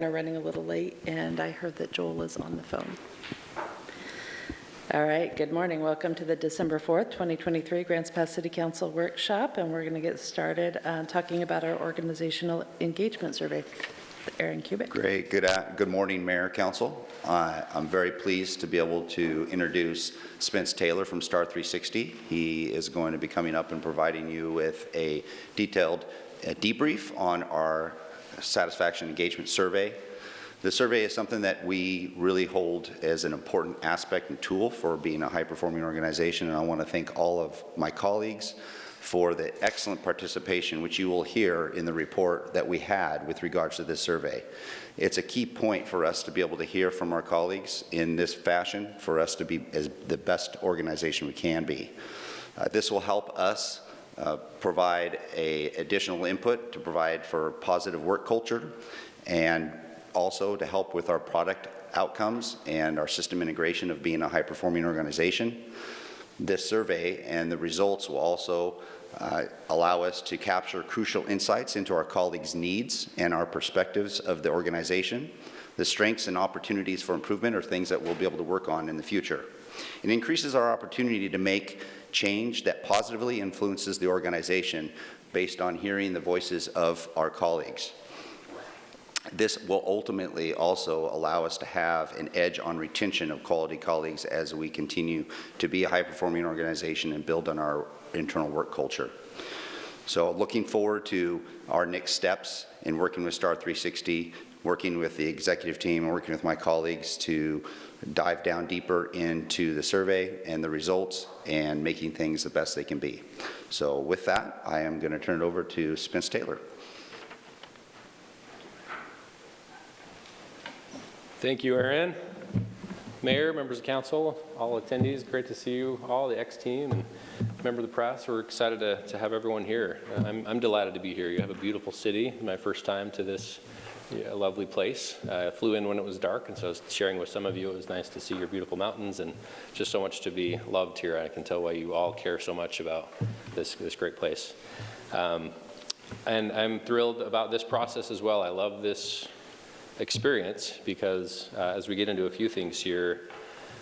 We're running a little late, and I heard that Joel is on the phone. All right, good morning. Welcome to the December 4th, 2023 Grants Pass City Council Workshop, and we're going to get started talking about our organizational engagement survey. Aaron Kubik. Great. Good morning, Mayor, Council. I'm very pleased to be able to introduce Spence Taylor from Star 360. He is going to be coming up and providing you with a detailed debrief on our satisfaction engagement survey. The survey is something that we really hold as an important aspect and tool for being a high-performing organization, and I want to thank all of my colleagues for the excellent participation, which you will hear in the report that we had with regards to this survey. It's a key point for us to be able to hear from our colleagues in this fashion, for us to be as the best organization we can be. This will help us provide additional input to provide for positive work culture, and also to help with our product outcomes and our system integration of being a high-performing organization. This survey and the results will also allow us to capture crucial insights into our colleagues' needs and our perspectives of the organization. The strengths and opportunities for improvement are things that we'll be able to work on in the future. It increases our opportunity to make change that positively influences the organization based on hearing the voices of our colleagues. This will ultimately also allow us to have an edge on retention of quality colleagues as we continue to be a high-performing organization and build on our internal work culture. So looking forward to our next steps in working with Star 360, working with the executive team, and working with my colleagues to dive down deeper into the survey and the results and making things the best they can be. So with that, I am going to turn it over to Spence Taylor. Thank you, Aaron. Mayor, members of council, all attendees, great to see you all, the X-team, and member of the press. We're excited to have everyone here. I'm delighted to be here. You have a beautiful city. My first time to this lovely place. I flew in when it was dark, and so I was sharing with some of you. It was nice to see your beautiful mountains and just so much to be loved here. I can tell why you all care so much about this great place. And I'm thrilled about this process as well. I love this experience because as we get into a few things here,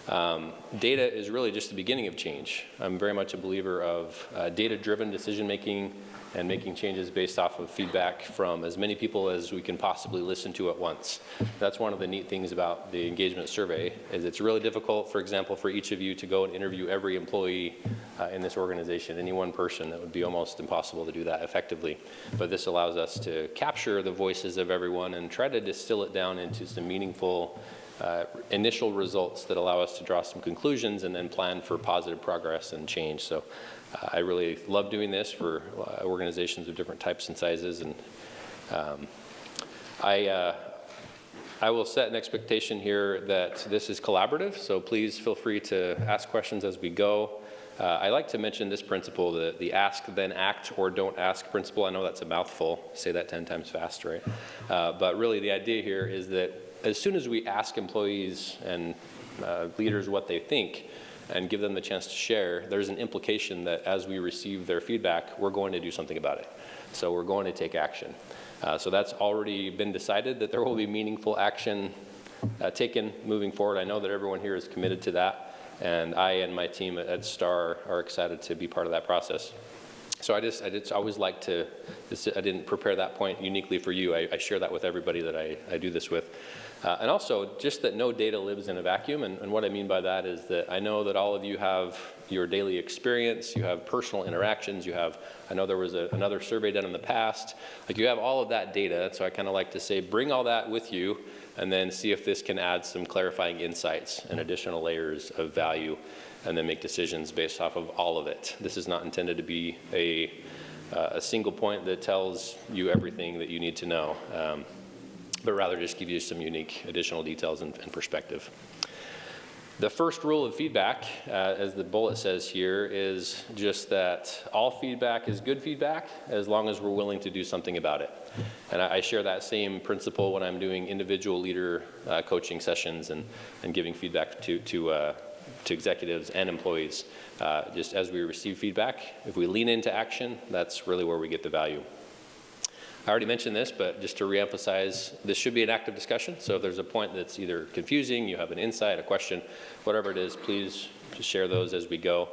data is really just the beginning of change. I'm very much a believer of data-driven decision-making and making changes based off of feedback from as many people as we can possibly listen to at once. That's one of the neat things about the engagement survey, is it's really difficult, for example, for each of you to go and interview every employee in this organization, any one person. That would be almost impossible to do that effectively. But this allows us to capture the voices of everyone and try to distill it down into some meaningful initial results that allow us to draw some conclusions and then plan for positive progress and change. So I really love doing this for organizations of different types and sizes, and I will set an expectation here that this is collaborative, so please feel free to ask questions as we go. I like to mention this principle, the ask then act or don't ask principle. I know that's a mouthful, say that 10 times fast, right? But really the idea here is that as soon as we ask employees and leaders what they think and give them the chance to share, there's an implication that as we receive their feedback, we're going to do something about it. So we're going to take action. So that's already been decided, that there will be meaningful action taken moving forward. I know that everyone here is committed to that, and I and my team at STAR are excited to be part of that process. So I just always like to, I didn't prepare that point uniquely for you. I share that with everybody that I do this with. And also, just that no data lives in a vacuum, and what I mean by that is that I know that all of you have your daily experience, you have personal interactions, you have, I know there was another survey done in the past, like you have all of that data, so I kind of like to say bring all that with you and then see if this can add some clarifying insights and additional layers of value, and then make decisions based off of all of it. This is not intended to be a single point that tells you everything that you need to know. But rather just give you some unique additional details and perspective. The first rule of feedback, as the bullet says here, is just that all feedback is good feedback as long as we're willing to do something about it. And I share that same principle when I'm doing individual leader coaching sessions and giving feedback to executives and employees. Just as we receive feedback, if we lean into action, that's really where we get the value. already mentioned this, but just to reemphasize, this should be an active discussion. So if there's a point that's either confusing, you have an insight, a question, whatever it is, please share those as we go.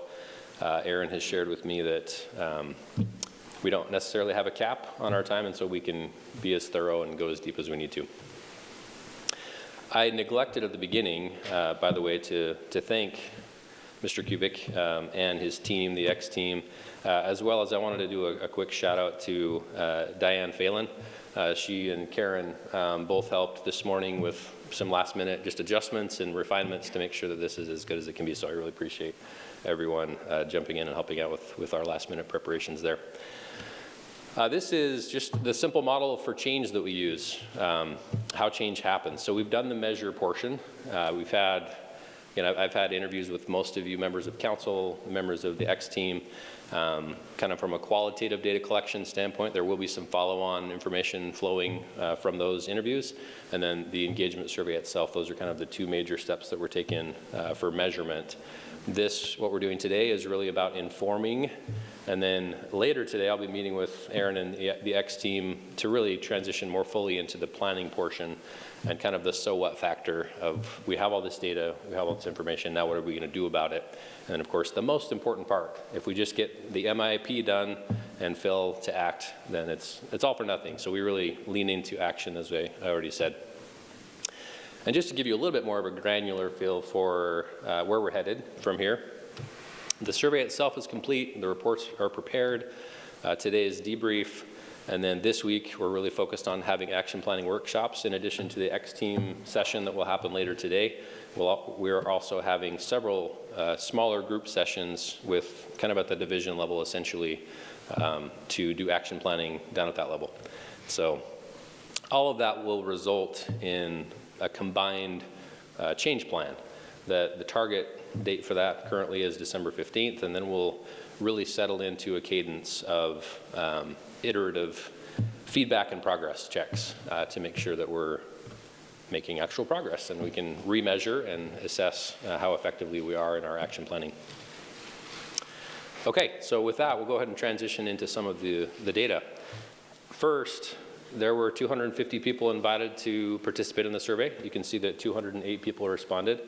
Aaron has shared with me that we don't necessarily have a cap on our time, and so we can be as thorough and go as deep as we need to. I neglected at the beginning, by the way, to thank Mr. Kubik and his team, the X team, as well as I wanted to do a quick shout out to Diane Phelan. She and Karen both helped this morning with some last minute just adjustments and refinements to make sure that this is as good as it can be. So I really appreciate everyone jumping in and helping out with our last minute preparations there. This is just the simple model for change that we use, how change happens. So we've done the measure portion. We've had, I've had interviews with most of you members of council, members of the X team, kind of from a qualitative data collection standpoint. There will be some follow-on information flowing from those interviews. And then the engagement survey itself, those are kind of the two major steps that we're taking for measurement. What we're doing today is really about informing. And then later today, I'll be meeting with Aaron and the X team to really transition more fully into the planning portion and kind of the so what factor of we have all this data, we have all this information, now what are we going to do about it? And then of course, the most important part, if we just get the MIP done and fail to act, then it's all for nothing. So we really lean into action, as I already said. And just to give you a little bit more of a granular feel for where we're headed from here, the survey itself is complete, the reports are prepared, today's debrief, and then this week we're really focused on having action planning workshops in addition to the X team session that will happen later today. We're also having several smaller group sessions with kind of at the division level essentially to do action planning down at that level. So all of that will result in a combined change plan. The target date for that currently is December 15th, and then we'll really settle into a cadence of iterative feedback and progress checks to make sure that we're making actual progress and we can remeasure and assess how effectively we are in our action planning. Okay, so with that, we'll go ahead and transition into some of the data. First, there were 250 people invited to participate in the survey. You can see that 208 people responded,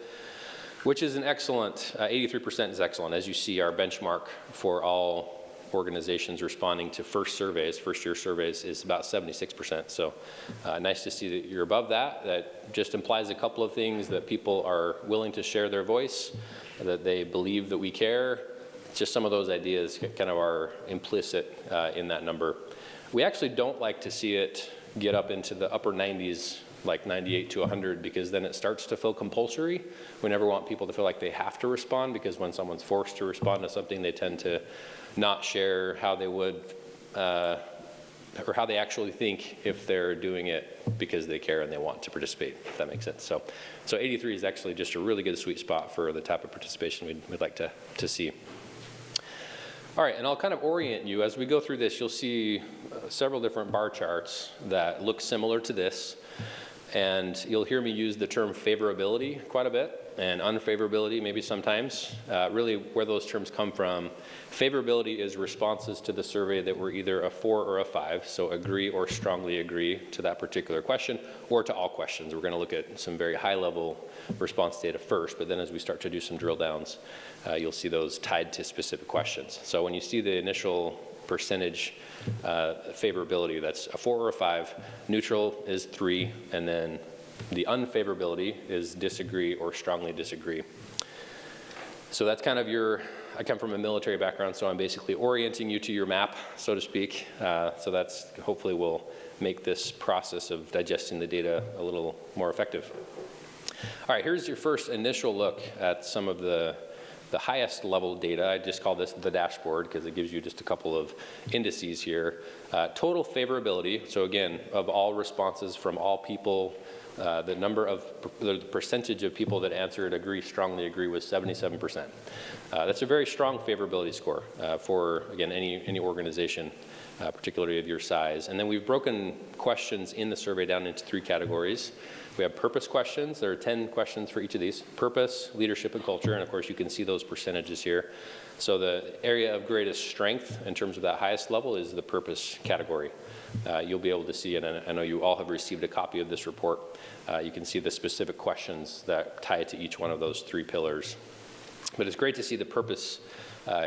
which is an excellent, 83% is excellent. As you see, our benchmark for all organizations responding to first-year surveys is about 76%. So nice to see that you're above that. That just implies a couple of things, that people are willing to share their voice, that they believe that we care. Just some of those ideas kind of are implicit in that number. We actually don't like to see it get up into the upper 90s, like 98 to 100, because then it starts to feel compulsory. We never want people to feel like they have to respond, because when someone's forced to respond to something, they tend to not share how they would, or how they actually think if they're doing it because they care and they want to participate, if that makes sense. So 83 is actually just a really good sweet spot for the type of participation we'd like to see. All right, and I'll kind of orient you. As we go through this, you'll see several different bar charts that look similar to this. And you'll hear me use the term favorability quite a bit, and unfavorability maybe sometimes. Really where those terms come from, favorability is responses to the survey that were either a 4 or a 5, so agree or strongly agree to that particular question, or to all questions. We're going to look at some very high-level response data first, but then as we start to do some drill downs, you'll see those tied to specific questions. So when you see the initial percentage favorability, that's a 4 or a 5, neutral is 3, and then the unfavorability is disagree or strongly disagree. So that's kind of I come from a military background, so I'm basically orienting you to your map, so to speak. So that's hopefully will make this process of digesting the data a little more effective. All right, here's your first initial look at some of the highest level data. I just call this the dashboard because it gives you just a couple of indices here. Total favorability, so again, of all responses from all people, the percentage of people that answered strongly agree was 77%. That's a very strong favorability score for, again, any organization, particularly of your size. And then we've broken questions in the survey down into 3 categories. We have purpose questions. There are 10 questions for each of these. Purpose, leadership, and culture. And of course, you can see those percentages here. So the area of greatest strength in terms of that highest level is the purpose category. You'll be able to see, and I know you all have received a copy of this report. You can see the specific questions that tie to each one of those 3 pillars. But it's great to see the purpose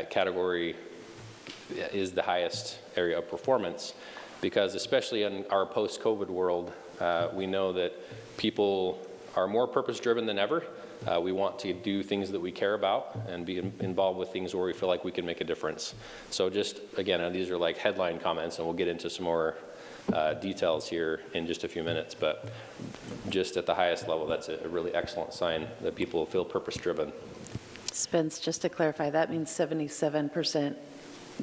category is the highest area of performance, because especially in our post-COVID world, we know that people are more purpose-driven than ever. We want to do things that we care about and be involved with things where we feel like we can make a difference. So just, again, these are like headline comments, and we'll get into some more details here in just a few minutes, but just at the highest level, that's a really excellent sign that people feel purpose-driven. Spence, just to clarify, that means 77%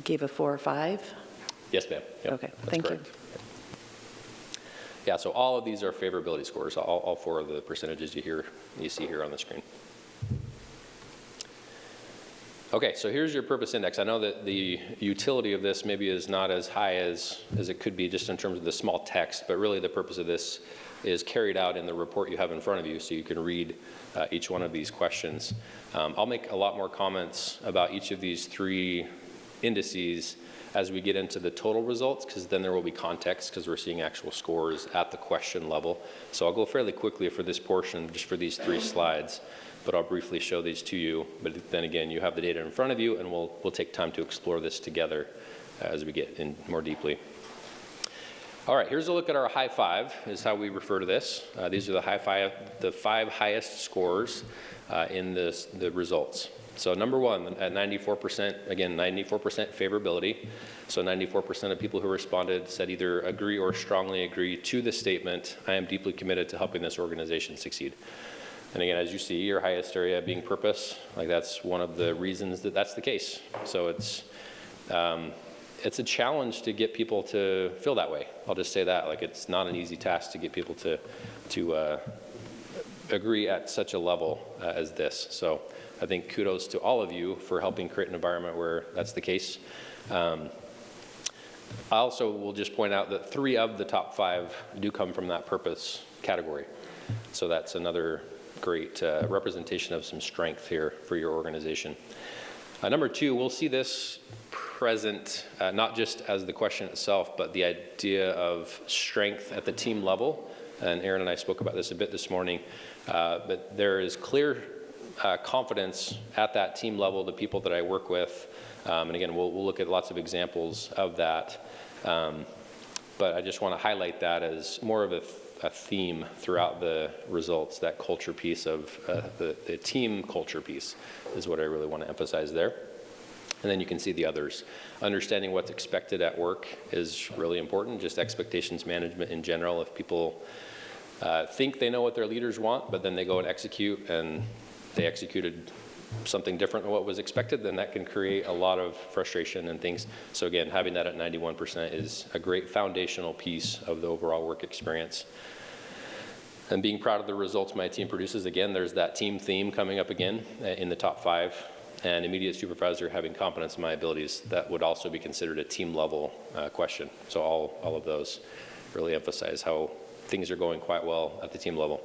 gave a 4 or 5? Yes, ma'am. Yep, Okay, that's thank correct. Yeah, so all of these are favorability scores, all 4 of the percentages you see here on the screen. Okay, so here's your purpose index. I know that the utility of this maybe is not as high as it could be just in terms of the small text, but really the purpose of this is carried out in the report you have in front of you, so you can read each one of these questions. I'll make a lot more comments about each of these 3 indices as we get into the total results, because then there will be context, because we're seeing actual scores at the question level. So I'll go fairly quickly for this portion, just for these 3 slides, but I'll briefly show these to you. But then again, you have the data in front of you, and we'll take time to explore this together as we get in more deeply. All right, here's a look at our high 5, is how we refer to this. These are the 5 highest scores in the results. So number 1, at 94%, again, 94% favorability. So 94% of people who responded said either agree or strongly agree to the statement, I am deeply committed to helping this organization succeed. And again, as you see, your highest area being purpose, like that's one of the reasons that that's the case. So it's a challenge to get people to feel that way. I'll just say that, like it's not an easy task to get people to agree at such a level as this. So I think kudos to all of you for helping create an environment where that's the case. I also will just point out that 3 of the top 5 do come from that purpose category. So that's another great representation of some strength here for your organization. Number 2, we'll see this present not just as the question itself, but the idea of strength at the team level. And Aaron and I spoke about this a bit this morning, but there is clear confidence at that team level, the people that I work with. And again, we'll look at lots of examples of that. But I just want to highlight that as more of a theme throughout the results, that culture piece of the team culture piece is what I really want to emphasize there. And then you can see the others. Understanding what's expected at work is really important, just expectations management in general. If people think they know what their leaders want, but then they go and execute and they executed something different than what was expected, then that can create a lot of frustration and things. So again, having that at 91% is a great foundational piece of the overall work experience. And being proud of the results my team produces, again, there's that team theme coming up again in the top 5. And immediate supervisor having confidence in my abilities, that would also be considered a team level question. So all of those really emphasize how things are going quite well at the team level.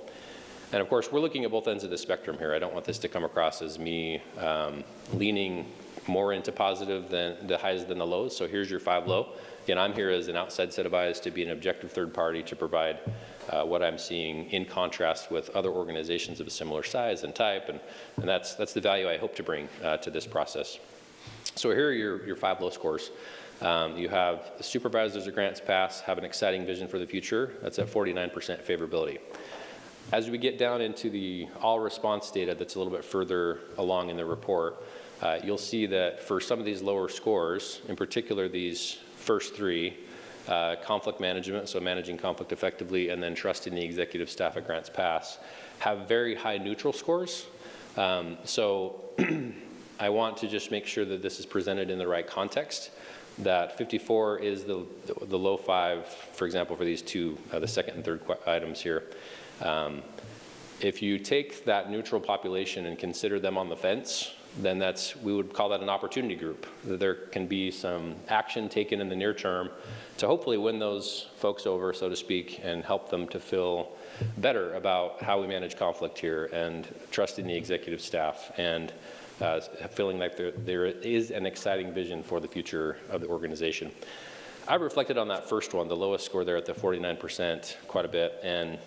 And of course, we're looking at both ends of the spectrum here. I don't want this to come across as me leaning more into positive than the highs than the lows. So here's your 5 low. Again, I'm here as an outside set of eyes to be an objective third party to provide what I'm seeing in contrast with other organizations of a similar size and type. And that's the value I hope to bring to this process. So here are your 5 low scores. You have the supervisors of grants pass, have an exciting vision for the future. That's at 49% favorability. As we get down into the all response data that's a little bit further along in the report, you'll see that for some of these lower scores, in particular these first 3, conflict management, so managing conflict effectively, and then trusting the executive staff at Grants Pass, have very high neutral scores. So I want to just make sure that this is presented in the right context, that 54 is the low 5, for example, for these 2, the second and third items here. If you take that neutral population and consider them on the fence, then we would call that an opportunity group. There can be some action taken in the near term to hopefully win those folks over, so to speak, and help them to feel better about how we manage conflict here and trusting the executive staff and feeling like there is an exciting vision for the future of the organization. I reflected on that first one, the lowest score there at the 49%, quite a bit, and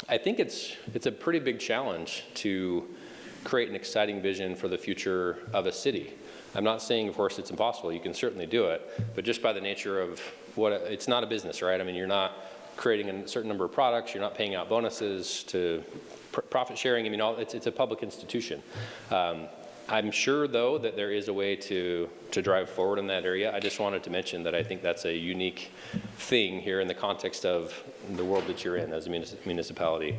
I think it's a pretty big challenge to create an exciting vision for the future of a city. I'm not saying, of course, it's impossible. You can certainly do it, but just by the nature of it's not a business, right? I mean, you're not creating a certain number of products. You're not paying out bonuses to profit sharing. I mean, it's a public institution. I'm sure, though, that there is a way to drive forward in that area. I just wanted to mention that I think that's a unique thing here in the context of the world that you're in as a municipality.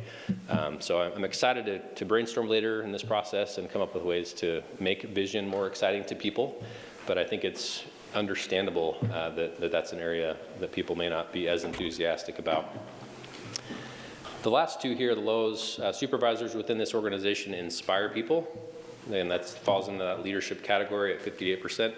So I'm excited to brainstorm later in this process and come up with ways to make vision more exciting to people. But I think it's understandable that that's an area that people may not be as enthusiastic about. The last two here, the lows, supervisors within this organization inspire people. And that falls into that leadership category at 58%.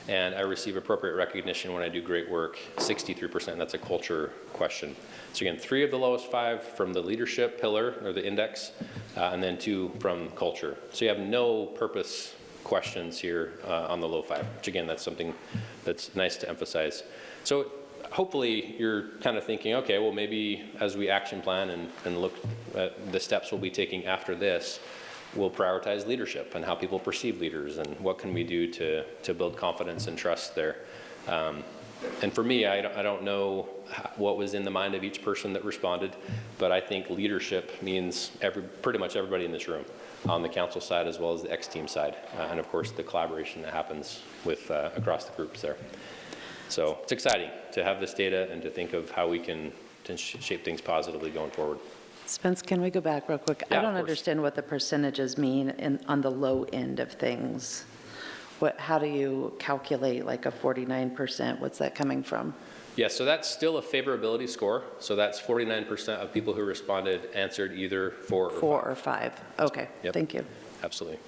And I receive appropriate recognition when I do great work, 63%. That's a culture question. So again, 3 of the lowest 5 from the leadership pillar or the index, and then 2 from culture. So you have no purpose questions here on the low 5, which again, that's something that's nice to emphasize. So hopefully you're kind of thinking, okay, well maybe as we action plan and look at the steps we'll be taking after this, we'll prioritize leadership and how people perceive leaders and what can we do to build confidence and trust there. And for me, I don't know what was in the mind of each person that responded, but I think leadership means pretty much everybody in this room, on the council side as well as the X-team side, and of course the collaboration that happens with across the groups there. So it's exciting to have this data and to think of how we can shape things positively going forward. Spence, can we go back real quick? Yeah, I don't of course. understand what the percentages mean on the low end of things. How do you calculate like a 49%? What's that coming from? Yeah, so that's still a favorability score. So that's 49% of people who responded answered either 4 or 5. 4 or 5. Okay, Yep. Thank you. Absolutely.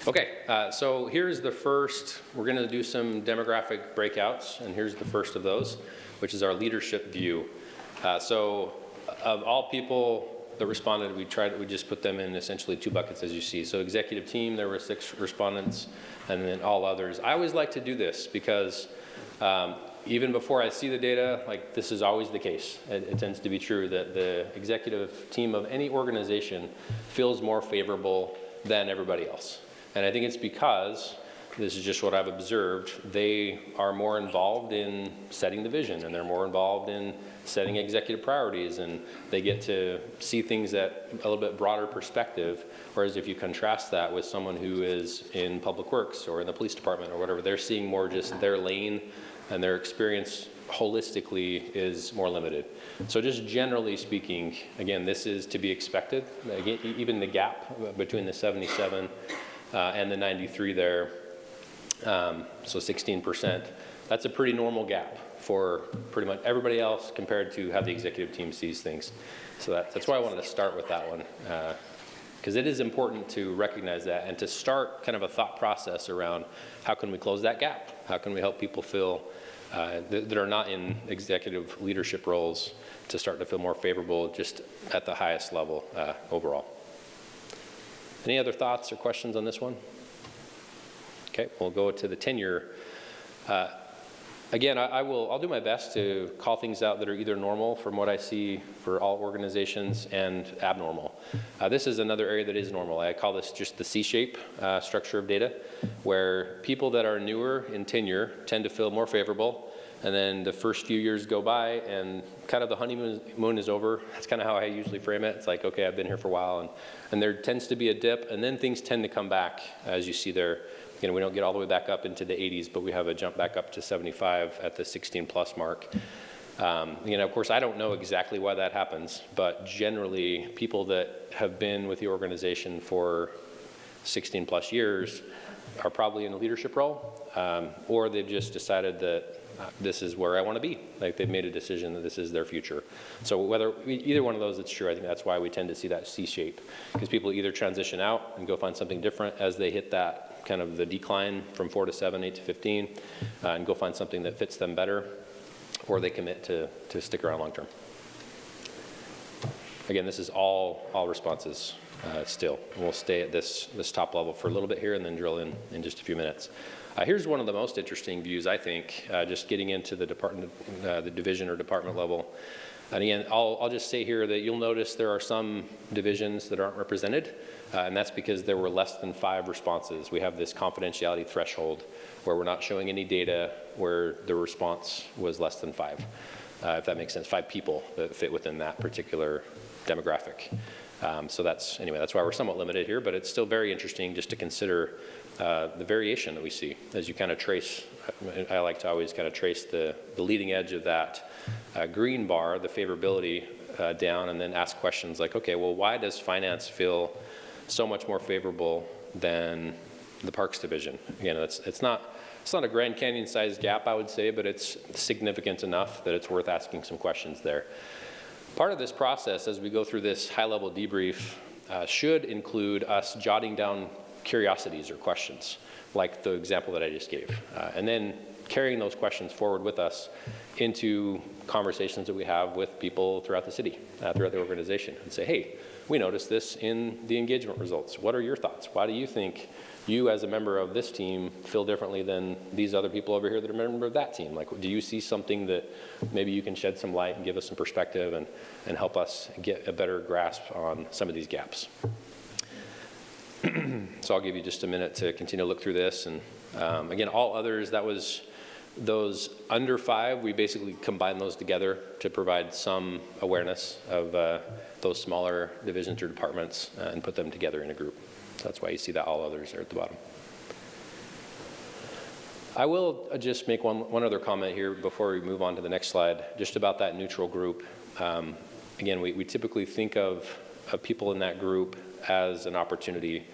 Okay, so here's the first. We're going to do some demographic breakouts, and here's the first of those, which is our leadership view. So of all people that responded, we just put them in essentially 2 buckets, as you see. So executive team, there were 6 respondents, and then all others. I always like to do this because even before I see the data, like this is always the case. It tends to be true that the executive team of any organization feels more favorable than everybody else. And I think it's because, this is just what I've observed, they are more involved in setting the vision, and they're more involved in setting executive priorities, and they get to see things at a little bit broader perspective. Whereas if you contrast that with someone who is in public works or in the police department or whatever, they're seeing more just their lane, and their experience holistically is more limited. So just generally speaking, again, this is to be expected. Again, even the gap between the 77 and the 93 there, so 16%, that's a pretty normal gap for pretty much everybody else compared to how the executive team sees things. So that's why I wanted to start with that one, because it is important to recognize that and to start kind of a thought process around how can we close that gap? How can we help people feel that are not in executive leadership roles to start to feel more favorable just at the highest level overall. Any other thoughts or questions on this one? Okay, we'll go to the tenure. Again, I'll do my best to call things out that are either normal from what I see for all organizations and abnormal. This is another area that is normal. I call this just the C-shape structure of data, where people that are newer in tenure tend to feel more favorable, and then the first few years go by and kind of the honeymoon is over. That's kind of how I usually frame it. It's like, okay, I've been here for a while, and there tends to be a dip, and then things tend to come back, as you see there. You know, we don't get all the way back up into the 80s, but we have a jump back up to 75 at the 16+ mark. You know, of course, I don't know exactly why that happens, but generally, people that have been with the organization for 16+ years are probably in a leadership role, or they've just decided that this is where I want to be. Like they've made a decision that this is their future. So either one of those, it's true. I think that's why we tend to see that C-shape, because people either transition out and go find something different as they hit that kind of the decline from 4 to 7, 8 to 15, and go find something that fits them better, or they commit to stick around long term. Again, this is all responses. still. And we'll stay at this top level for a little bit here and then drill in just a few minutes. Here's one of the most interesting views, I think, just getting into the department, the division or department level. And again, I'll just say here that you'll notice there are some divisions that aren't represented, and that's because there were less than 5 responses. We have this confidentiality threshold where we're not showing any data where the response was less than 5, if that makes sense, 5 people that fit within that particular demographic. So that's why we're somewhat limited here, but it's still very interesting just to consider the variation that we see as you kind of trace. I like to always kind of trace the leading edge of that green bar, the favorability down, and then ask questions like, okay, well, why does finance feel so much more favorable than the Parks Division? Again, it's not a Grand Canyon-sized gap, I would say, but it's significant enough that it's worth asking some questions there. Part of this process, as we go through this high-level debrief, should include us jotting down curiosities or questions, like the example that I just gave, and then carrying those questions forward with us into conversations that we have with people throughout the city, throughout the organization, and say, hey, we noticed this in the engagement results. What are your thoughts? Why do you think you as a member of this team feel differently than these other people over here that are a member of that team? Like, do you see something that maybe you can shed some light and give us some perspective and help us get a better grasp on some of these gaps? So I'll give you just a minute to continue to look through this. And again, all others, that was those under 5, we basically combined those together to provide some awareness of those smaller divisions or departments and put them together in a group. So that's why you see that all others are at the bottom. I will just make one other comment here before we move on to the next slide, just about that neutral group. Again, we typically think of people in that group as an opportunity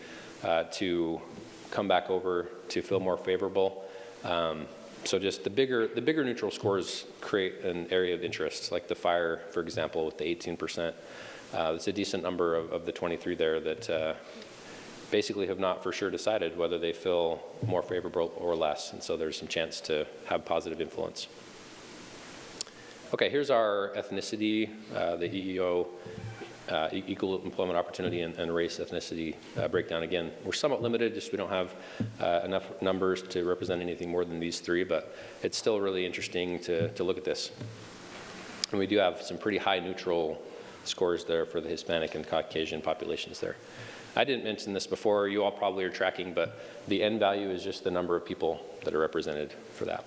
to come back over to feel more favorable. So just the bigger neutral scores create an area of interest, like the fire, for example, with the 18%. It's a decent number of the 23 there that basically have not for sure decided whether they feel more favorable or less, and so there's some chance to have positive influence. Okay, here's our ethnicity, the EEO, equal employment opportunity and race ethnicity breakdown. Again, we're somewhat limited, just we don't have enough numbers to represent anything more than these 3, but it's still really interesting to look at this. And we do have some pretty high neutral scores there for the Hispanic and Caucasian populations there. I didn't mention this before, you all probably are tracking, but the N value is just the number of people that are represented for that.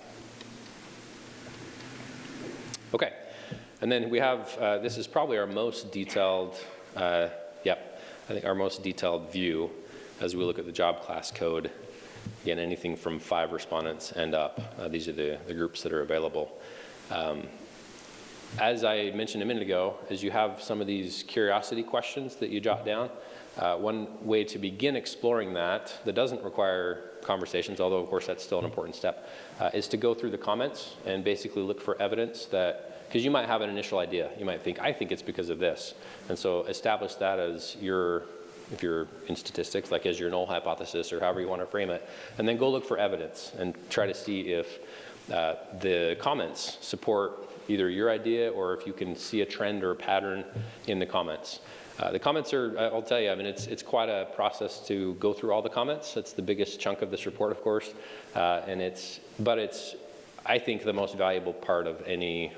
Okay, and then we have, this is probably our most detailed, I think our most detailed view as we look at the job class code. Again, anything from 5 respondents and up. These are the groups that are available. As I mentioned a minute ago, as you have some of these curiosity questions that you jot down, one way to begin exploring that doesn't require conversations, although of course that's still an important step, is to go through the comments and basically look for evidence that, because you might have an initial idea. You might think, I think it's because of this. And so establish that as your, if you're in statistics, like as your null hypothesis or however you want to frame it, and then go look for evidence and try to see if the comments support either your idea or if you can see a trend or a pattern in the comments. The comments are, I'll tell you, I mean, it's quite a process to go through all the comments. It's the biggest chunk of this report, of course, and it's, I think, the most valuable part of any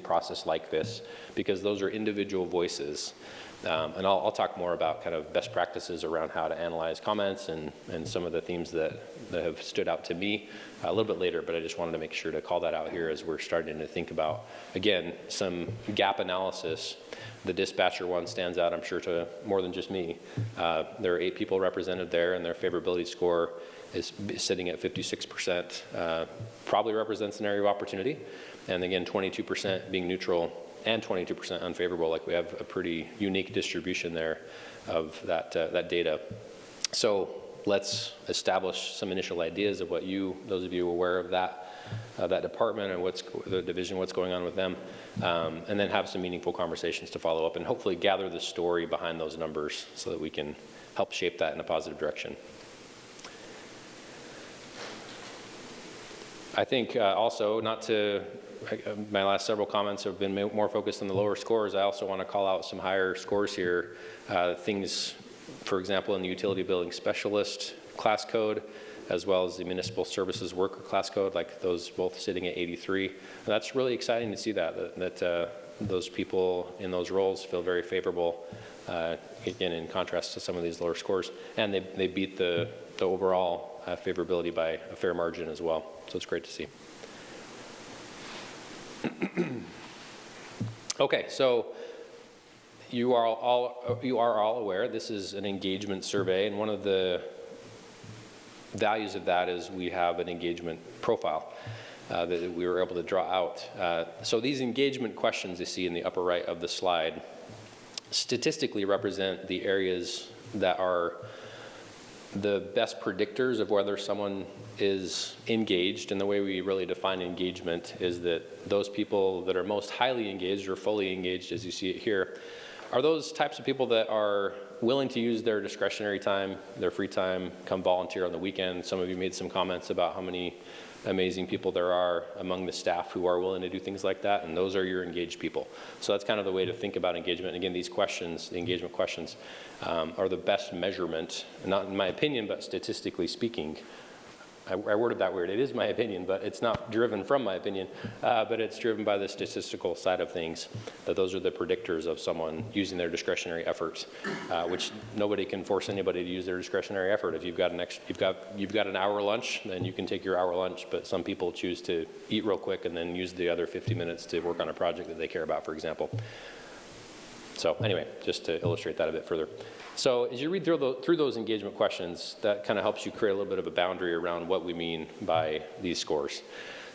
process like this, because those are individual voices. And I'll talk more about kind of best practices around how to analyze comments and some of the themes that have stood out to me a little bit later, but I just wanted to make sure to call that out here as we're starting to think about, again, some gap analysis. The dispatcher one stands out, I'm sure, to more than just me. There are 8 people represented there, and their favorability score is sitting at 56%. Probably represents an area of opportunity. And again, 22% being neutral and 22% unfavorable. Like, we have a pretty unique distribution there of that data. So let's establish some initial ideas of what those of you aware of that department and the division, what's going on with them, and then have some meaningful conversations to follow up and hopefully gather the story behind those numbers so that we can help shape that in a positive direction. I think also, my last several comments have been more focused on the lower scores. I also want to call out some higher scores here. Things, for example, in the utility billing specialist class code, as well as the municipal services worker class code, like those both sitting at 83. And that's really exciting to see that those people in those roles feel very favorable, again, in contrast to some of these lower scores. And they beat the overall favorability by a fair margin as well. So it's great to see. Okay, so you are all aware this is an engagement survey, and one of the values of that is we have an engagement profile that we were able to draw out. So these engagement questions you see in the upper right of the slide statistically represent the areas that are the best predictors of whether someone is engaged. And the way we really define engagement is that those people that are most highly engaged or fully engaged, as you see it here, are those types of people that are willing to use their discretionary time, their free time, come volunteer on the weekend. Some of you made some comments about how many amazing people there are among the staff who are willing to do things like that, and those are your engaged people. So that's kind of the way to think about engagement. And again, these questions, the engagement questions, are the best measurement, not in my opinion, but statistically speaking. I worded that weird. It is my opinion, but it's not driven from my opinion, but it's driven by the statistical side of things, that those are the predictors of someone using their discretionary efforts, which nobody can force anybody to use their discretionary effort. If you've got an hour lunch, then you can take your hour lunch, but some people choose to eat real quick and then use the other 50 minutes to work on a project that they care about, for example. So anyway, just to illustrate that a bit further. So as you read through those engagement questions, that kind of helps you create a little bit of a boundary around what we mean by these scores.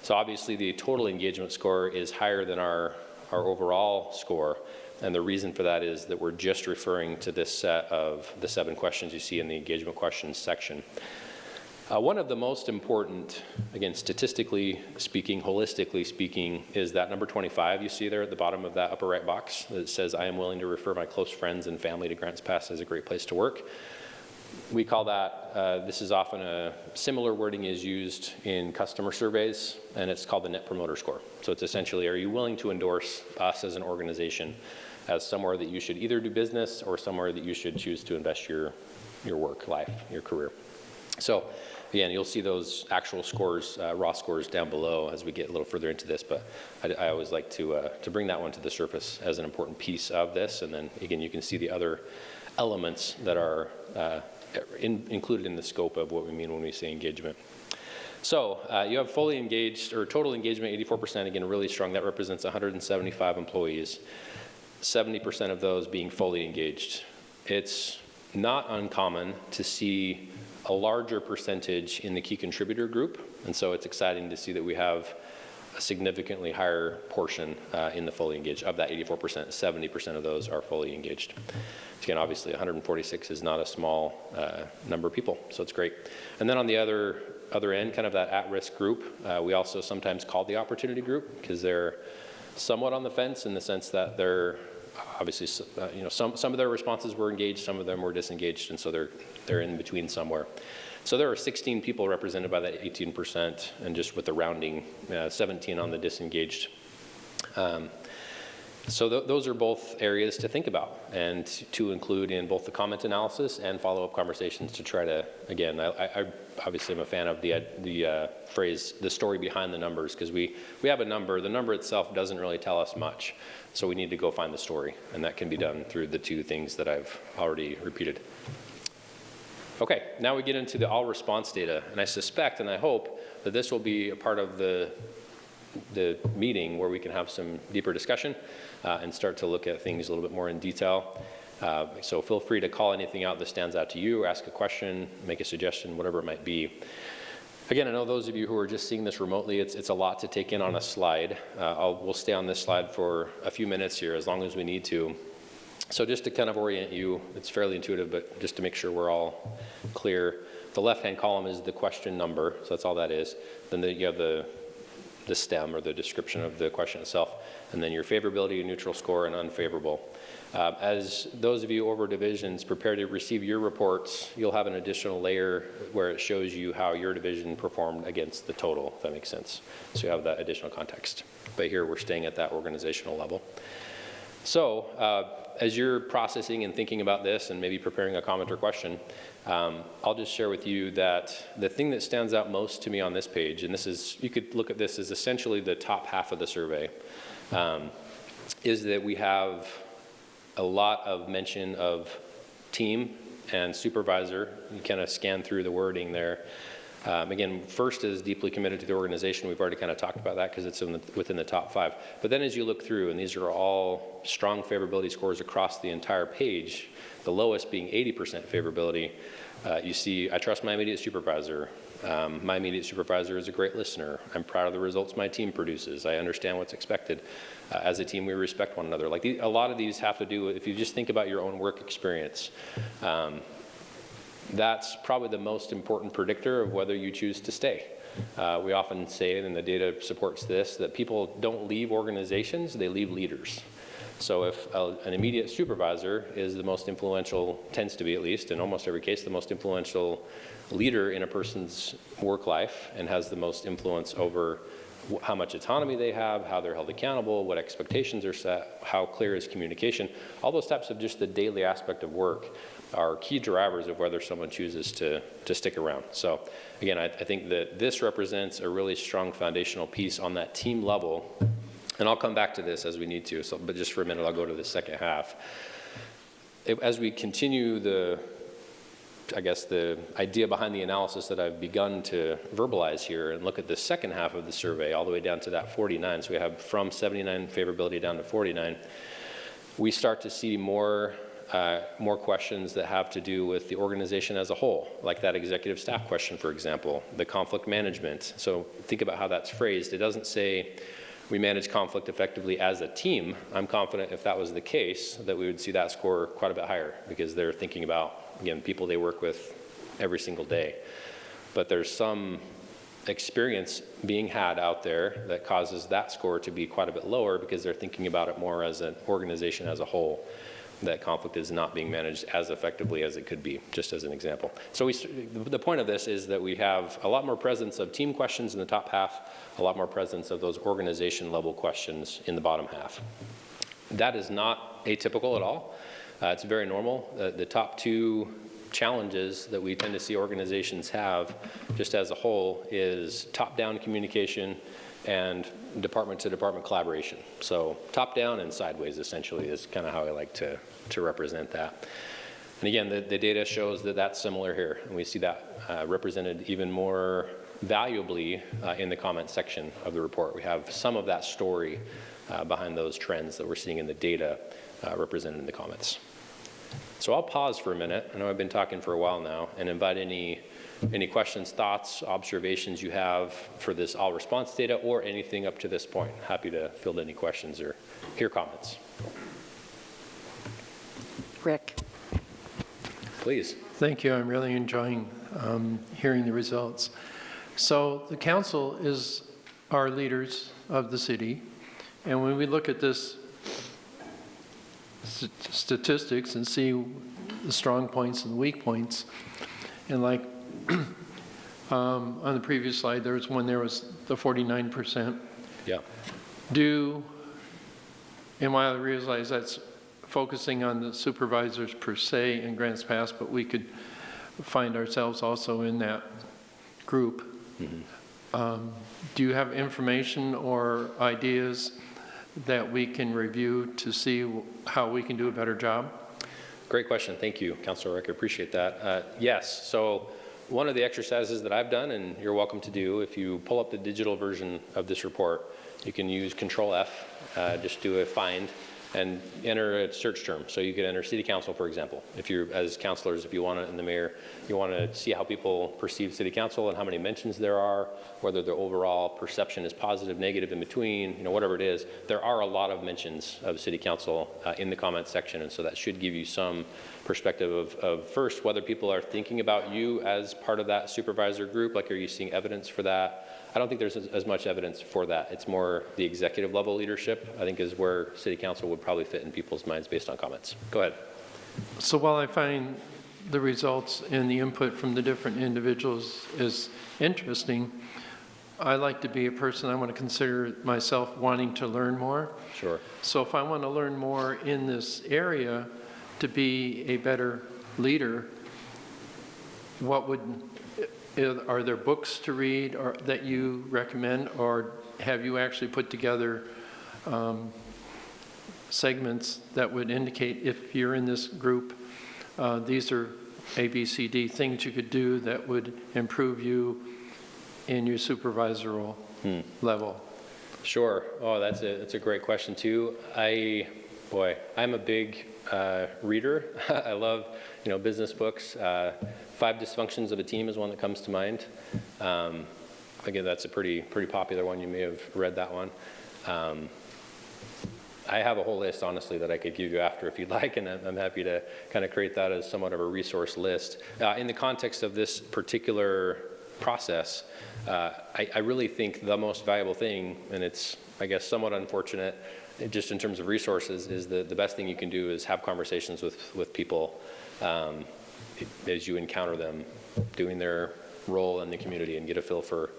So obviously the total engagement score is higher than our overall score. And the reason for that is that we're just referring to this set of the 7 questions you see in the engagement questions section. One of the most important, again, statistically speaking, holistically speaking, is that number 25 you see there at the bottom of that upper right box that says, I am willing to refer my close friends and family to Grants Pass as a great place to work. We call that, this is often a similar wording is used in customer surveys, and it's called the Net Promoter Score. So it's essentially, are you willing to endorse us as an organization as somewhere that you should either do business or somewhere that you should choose to invest your work life, your career. So again, you'll see those actual scores, raw scores down below as we get a little further into this, but I always like to bring that one to the surface as an important piece of this. And then again, you can see the other elements that are included in the scope of what we mean when we say engagement. So you have fully engaged, or total engagement, 84%, again, really strong. That represents 175 employees, 70% of those being fully engaged. It's not uncommon to see a larger percentage in the key contributor group, and so it's exciting to see that we have a significantly higher portion in the fully engaged. Of that 84%, 70% of those are fully engaged. Again, obviously 146 is not a small number of people, so it's great. And then on the other end, kind of that at-risk group, we also sometimes call the opportunity group because they're somewhat on the fence in the sense that they're obviously, some of their responses were engaged, some of them were disengaged, and so they're in between somewhere. So there are 16 people represented by that 18%, and just with the rounding, 17 on the disengaged. So those are both areas to think about and to include in both the comment analysis and follow-up conversations to try to, again, I obviously am a fan of the phrase, the story behind the numbers, because we have a number. The number itself doesn't really tell us much, so we need to go find the story, and that can be done through the 2 things that I've already repeated. Okay, now we get into the all response data, and I suspect and I hope that this will be a part of the meeting where we can have some deeper discussion and start to look at things a little bit more in detail. So feel free to call anything out that stands out to you, or ask a question, make a suggestion, whatever it might be. Again, I know those of you who are just seeing this remotely, it's a lot to take in on a slide. We'll stay on this slide for a few minutes here, as long as we need to. So just to kind of orient you, it's fairly intuitive, but just to make sure we're all clear, the left-hand column is the question number, so that's all that is. Then you have the the STEM, or the description of the question itself, and then your favorability, neutral score, and unfavorable. As those of you over divisions prepare to receive your reports, you'll have an additional layer where it shows you how your division performed against the total, if that makes sense. So you have that additional context. But here we're staying at that organizational level. So as you're processing and thinking about this and maybe preparing a comment or question, I'll just share with you that the thing that stands out most to me on this page, and this is, you could look at this as essentially the top half of the survey, is that we have a lot of mention of team and supervisor. You kind of scan through the wording there. Again, first is deeply committed to the organization. We've already kind of talked about that because it's within the top 5. But then as you look through, and these are all strong favorability scores across the entire page, the lowest being 80% favorability, you see, I trust my immediate supervisor. My immediate supervisor is a great listener. I'm proud of the results my team produces. I understand what's expected. As a team, we respect one another. Like a lot of these have to do with, if you just think about your own work experience, that's probably the most important predictor of whether you choose to stay. We often say, and the data supports this, that people don't leave organizations, they leave leaders. So if an immediate supervisor is the most influential, tends to be at least, in almost every case, the most influential leader in a person's work life and has the most influence over how much autonomy they have, how they're held accountable, what expectations are set, how clear is communication, all those types of just the daily aspect of work are key drivers of whether someone chooses to stick around. So again, I think that this represents a really strong foundational piece on that team level. And I'll come back to this as we need to, but just for a minute, I'll go to the second half. As we continue the idea behind the analysis that I've begun to verbalize here and look at the second half of the survey all the way down to that 49, so we have from 79 favorability down to 49, we start to see more questions that have to do with the organization as a whole, like that executive staff question, for example, the conflict management. So think about how that's phrased. It doesn't say we manage conflict effectively as a team. I'm confident if that was the case that we would see that score quite a bit higher because they're thinking about, again, people they work with every single day. But there's some experience being had out there that causes that score to be quite a bit lower because they're thinking about it more as an organization as a whole, that conflict is not being managed as effectively as it could be, just as an example. So the point of this is that we have a lot more presence of team questions in the top half, a lot more presence of those organization level questions in the bottom half. That is not atypical at all. It's very normal. The top 2 challenges that we tend to see organizations have just as a whole is top-down communication and department-to-department collaboration. So top-down and sideways essentially is kind of how I like to represent that. And again, the data shows that that's similar here, and we see that represented even more valuably in the comment section of the report. We have some of that story behind those trends that we're seeing in the data represented in the comments. So I'll pause for a minute. I know I've been talking for a while now, and invite any questions, thoughts, observations you have for this all response data or anything up to this point. Happy to field any questions or hear comments. Rick. Please. Thank you. I'm really enjoying hearing the results. So the council is our leaders of the city, and when we look at this statistics and see the strong points and the weak points, and like on the previous slide, there was the 49%. Yeah. And while I realize that's focusing on the supervisors per se in Grants Pass, but we could find ourselves also in that group. Mm-hmm. Do you have information or ideas that we can review to see how we can do a better job? Great question. Thank you, Councilor Rick. I appreciate that. Yes. So one of the exercises that I've done, and you're welcome to do, if you pull up the digital version of this report, you can use Control F, just do a find, and enter a search term. So you could enter City Council, for example. If you're, as councilors, if you want it in the mayor, you want to see how people perceive City Council and how many mentions there are, whether the overall perception is positive, negative, in between, you know, whatever it is. There are a lot of mentions of City Council in the comments section, and so that should give you some perspective of first, whether people are thinking about you as part of that supervisor group, like are you seeing evidence for that? I don't think there's as much evidence for that. It's more the executive level leadership, I think, is where city council would probably fit in people's minds based on comments. Go ahead. So while I find the results and the input from the different individuals is interesting, I like to be a person, I want to consider myself wanting to learn more. Sure. So if I want to learn more in this area to be a better leader, are there books to read or that you recommend, or have you actually put together segments that would indicate if you're in this group, these are A, B, C, D things you could do that would improve you in your supervisory level? Sure. Oh, that's a great question too. I'm a big reader. I love, business books. 5 Dysfunctions of a Team is one that comes to mind. Again, that's a pretty popular one. You may have read that one. I have a whole list, honestly, that I could give you after if you'd like, and I'm happy to kind of create that as somewhat of a resource list. In the context of this particular process, I really think the most valuable thing, and it's, I guess, somewhat unfortunate, just in terms of resources, is the best thing you can do is have conversations with people as you encounter them doing their role in the community and get a feel for,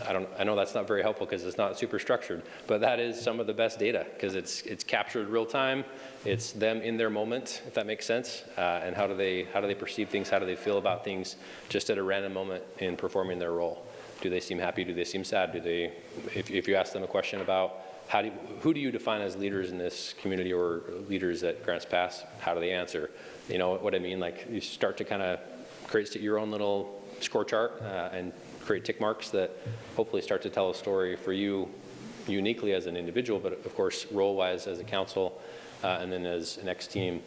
I know that's not very helpful because it's not super structured, but that is some of the best data because it's captured real time. It's them in their moment, if that makes sense. And how do they perceive things? How do they feel about things just at a random moment in performing their role? Do they seem happy? Do they seem sad? If you ask them a question about who do you define as leaders in this community or leaders at Grants Pass, how do they answer? You know what I mean? Like you start to kind of create your own little score chart and create tick marks that hopefully start to tell a story for you uniquely as an individual, but of course role-wise as a council and then as an ex-team.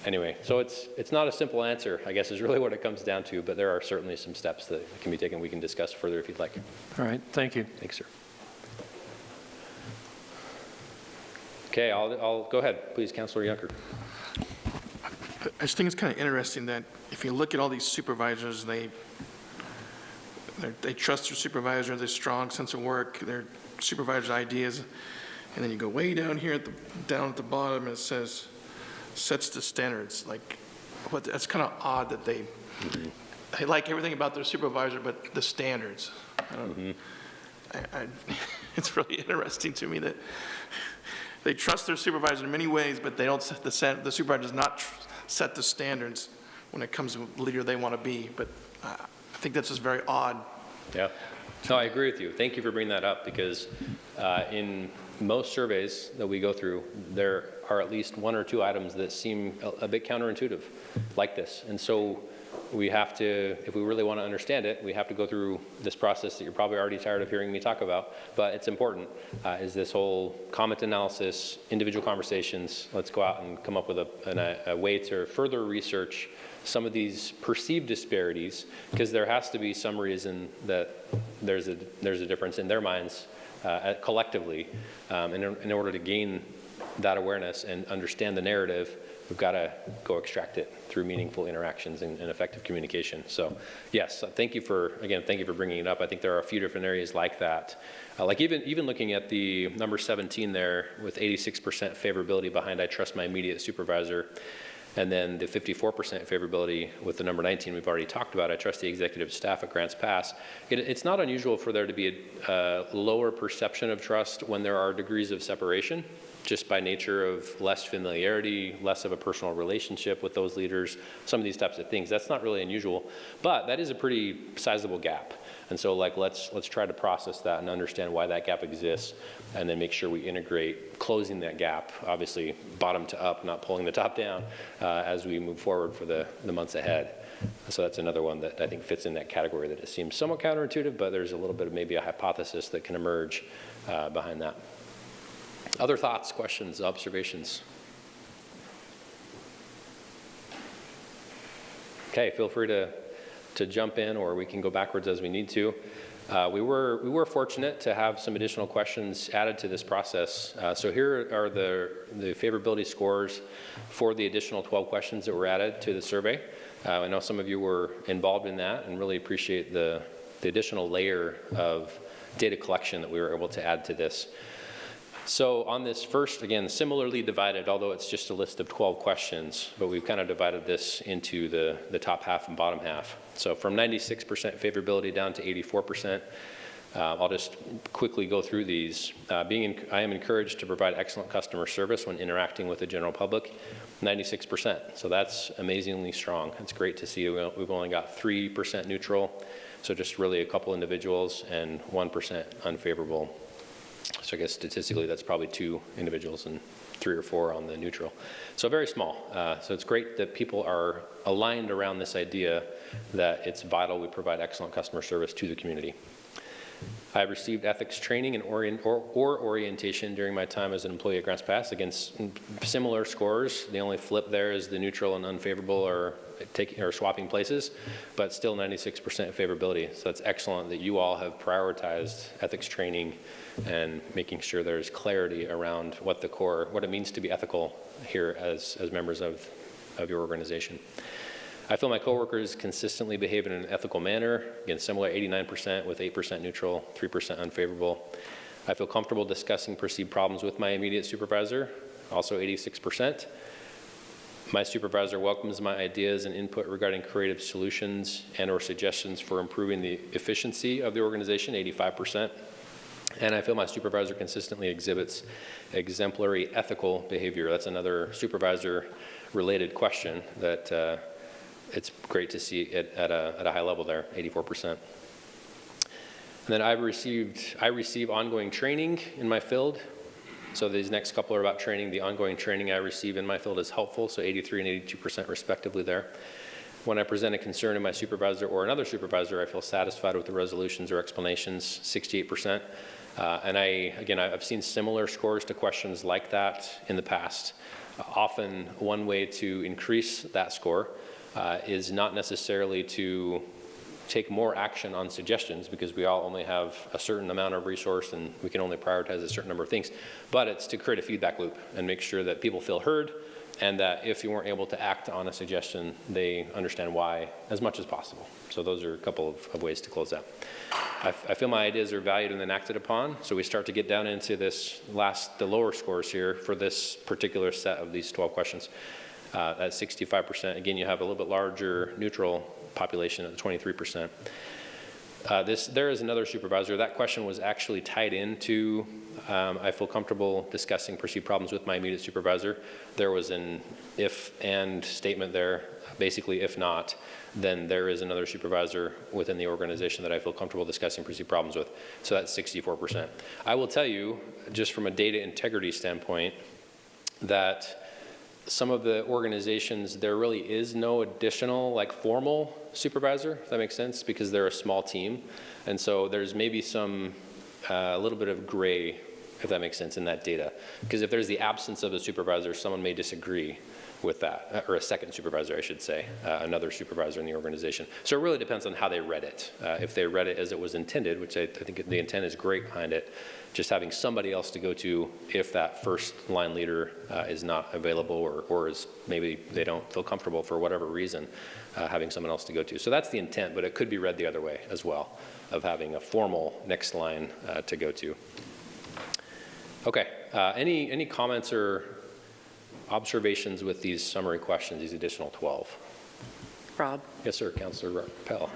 Anyway, so it's not a simple answer, I guess is really what it comes down to, but there are certainly some steps that can be taken. We can discuss further if you'd like. All right, thank you. Thanks, sir. Okay, I'll go ahead, please, Councilor Junker. I just think it's kind of interesting that if you look at all these supervisors, they trust their supervisor, they have a strong sense of work, their supervisor's ideas, and then you go way down here down at the bottom and it says sets the standards. Like, that's kind of odd that they like everything about their supervisor, but the standards. It's really interesting to me that they trust their supervisor in many ways, but they don't set the supervisor does not set the standards when it comes to the leader they want to be. But I think that's just very odd. Yeah. No, I agree with you. Thank you for bringing that up because in most surveys that we go through, there are at least 1 or 2 items that seem a bit counterintuitive like this. And so we have to, if we really want to understand it, we have to go through this process that you're probably already tired of hearing me talk about, but it's important, is this whole comment analysis, individual conversations. Let's go out and come up with a way to further research some of these perceived disparities, because there has to be some reason that there's a difference in their minds collectively. In order to gain that awareness and understand the narrative, we've got to go extract it through meaningful interactions and effective communication. So yes, thank you for bringing it up. I think there are a few different areas like that. Like even looking at the number 17 there with 86% favorability behind I trust my immediate supervisor, and then the 54% favorability with the number 19 we've already talked about, I trust the executive staff at Grants Pass. It's not unusual for there to be a lower perception of trust when there are degrees of separation, just by nature of less familiarity, less of a personal relationship with those leaders, some of these types of things. That's not really unusual, but that is a pretty sizable gap. And so let's try to process that and understand why that gap exists, and then make sure we integrate closing that gap, obviously bottom to up, not pulling the top down, as we move forward for the months ahead. So that's another one that I think fits in that category, that it seems somewhat counterintuitive, but there's a little bit of maybe a hypothesis that can emerge behind that. Other thoughts, questions, observations? Okay, feel free to jump in, or we can go backwards as we need to. We were fortunate to have some additional questions added to this process. So here are the favorability scores for the additional 12 questions that were added to the survey. I know some of you were involved in that and really appreciate the additional layer of data collection that we were able to add to this. So on this first, again, similarly divided, although it's just a list of 12 questions, but we've kind of divided this into the top half and bottom half. So from 96% favorability down to 84%. I'll just quickly go through these. I am encouraged to provide excellent customer service when interacting with the general public, 96%. So that's amazingly strong. It's great to see. We've only got 3% neutral, so just really a couple individuals, and 1% unfavorable. So I guess statistically that's probably 2 individuals and 3 or 4 on the neutral. So very small. So it's great that people are aligned around this idea that it's vital we provide excellent customer service to the community. I've received ethics training and orientation during my time as an employee at Grants Pass. Again, similar scores. The only flip there is the neutral and unfavorable are swapping places, but still 96% favorability. So that's excellent that you all have prioritized ethics training and making sure there's clarity around what it means to be ethical here as members of your organization. I feel my coworkers consistently behave in an ethical manner. Again, similar, 89% with 8% neutral, 3% unfavorable. I feel comfortable discussing perceived problems with my immediate supervisor, also 86%. My supervisor welcomes my ideas and input regarding creative solutions and/or suggestions for improving the efficiency of the organization, 85%. And I feel my supervisor consistently exhibits exemplary ethical behavior. That's another supervisor-related question that it's great to see it at a high level there, 84%. And then I receive ongoing training in my field. So these next couple are about training. The ongoing training I receive in my field is helpful, so 83 and 82% respectively there. When I present a concern to my supervisor or another supervisor, I feel satisfied with the resolutions or explanations, 68%. And I've seen similar scores to questions like that in the past. Often one way to increase that score is not necessarily to take more action on suggestions, because we all only have a certain amount of resource and we can only prioritize a certain number of things, but it's to create a feedback loop and make sure that people feel heard, and that if you weren't able to act on a suggestion, they understand why as much as possible. So those are a couple of ways to close out. I feel my ideas are valued and then acted upon, so we start to get down into the lower scores here for this particular set of these 12 questions. At 65%, again, you have a little bit larger neutral population at 23%. There is another supervisor. That question was actually tied into, I feel comfortable discussing perceived problems with my immediate supervisor. There was an if and statement there. Basically, if not, then there is another supervisor within the organization that I feel comfortable discussing perceived problems with. So that's 64%. I will tell you, just from a data integrity standpoint, that some of the organizations, there really is no additional formal supervisor, if that makes sense, because they're a small team. And so there's maybe a little bit of gray, if that makes sense, in that data. Because if there's the absence of a supervisor, someone may disagree with that, or a second supervisor, I should say, another supervisor in the organization. So it really depends on how they read it. If they read it as it was intended, which I think the intent is great behind it, just having somebody else to go to if that first line leader is not available, or is maybe they don't feel comfortable for whatever reason, having someone else to go to. So that's the intent, but it could be read the other way as well, of having a formal next line to go to. Okay, any comments or observations with these summary questions, these additional 12? Rob? Yes, sir, Councilor Pell.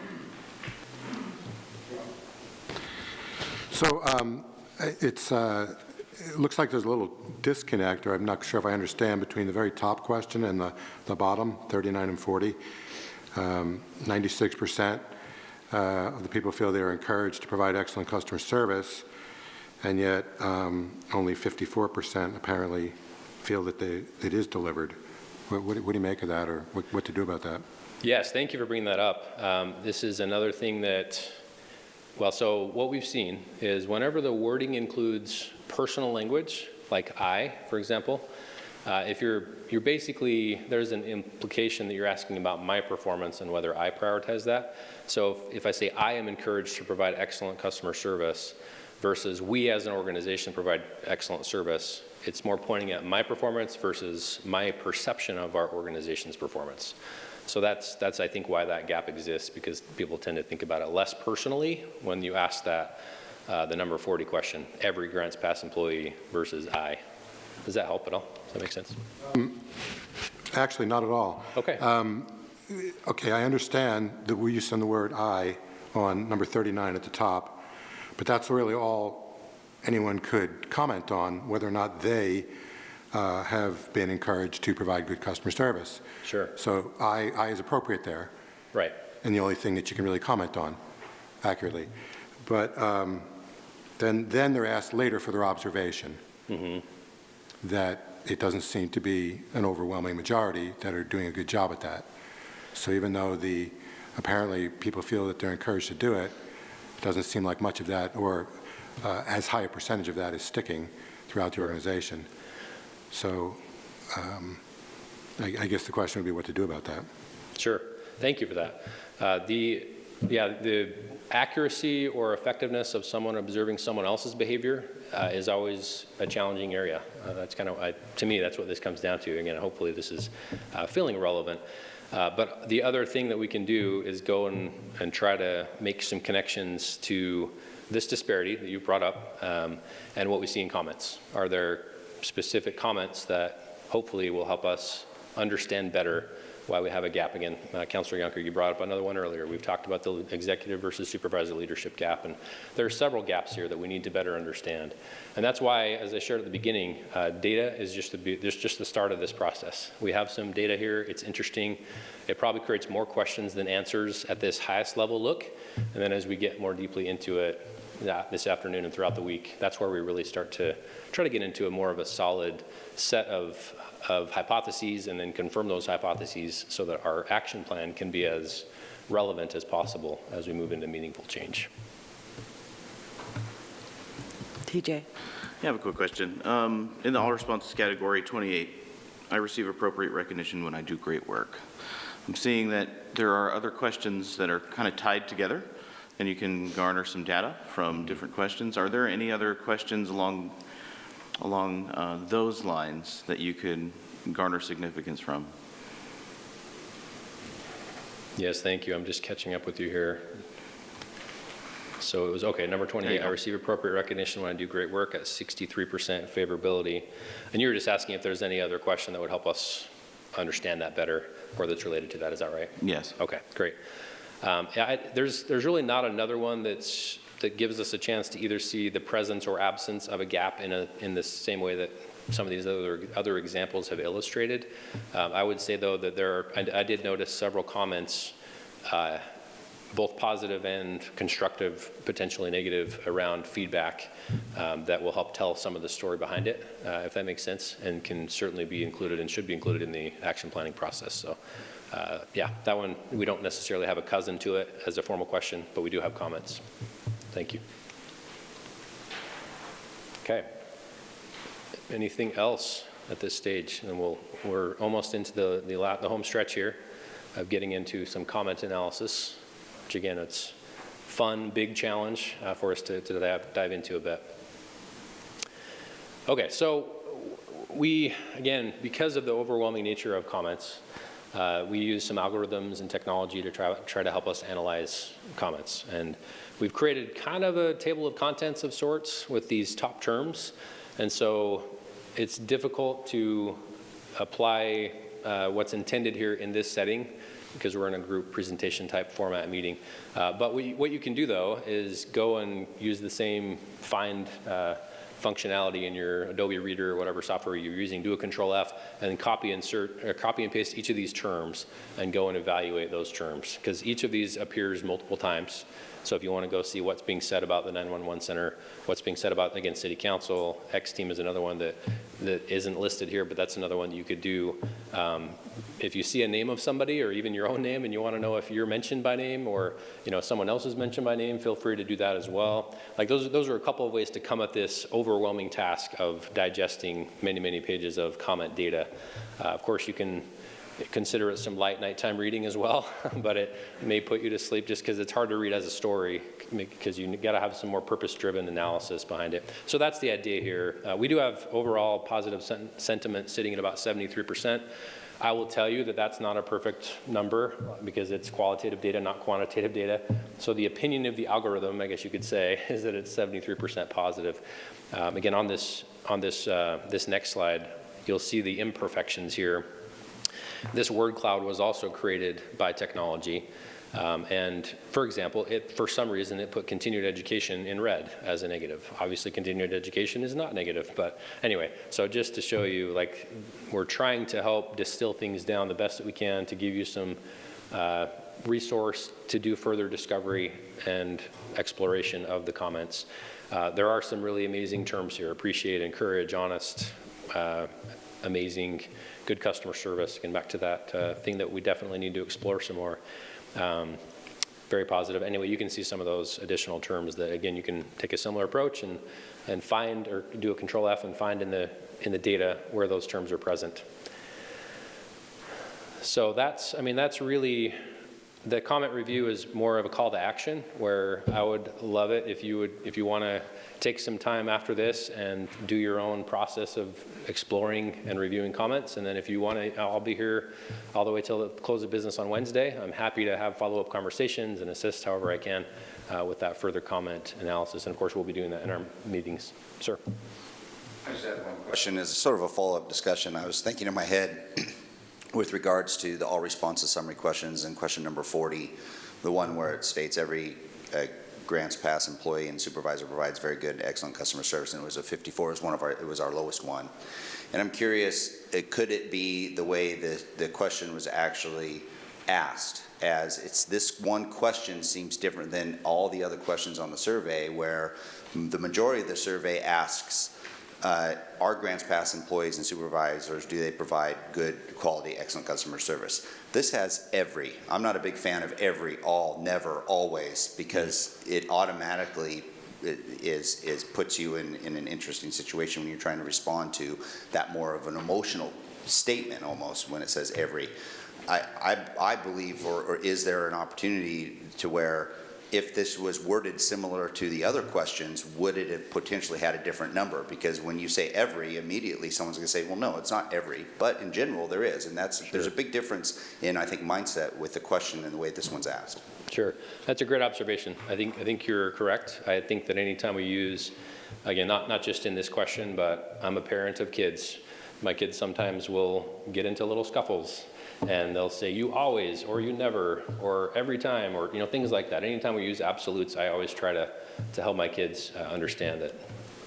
So it looks like there's a little disconnect, or I'm not sure if I understand, between the very top question and the bottom, 39 and 40. 96% of the people feel they are encouraged to provide excellent customer service, and yet only 54% apparently feel that it is delivered. What do you make of that, or what to do about that? Yes, thank you for bringing that up. This is another thing that, so what we've seen is whenever the wording includes personal language, like I, for example, if you're basically, there's an implication that you're asking about my performance and whether I prioritize that. So if I say I am encouraged to provide excellent customer service versus we as an organization provide excellent service, it's more pointing at my performance versus my perception of our organization's performance. So that's I think why that gap exists, because people tend to think about it less personally when you ask that the number 40 question, every Grants Pass employee versus I. Does that help at all? Does that make sense? Actually, not at all. Okay. Okay, I understand that we use the word "I" on number 39 at the top, but that's really all anyone could comment on, whether or not they have been encouraged to provide good customer service. Sure. So I is appropriate there, Right. and the only thing that you can really comment on accurately. But then they're asked later for their observation that it doesn't seem to be an overwhelming majority that are doing a good job at that. So even though apparently people feel that they're encouraged to do it, it doesn't seem like much of that, or as high a percentage of that is sticking throughout the organization. So I guess the question would be what to do about that. Sure. Thank you for that. The accuracy or effectiveness of someone observing someone else's behavior is always a challenging area. That's kind of, to me, that's what this comes down to. Again, hopefully this is feeling relevant. But the other thing that we can do is go and try to make some connections to this disparity that you brought up and what we see in comments. Are there specific comments that hopefully will help us understand better why we have a gap? Again, Councilor Yunker, you brought up another one earlier. We've talked about the executive versus supervisor leadership gap, and there are several gaps here that we need to better understand. And that's why, as I shared at the beginning, data is just the start of this process. We have some data here. It's interesting. It probably creates more questions than answers at this highest level look. And then as we get more deeply into it this afternoon and throughout the week, that's where we really start to try to get into a more of a solid set of hypotheses and then confirm those hypotheses so that our action plan can be as relevant as possible as we move into meaningful change. TJ. I have a quick question. In the all responses category 28, I receive appropriate recognition when I do great work. I'm seeing that there are other questions that are kind of tied together, and you can garner some data from different questions. Are there any other questions along those lines that you could garner significance from? Yes, thank you. I'm just catching up with you here. So it was, okay, number 28, I receive appropriate recognition when I do great work at 63% favorability. And you were just asking if there's any other question that would help us understand that better or that's related to that. Is that right? Yes. Okay, great. There's really not another one that gives us a chance to either see the presence or absence of a gap in the same way that some of these other examples have illustrated. I would say though that I did notice several comments, both positive and constructive, potentially negative, around feedback that will help tell some of the story behind it, if that makes sense, and can certainly be included and should be included in the action planning process. So yeah, that one, we don't necessarily have a cousin to it as a formal question, but we do have comments. Thank you. Okay. Anything else at this stage? And we're almost into the home stretch here of getting into some comment analysis, which again, it's fun, big challenge for us to dive into a bit. Okay, so again, because of the overwhelming nature of comments, we use some algorithms and technology to try to help us analyze comments. And we've created kind of a table of contents of sorts with these top terms. And so it's difficult to apply what's intended here in this setting because we're in a group presentation type format meeting. But what you can do though is go and use the same find functionality in your Adobe Reader or whatever software you're using, do a Control F, and then copy and paste each of these terms and go and evaluate those terms, because each of these appears multiple times. So if you want to go see what's being said about the 911 center, what's being said about, again, City Council, X team is another one that isn't listed here, but that's another one you could do. If you see a name of somebody or even your own name and you want to know if you're mentioned by name or someone else is mentioned by name, feel free to do that as well. Like those are a couple of ways to come at this overwhelming task of digesting many, many pages of comment data. Of course, you can consider it some light nighttime reading as well, but it may put you to sleep just because it's hard to read as a story, because you got to have some more purpose-driven analysis behind it. So that's the idea here. We do have overall positive sentiment sitting at about 73%. I will tell you that that's not a perfect number because it's qualitative data, not quantitative data. So the opinion of the algorithm, I guess you could say, is that it's 73% positive. Again, on this next slide, you'll see the imperfections here. This word cloud was also created by technology. And for example, for some reason, it put continued education in red as a negative. Obviously, continued education is not negative, but anyway, so just to show you, like, we're trying to help distill things down the best that we can to give you some resource to do further discovery and exploration of the comments. There are some really amazing terms here: appreciate, encourage, honest, amazing, good customer service. Again, back to that thing that we definitely need to explore some more. Very positive. Anyway, you can see some of those additional terms that, again, you can take a similar approach and find, or do a Control F and find in the data where those terms are present. So that's really, the comment review is more of a call to action, where I would love it if you want to take some time after this and do your own process of exploring and reviewing comments. And then if you want to, I'll be here all the way till the close of business on Wednesday. I'm happy to have follow-up conversations and assist however I can with that further comment analysis. And of course, we'll be doing that in our meetings. Sir. I just have one question as sort of a follow-up discussion. I was thinking in my head with regards to the all responses summary questions and question number 40, the one where it states every Grants Pass employee and supervisor provides very good, excellent customer service, and it was a 54. It was our lowest one. And I'm curious, could it be the way the question was actually asked, as it's this one question seems different than all the other questions on the survey, where the majority of the survey asks, are Grants Pass employees and supervisors, do they provide good quality, excellent customer service? This has every. I'm not a big fan of every, all, never, always, because it automatically puts you in an interesting situation when you're trying to respond to that more of an emotional statement almost when it says every. I believe, or is there an opportunity to where if this was worded similar to the other questions, would it have potentially had a different number? Because when you say every, immediately someone's going to say, well, no, it's not every. But in general, there is. And there's a big difference in, I think, mindset with the question and the way this one's asked. Sure. That's a great observation. I think you're correct. I think that anytime we use, again, not just in this question, but I'm a parent of kids. My kids sometimes will get into little scuffles, and they'll say, you always, or you never, or every time, or things like that. Anytime we use absolutes, I always try to help my kids understand that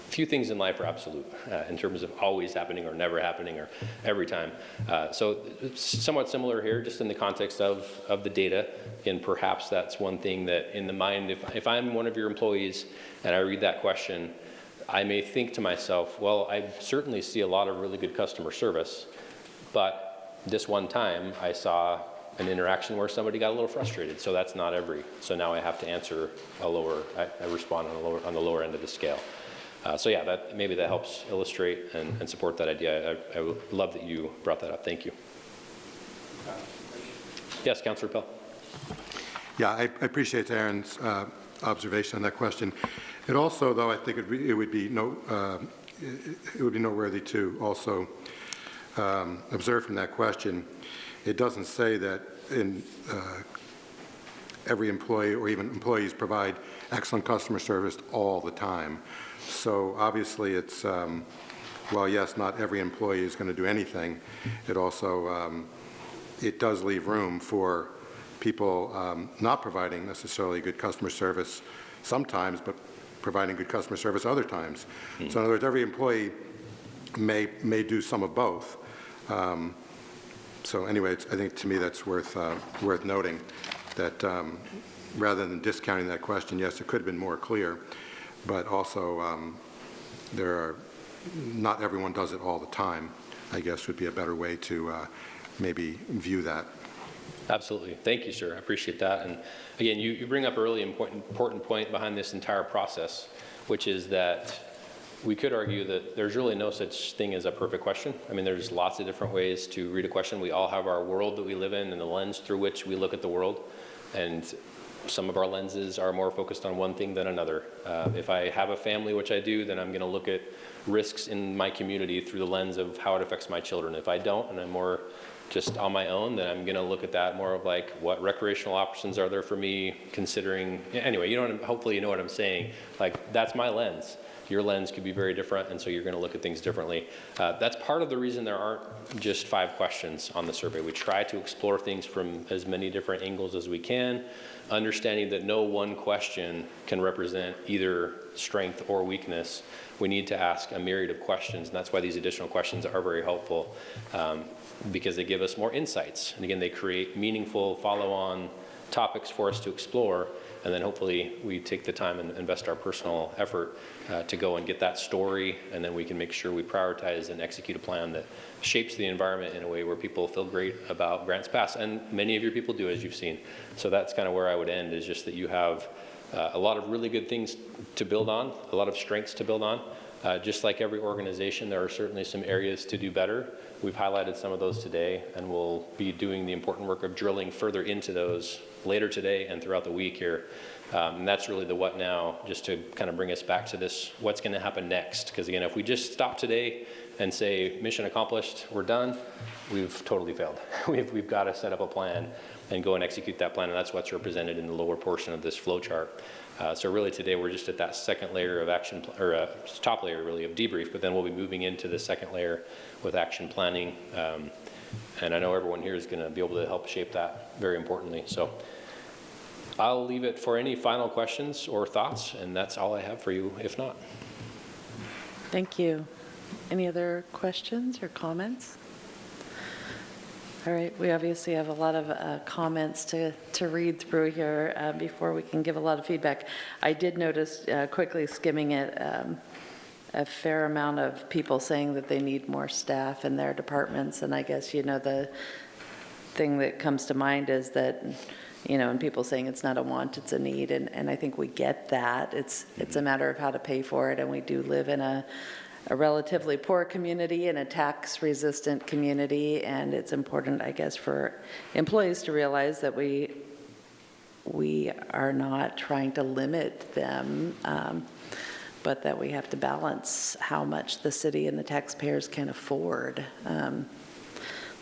few things in life are absolute in terms of always happening or never happening or every time. So it's somewhat similar here, just in the context of the data. And perhaps that's one thing that in the mind, if I'm one of your employees and I read that question, I may think to myself, well, I certainly see a lot of really good customer service, but this one time I saw an interaction where somebody got a little frustrated, so that's not every. So now I have to answer I respond on the lower end of the scale. So yeah, maybe that helps illustrate and support that idea. I would love that you brought that up. Thank you. Yes, Councillor Pell. Yeah, I appreciate Aaron's observation on that question. It also, though, I think it would be noteworthy to also observe from that question, it doesn't say that every employee or even employees provide excellent customer service all the time. So obviously it's, well, yes, not every employee is going to do anything. It also, it does leave room for people not providing necessarily good customer service sometimes, but providing good customer service other times. Mm-hmm. So in other words, every employee may do some of both. So anyway, I think to me that's worth noting that rather than discounting that question, yes, it could have been more clear, but also not everyone does it all the time, I guess would be a better way to maybe view that. Absolutely. Thank you, sir. I appreciate that. And again, you bring up a really important point behind this entire process, which is that we could argue that there's really no such thing as a perfect question. I mean, there's lots of different ways to read a question. We all have our world that we live in and the lens through which we look at the world. And some of our lenses are more focused on one thing than another. If I have a family, which I do, then I'm going to look at risks in my community through the lens of how it affects my children. If I don't, and I'm more just on my own, then I'm going to look at that more of like, what recreational options are there for me considering, anyway, you know, hopefully you know what I'm saying. Like, that's my lens. Your lens could be very different, and so you're going to look at things differently. That's part of the reason there aren't just 5 questions on the survey. We try to explore things from as many different angles as we can, understanding that no one question can represent either strength or weakness. We need to ask a myriad of questions, and that's why these additional questions are very helpful, because they give us more insights. And again, they create meaningful follow-on topics for us to explore, and then hopefully we take the time and invest our personal effort to go and get that story, and then we can make sure we prioritize and execute a plan that shapes the environment in a way where people feel great about Grants Pass. And many of your people do, as you've seen. So that's kind of where I would end, is just that you have a lot of really good things to build on, a lot of strengths to build on. Just like every organization, there are certainly some areas to do better. We've highlighted some of those today, and we'll be doing the important work of drilling further into those later today and throughout the week here. And that's really the what now, just to kind of bring us back to this, what's going to happen next. Because again, if we just stop today and say, mission accomplished, we're done, we've totally failed. We've got to set up a plan and go and execute that plan, and that's what's represented in the lower portion of this flow chart. So really today we're just at that second layer of action, or top layer really of debrief, but then we'll be moving into the second layer with action planning. And I know everyone here is going to be able to help shape that very importantly. So I'll leave it for any final questions or thoughts, and that's all I have for you, if not. Thank you. Any other questions or comments? All right, we obviously have a lot of comments to read through here before we can give a lot of feedback. I did notice, quickly skimming it, a fair amount of people saying that they need more staff in their departments, and I guess, you know, the thing that comes to mind is that, you know, and people saying it's not a want, it's a need, and I think we get that. It's a matter of how to pay for it, and we do live in a relatively poor community and a tax-resistant community, and it's important, I guess, for employees to realize that we are not trying to limit them, but that we have to balance how much the city and the taxpayers can afford.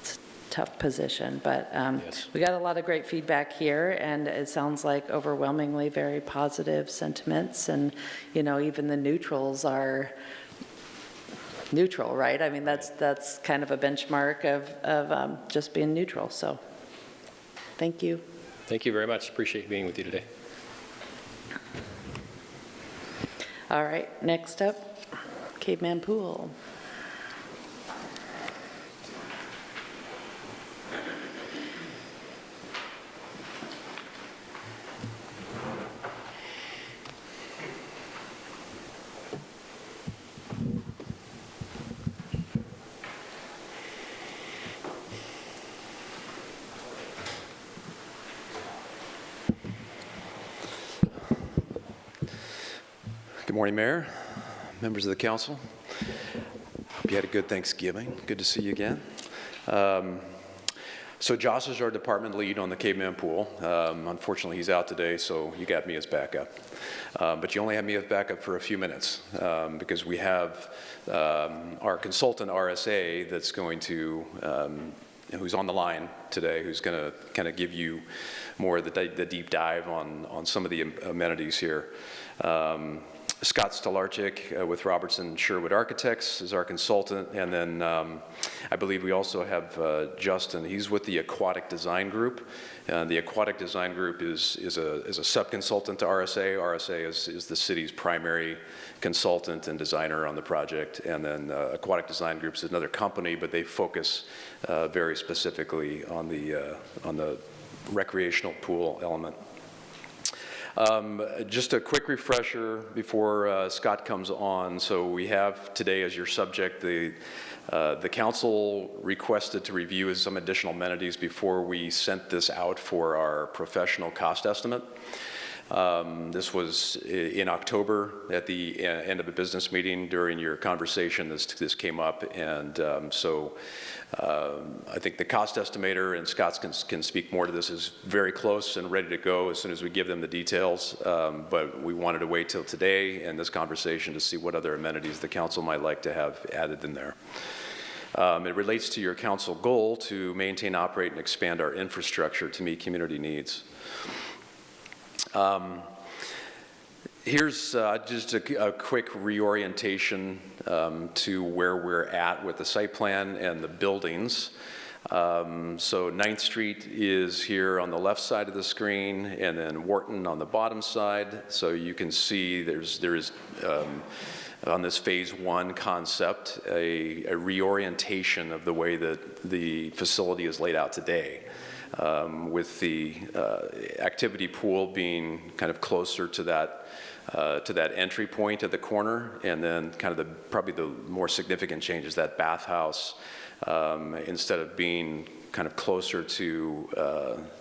It's a tough position, but Yes. We got a lot of great feedback here, and it sounds like overwhelmingly very positive sentiments, and, you know, even the neutrals are neutral, right? I mean, that's kind of a benchmark of just being neutral. So thank you. Thank you very much. Appreciate being with you today. All right, next up, Caveman Pool. Good morning, Mayor, members of the council. Hope you had a good Thanksgiving. Good to see you again. So Josh is our department lead on the Caveman Pool. Unfortunately, he's out today, so you got me as backup. But you only have me as backup for a few minutes because we have our consultant RSA that's going to, who's on the line today, who's going to kind of give you more of the deep dive on some of the amenities here. Scott Stolarczyk with Robertson Sherwood Architects is our consultant, and then I believe we also have Justin. He's with the Aquatic Design Group. The Aquatic Design Group is a sub-consultant to RSA. RSA is the city's primary consultant and designer on the project, and then Aquatic Design Group is another company, but they focus very specifically on the recreational pool element. Just a quick refresher before Scott comes on. So we have today as your subject the council requested to review some additional amenities before we sent this out for our professional cost estimate. This was in October at the end of a business meeting. During your conversation, this came up, and so I think the cost estimator, and Scott can speak more to this, is very close and ready to go as soon as we give them the details. But we wanted to wait till today and this conversation to see what other amenities the council might like to have added in there. It relates to your council goal to maintain, operate, and expand our infrastructure to meet community needs. Here's just a quick reorientation to where we're at with the site plan and the buildings. So 9th Street is here on the left side of the screen, and then Wharton on the bottom side. So you can see there is on this phase 1 concept a reorientation of the way that the facility is laid out today. With the activity pool being kind of closer to that entry point at the corner, and then kind of probably the more significant change is that bathhouse, instead of being kind of closer to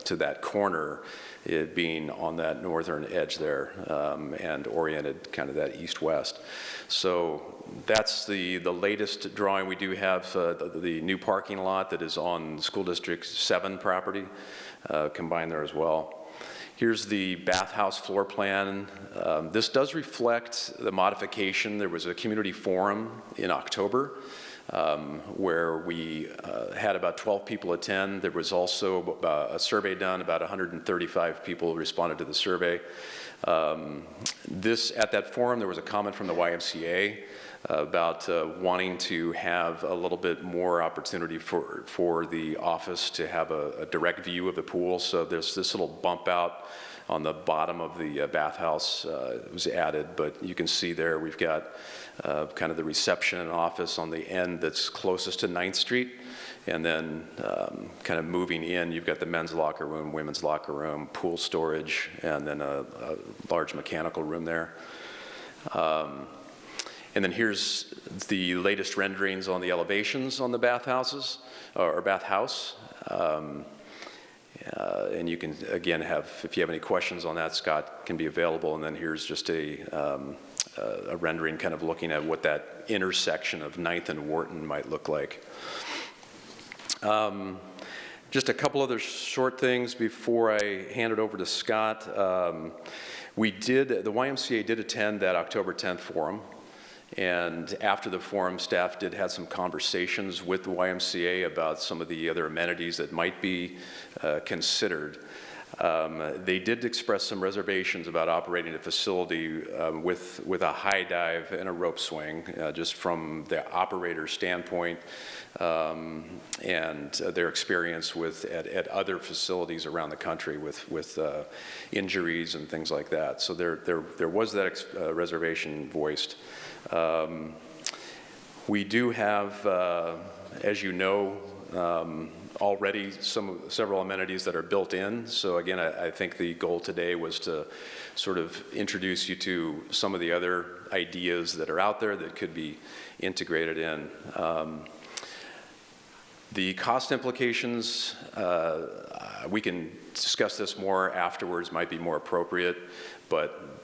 that corner, it being on that northern edge there, and oriented kind of that east-west. So that's the latest drawing. We do have the new parking lot that is on School District 7 property combined there as well. Here's the bathhouse floor plan. This does reflect the modification. There was a community forum in October where we had about 12 people attend. There was also a survey done. About 135 people responded to the survey. At that forum, there was a comment from the YMCA about wanting to have a little bit more opportunity for the office to have a direct view of the pool. So there's this little bump out on the bottom of the bathhouse was added, but you can see there we've got kind of the reception and office on the end that's closest to 9th Street. And then kind of moving in, you've got the men's locker room, women's locker room, pool storage, and then a large mechanical room there. And then here's the latest renderings on the elevations on the bathhouses, or bathhouse. And you can, again, if you have any questions on that, Scott can be available. And then here's just a rendering kind of looking at what that intersection of 9th and Wharton might look like. Just a couple other short things before I hand it over to Scott. The YMCA did attend that October 10th forum. And after the forum, staff did have some conversations with the YMCA about some of the other amenities that might be considered. They did express some reservations about operating a facility with a high dive and a rope swing, just from the operator's standpoint, and their experience at other facilities around the country with injuries and things like that. So there was that reservation voiced. We do have, as you know, already several amenities that are built in. So again, I think the goal today was to sort of introduce you to some of the other ideas that are out there that could be integrated in. The cost implications, we can discuss this more afterwards, might be more appropriate, but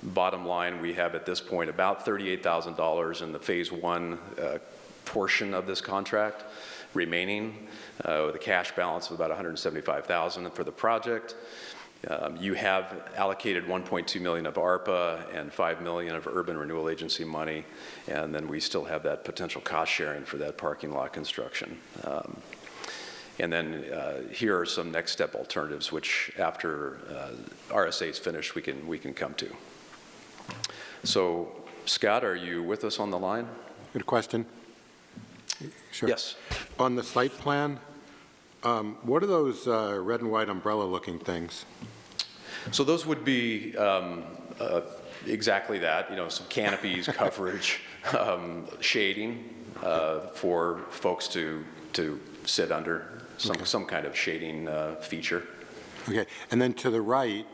bottom line, we have at this point about $38,000 in the phase 1 portion of this contract remaining, with a cash balance of about $175,000 for the project. You have allocated $1.2 million of ARPA and $5 million of Urban Renewal Agency money, and then we still have that potential cost sharing for that parking lot construction. And then here are some next step alternatives, which after RSA is finished, we can come to. So, Scott, are you with us on the line? Good question. Sure. Yes. On the site plan, what are those red and white umbrella-looking things? So those would be exactly that, some canopies, coverage, shading for folks to sit under, some kind of shading feature. Okay, and then to the right,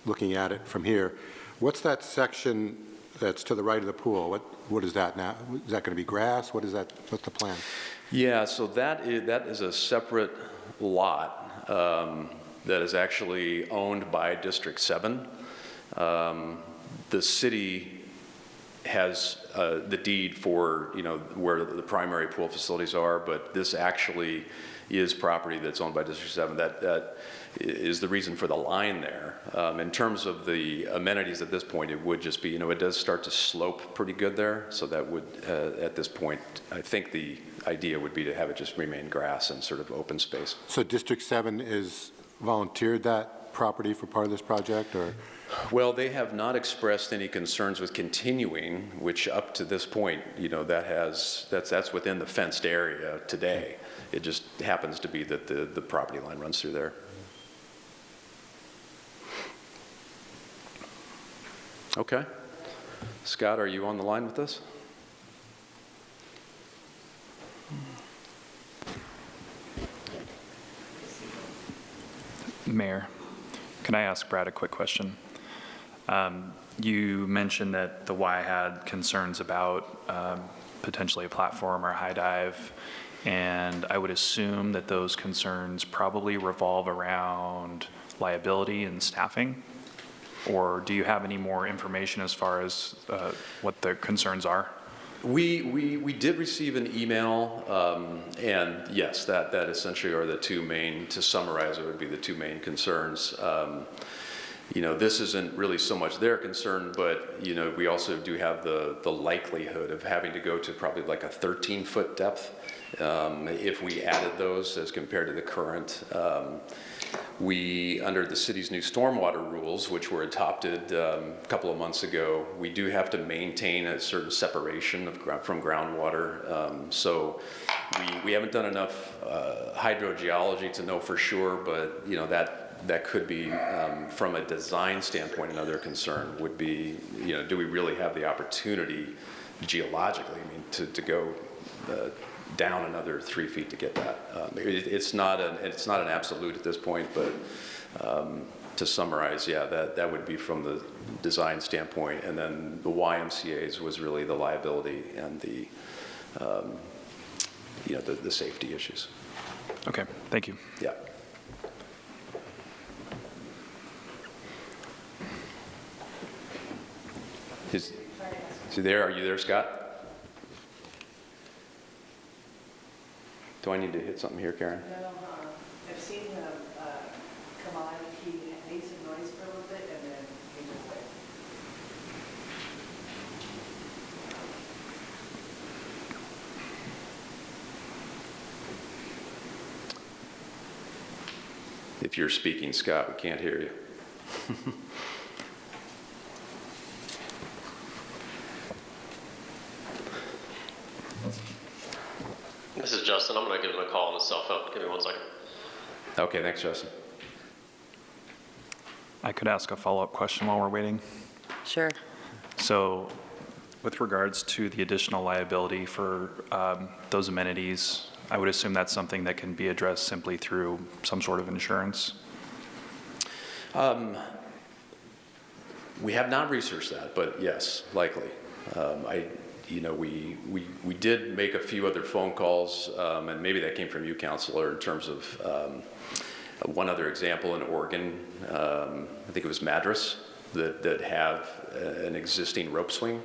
looking at it from here, what's that section that's to the right of the pool? What is that now? Is that going to be grass? What is that? What's the plan? Yeah, so that is a separate lot that is actually owned by District 7. The city has the deed for, where the primary pool facilities are, but this actually is property that's owned by District 7. That is the reason for the line there. In terms of the amenities at this point, it would just be, it does start to slope pretty good there. So that would, at this point, I think the idea would be to have it just remain grass and sort of open space. So District 7 is volunteered that property for part of this project, or? Well, they have not expressed any concerns with continuing, which up to this point, that's within the fenced area today. It just happens to be that the property line runs through there. Okay. Scott, are you on the line with us? Mayor, can I ask Brad a quick question? You mentioned that the Y had concerns about potentially a platform or a high dive, and I would assume that those concerns probably revolve around liability and staffing, or do you have any more information as far as what the concerns are? We did receive an email, and yes, that essentially are the two main, to summarize, it would be the two main concerns. This isn't really so much their concern, but, we also do have the likelihood of having to go to probably like a 13-foot depth if we added those as compared to the current. We, under the city's new stormwater rules, which were adopted a couple of months ago, we do have to maintain a certain separation from groundwater. So we haven't done enough hydrogeology to know for sure, but that could be, from a design standpoint, another concern would be, do we really have the opportunity geologically, to go down another 3 feet to get that? It's not an absolute at this point, but to summarize, yeah, that would be from the design standpoint, and then the YMCA's was really the liability and the the safety issues. Okay, thank you. Yeah. Is he there? Are you there, Scott? Do I need to hit something here, Karen? No, I've seen him come on, he made some noise for a little bit, and then he went away. If you're speaking, Scott, we can't hear you. This is Justin. I'm going to give him a call on his cell phone. Give me 1 second. Okay, thanks, Justin. I could ask a follow-up question while we're waiting. Sure. So with regards to the additional liability for those amenities, I would assume that's something that can be addressed simply through some sort of insurance? We have not researched that, but yes, likely. We did make a few other phone calls, and maybe that came from you, Counselor, in terms of one other example in Oregon. I think it was Madras that have an existing rope swing.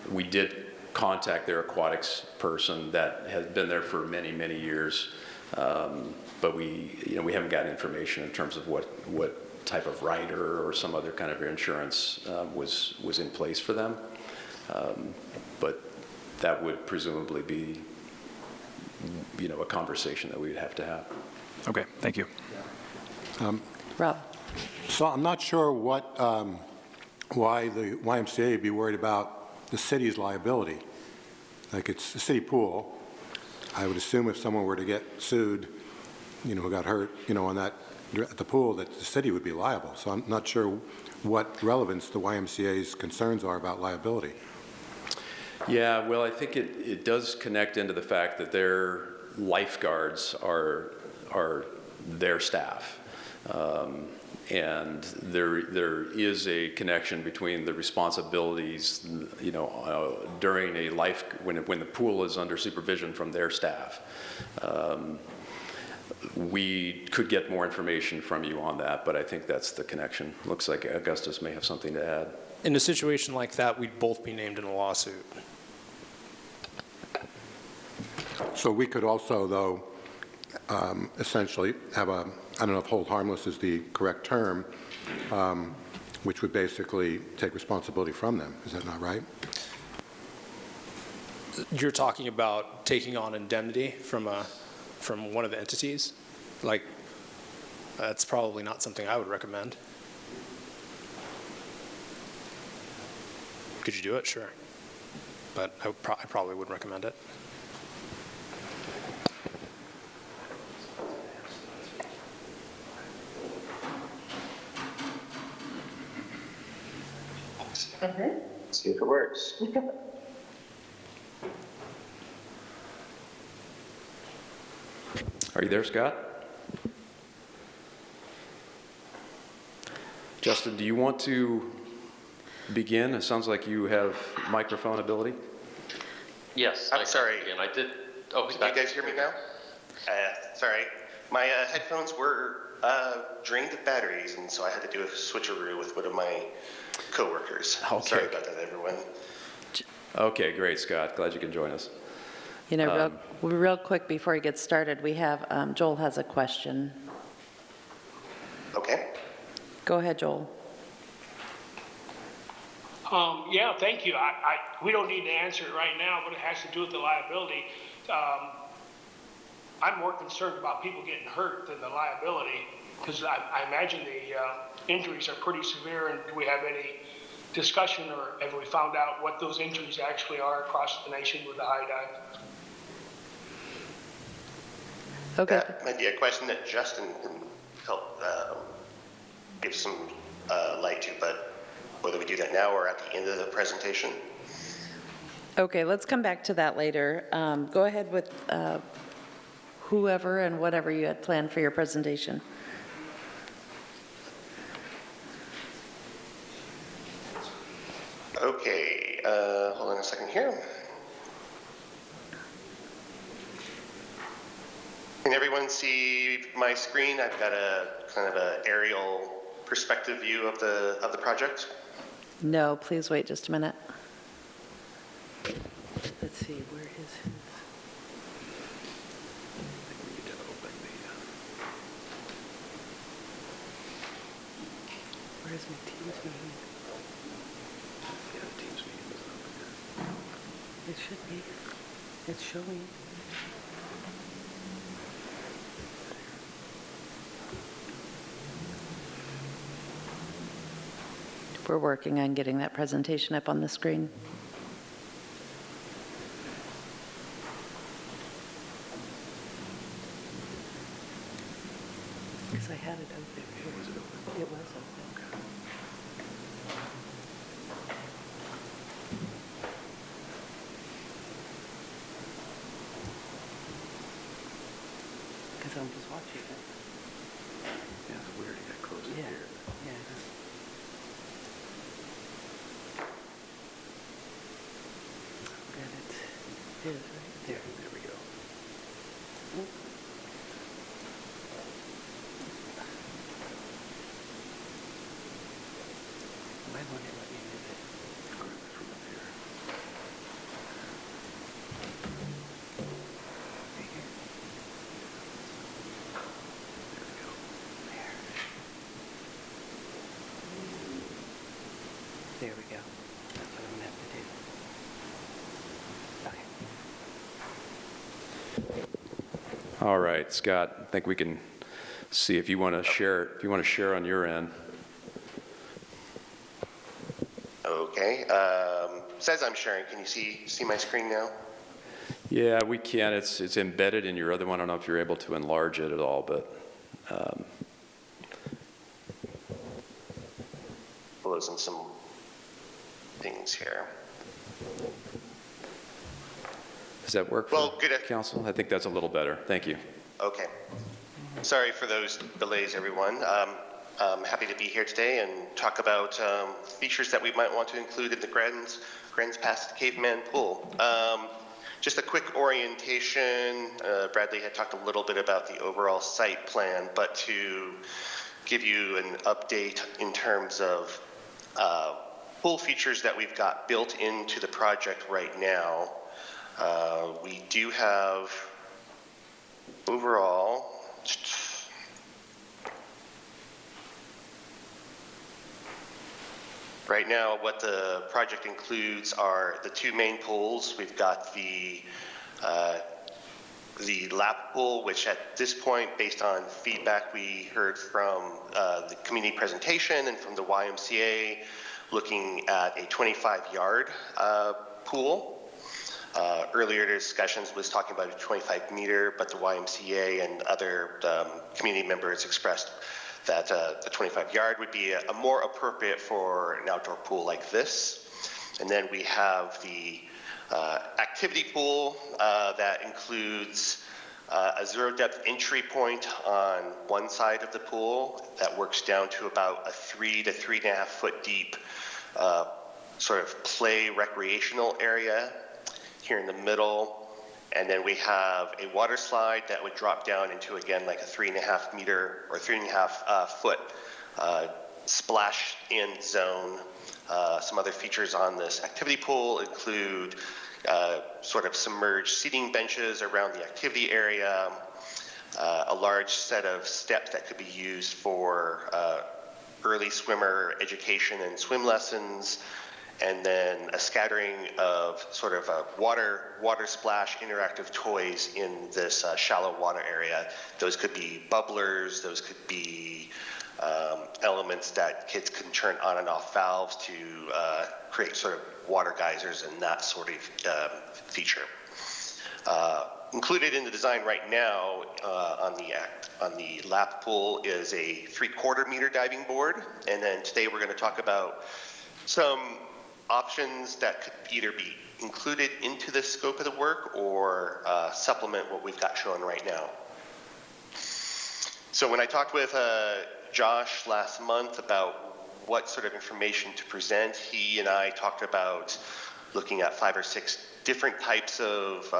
We did contact their aquatics person that has been there for many, many years, but we haven't gotten information in terms of what type of rider or some other kind of insurance was in place for them. But that would presumably be, a conversation that we would have to have. Okay, thank you. Rob? So I'm not sure why the YMCA would be worried about the city's liability. Like, it's a city pool. I would assume if someone were to get sued, who got hurt, on that, at the pool, that the city would be liable. So I'm not sure what relevance the YMCA's concerns are about liability. Yeah, well, I think it does connect into the fact that their lifeguards are their staff. And there is a connection between the responsibilities, during when the pool is under supervision from their staff. We could get more information from you on that, but I think that's the connection. Looks like Augustus may have something to add. In a situation like that, we'd both be named in a lawsuit. So we could also, though, essentially have a I don't know if hold harmless is the correct term, which would basically take responsibility from them. Is that not right? You're talking about taking on indemnity from one of the entities? Like, that's probably not something I would recommend. Could you do it? Sure. But I probably wouldn't recommend it. See if it works. Are you there, Scott? Justin, do you want to begin? It sounds like you have microphone ability. Yes. I'm sorry. And I did. Oh, he's Can back. you guys hear me now? Sorry. My headphones were drained of batteries, and so I had to do a switcheroo with one of my coworkers. Okay. Sorry about that, everyone. Okay, great, Scott. Glad you can join us. You know, real quick before he gets started, we have, Joel has a question. Okay. Go ahead, Joel. Yeah, thank you. We don't need to answer it right now, but it has to do with the liability. I'm more concerned about people getting hurt than the liability, because I imagine the injuries are pretty severe. And do we have any discussion, or have we found out what those injuries actually are across the nation with the high dive? Okay. That might be a question that Justin can help give some light to, but whether we do that now or at the end of the presentation. Okay, let's come back to that later. Go ahead with whoever and whatever you had planned for your presentation. Okay, hold on a second here. Can everyone see my screen? I've got a kind of an aerial perspective view of the project. No, please wait just a minute. Let's see, where is his? Where's my Teams meeting? It should be. It's showing. We're working on getting that presentation up on the screen. Because I had it open. Was it open? It was open. Because I'm just watching it. Yeah, it's weird. You got to close it here. Yeah. And it is right there. There we go. Why won't it let me move it? From up here. Right here. There we go. There we go. That's what I'm going to have to do. Okay. All right, Scott, I think we can see if you want to share on your end. Okay. Says I'm sharing. Can you see my screen now? Yeah, we can. It's embedded in your other one. I don't know if you're able to enlarge it at all, but Closing some things here. does that work Well, for good. council? I think that's a little better. Thank you. Okay. Sorry for those delays, everyone. I'm happy to be here today and talk about features that we might want to include in the Grants Pass Caveman Pool. Just a quick orientation. Bradley had talked a little bit about the overall site plan, but to give you an update in terms of pool features that we've got built into the project right now, we do have overall Right now, what the project includes are the two main pools. We've got the lap pool, which at this point, based on feedback we heard from the community presentation and from the YMCA, looking at a 25-yard pool. Earlier discussions was talking about a 25-meter, but the YMCA and other community members expressed that the 25-yard would be a more appropriate for an outdoor pool like this. And then we have the activity pool that includes a zero-depth entry point on one side of the pool that works down to about a 3 to 3.5 foot deep sort of play recreational area here in the middle. And then we have a water slide that would drop down into, again, like a 3.5 meter or 3.5 foot splash in zone. Some other features on this activity pool include sort of submerged seating benches around the activity area, a large set of steps that could be used for early swimmer education and swim lessons, and then a scattering of sort of water splash interactive toys in this shallow water area. Those could be bubblers, those could be elements that kids can turn on and off valves to create sort of water geysers and that sort of feature. Included in the design right now on the lap pool is a 3/4 meter diving board, and then today we're going to talk about some options that could either be included into the scope of the work or supplement what we've got shown right now. So when I talked with Josh last month about what sort of information to present, he and I talked about looking at 5 or 6 different types of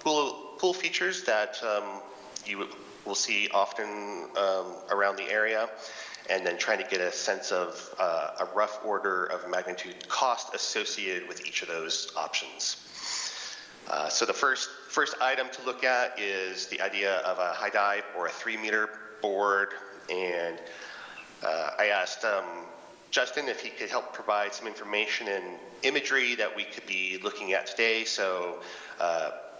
pool features that you will see often around the area, and then trying to get a sense of a rough order of magnitude cost associated with each of those options. So the first item to look at is the idea of a high dive or a 3-meter board, and I asked Justin if he could help provide some information and imagery that we could be looking at today. So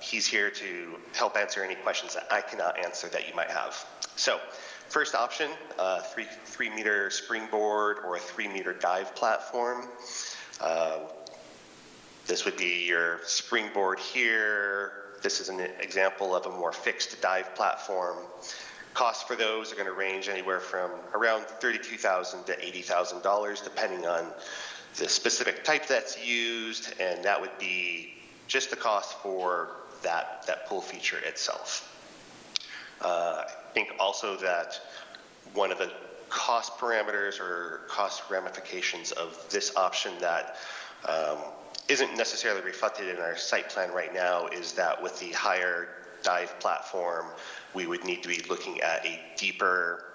he's here to help answer any questions that I cannot answer that you might have. So first option, 3-meter springboard or a 3-meter dive platform. This would be your springboard here. This is an example of a more fixed dive platform. Costs for those are going to range anywhere from around $32,000 to $80,000, depending on the specific type that's used, and that would be just the cost for that pool feature itself. I think also that one of the cost parameters or cost ramifications of this option that isn't necessarily reflected in our site plan right now is that with the higher dive platform, we would need to be looking at a deeper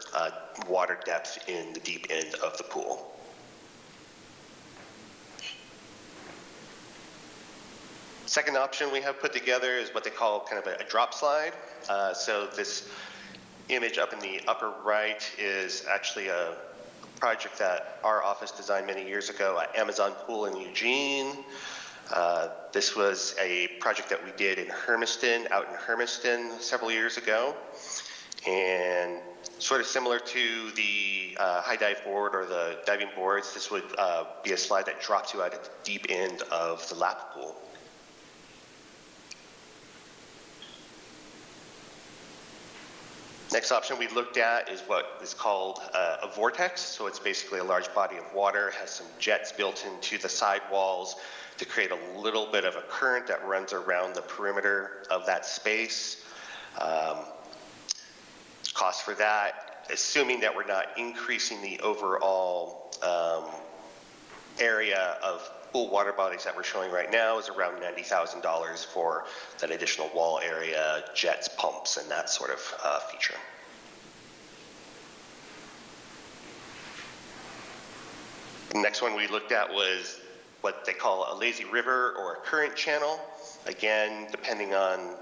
water depth in the deep end of the pool. Second option we have put together is what they call kind of a drop slide. So this image up in the upper right is actually a project that our office designed many years ago at Amazon Pool in Eugene. This was a project that we did in Hermiston, out in Hermiston several years ago. And sort of similar to the high dive board or the diving boards, this would be a slide that drops you out at the deep end of the lap pool. Next option we looked at is what is called a vortex. So it's basically a large body of water, has some jets built into the sidewalls to create a little bit of a current that runs around the perimeter of that space. Cost for that, assuming that we're not increasing the overall area of pool water bodies that we're showing right now, is around $90,000 for that additional wall area, jets, pumps, and that sort of feature. The next one we looked at was what they call a lazy river or a current channel. Again, depending on,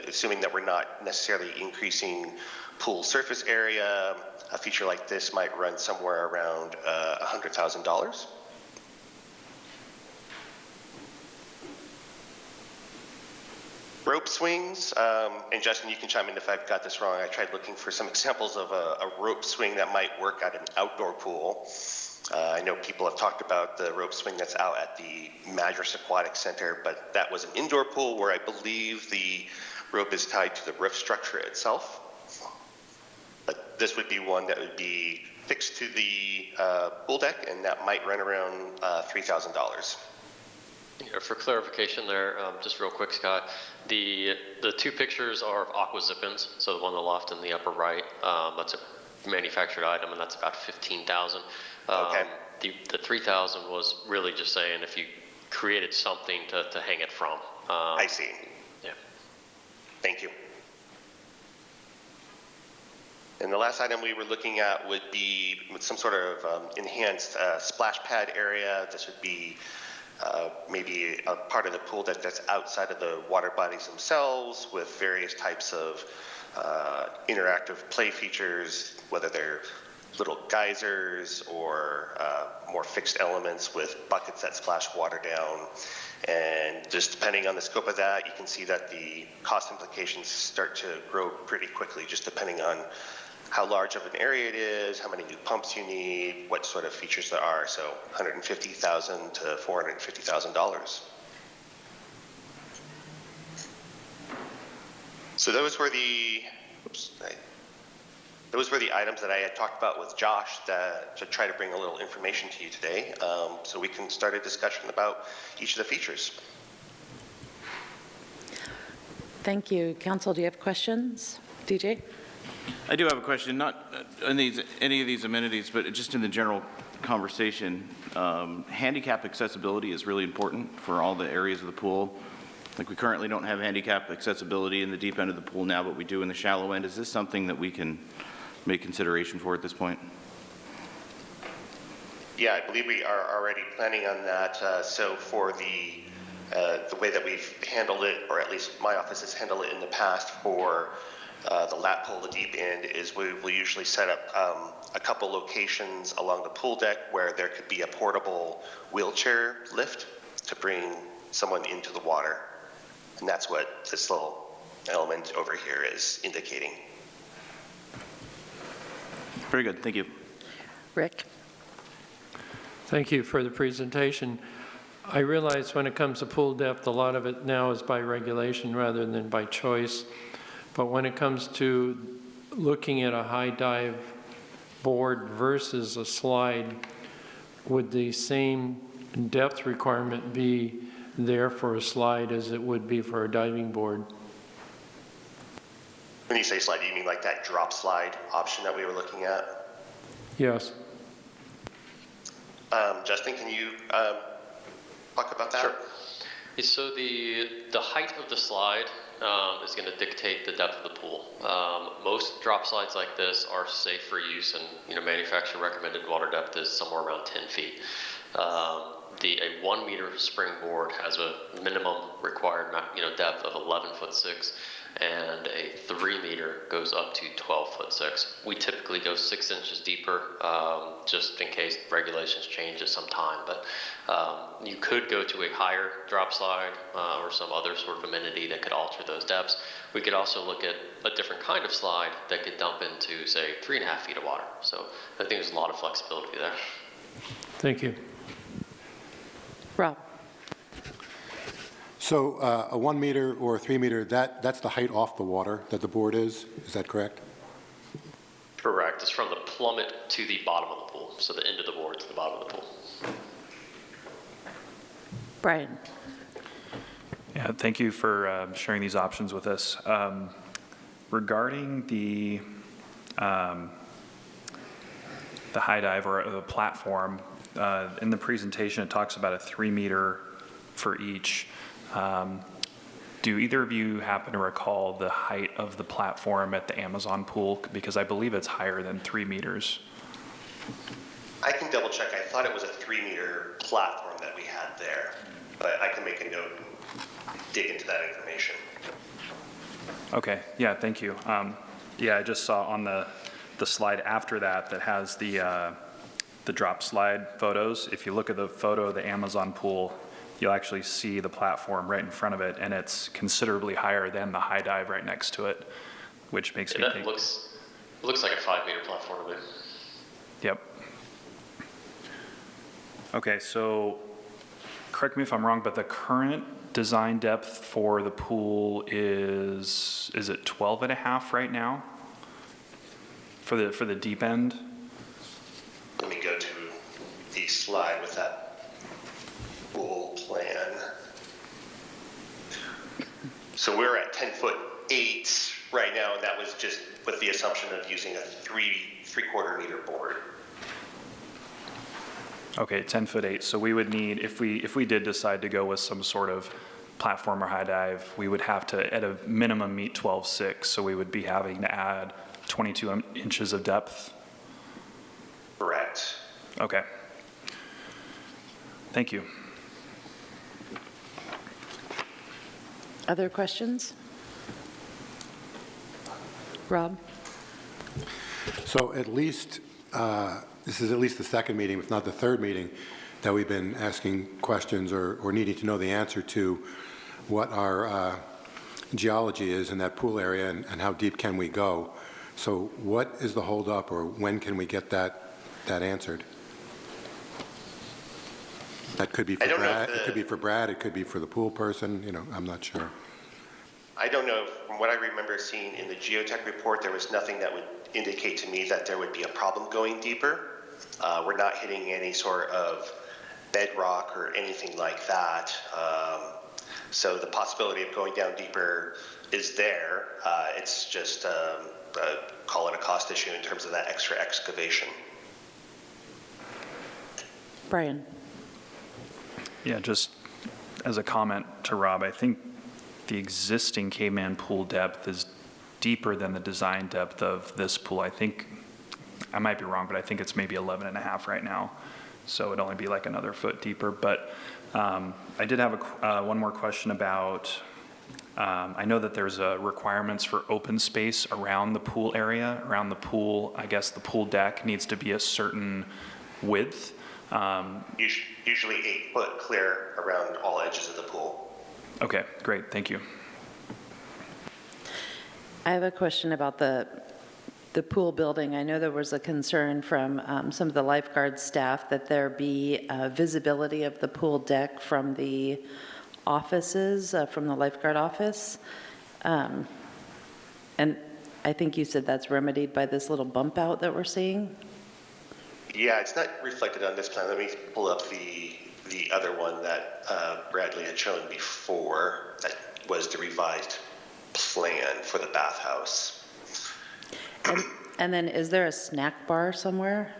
assuming that we're not necessarily increasing pool surface area, a feature like this might run somewhere around $100,000. Rope swings, and Justin, you can chime in if I've got this wrong. I tried looking for some examples of a rope swing that might work at an outdoor pool. I know people have talked about the rope swing that's out at the Madras Aquatic Center, but that was an indoor pool where I believe the rope is tied to the roof structure itself. But this would be one that would be fixed to the pool deck, and that might run around $3,000. Yeah, for clarification there, just real quick, Scott, the two pictures are of aqua zip-ins, so the one on the left and the upper right, that's a manufactured item, and that's about $15,000. Okay. The $3,000 was really just saying if you created something to hang it from. I see. Yeah. Thank you. And the last item we were looking at would be some sort of enhanced splash pad area. This would be maybe a part of the pool deck that's outside of the water bodies themselves with various types of interactive play features, whether they're little geysers or more fixed elements with buckets that splash water down. And just depending on the scope of that, you can see that the cost implications start to grow pretty quickly, just depending on how large of an area it is, how many new pumps you need, what sort of features there are. So $150,000 to $450,000. So those were the items that I had talked about with Josh to try to bring a little information to you today, so we can start a discussion about each of the features. Thank you. Council, do you have questions? DJ? I do have a question, not on any of these amenities, but just in the general conversation. Handicap accessibility is really important for all the areas of the pool. Like, we currently don't have handicap accessibility in the deep end of the pool now, but we do in the shallow end. Is this something that we can make consideration for at this point? Yeah, I believe we are already planning on that. So for the way that we've handled it, or at least my office has handled it in the past for the lap pool, the deep end, is we will usually set up a couple locations along the pool deck where there could be a portable wheelchair lift to bring someone into the water. And that's what this little element over here is indicating. Very good, thank you. Rick? Thank you for the presentation. I realize when it comes to pool depth, a lot of it now is by regulation rather than by choice. But when it comes to looking at a high dive board versus a slide, would the same depth requirement be there for a slide as it would be for a diving board? When you say slide, do you mean like that drop slide option that we were looking at? Yes. Justin, can you talk about that? Sure. So the height of the slide is going to dictate the depth of the pool. Most drop slides like this are safe for use, and manufacturer recommended water depth is somewhere around 10 feet. A 1 meter springboard has a minimum required depth of 11'6", and a 3 meter goes up to 12'6". We typically go 6 inches deeper, just in case regulations change at some time. But you could go to a higher drop slide or some other sort of amenity that could alter those depths. We could also look at a different kind of slide that could dump into, say, 3.5 feet of water. So I think there's a lot of flexibility there. Thank you. Rob? So a 1 meter or a 3 meter, that's the height off the water that the board is that correct? Correct. It's from the plummet to the bottom of the pool. So the end of the board to the bottom of the pool. Brian? Yeah, thank you for sharing these options with us. Regarding the high dive or the platform, in the presentation it talks about a 3 meter for each. Do either of you happen to recall the height of the platform at the Amazon pool? Because I believe it's higher than 3 meters. I can double check. I thought it was a 3 meter platform that we had there, but I can make a note and dig into that information. Okay, yeah, thank you. Yeah, I just saw on the slide after that has the drop slide photos. If you look at the photo of the Amazon pool, you'll actually see the platform right in front of it, and it's considerably higher than the high dive right next to it, which makes me That think. looks like a 5-meter platform to me. Yep. Okay, so correct me if I'm wrong, but the current design depth for the pool is it 12 and a half right now? For the deep end? Let me go to the slide with that pool plan. So we're at 10'8" right now, and that was just with the assumption of using a 3/4 meter board. Okay, 10'8". So we would need, if we did decide to go with some sort of platform or high dive, we would have to, at a minimum, meet 12.6. So we would be having to add 22 inches of depth. Correct. Okay. Thank you. Other questions? Rob? So at least, this is at least the second meeting, if not the third meeting, that we've been asking questions or needing to know the answer to what our geology is in that pool area and how deep can we go. So what is the holdup, or when can we get that answered? That could be for Brad, it could be for Brad, it could be for the pool person, you know, I'm not sure. I don't know. From what I remember seeing in the geotech report, there was nothing that would indicate to me that there would be a problem going deeper. We're not hitting any sort of bedrock or anything like that. So the possibility of going down deeper is there. It's just, call it a cost issue in terms of that extra excavation. Brian? Yeah, just as a comment to Rob, I think the existing Caveman pool depth is deeper than the design depth of this pool. I think, I might be wrong, but I think it's maybe 11 and a half right now. So it'd only be like another foot deeper. But I did have one more question about, I know that there's requirements for open space around the pool area, around the pool. I guess the pool deck needs to be a certain width. Usually 8 foot clear around all edges of the pool. Okay, great, thank you. I have a question about the pool building. I know there was a concern from some of the lifeguard staff that there be visibility of the pool deck from the offices, from the lifeguard office. And I think you said that's remedied by this little bump out that we're seeing? Yeah, it's not reflected on this plan. Let me pull up the other one that Bradley had shown before. That was the revised plan for the bathhouse. And then is there a snack bar somewhere?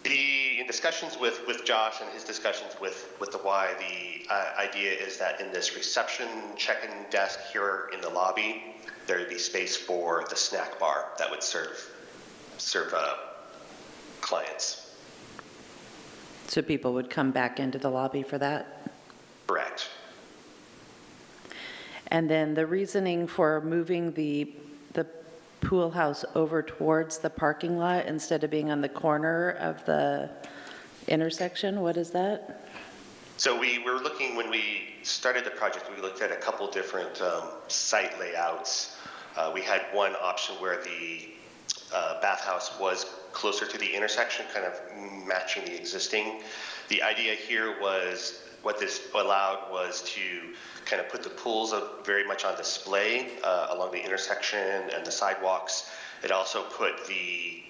In discussions with Josh and his discussions with the Y, the idea is that in this reception check-in desk here in the lobby, there would be space for the snack bar that would serve clients. So people would come back into the lobby for that? Correct. And then the reasoning for moving the pool house over towards the parking lot instead of being on the corner of the intersection, what is that? So we were looking, when we started the project, we looked at a couple different site layouts. We had one option where the bathhouse was closer to the intersection, kind of matching the existing. The idea here was, what this allowed was to kind of put the pools very much on display along the intersection and the sidewalks. It also put the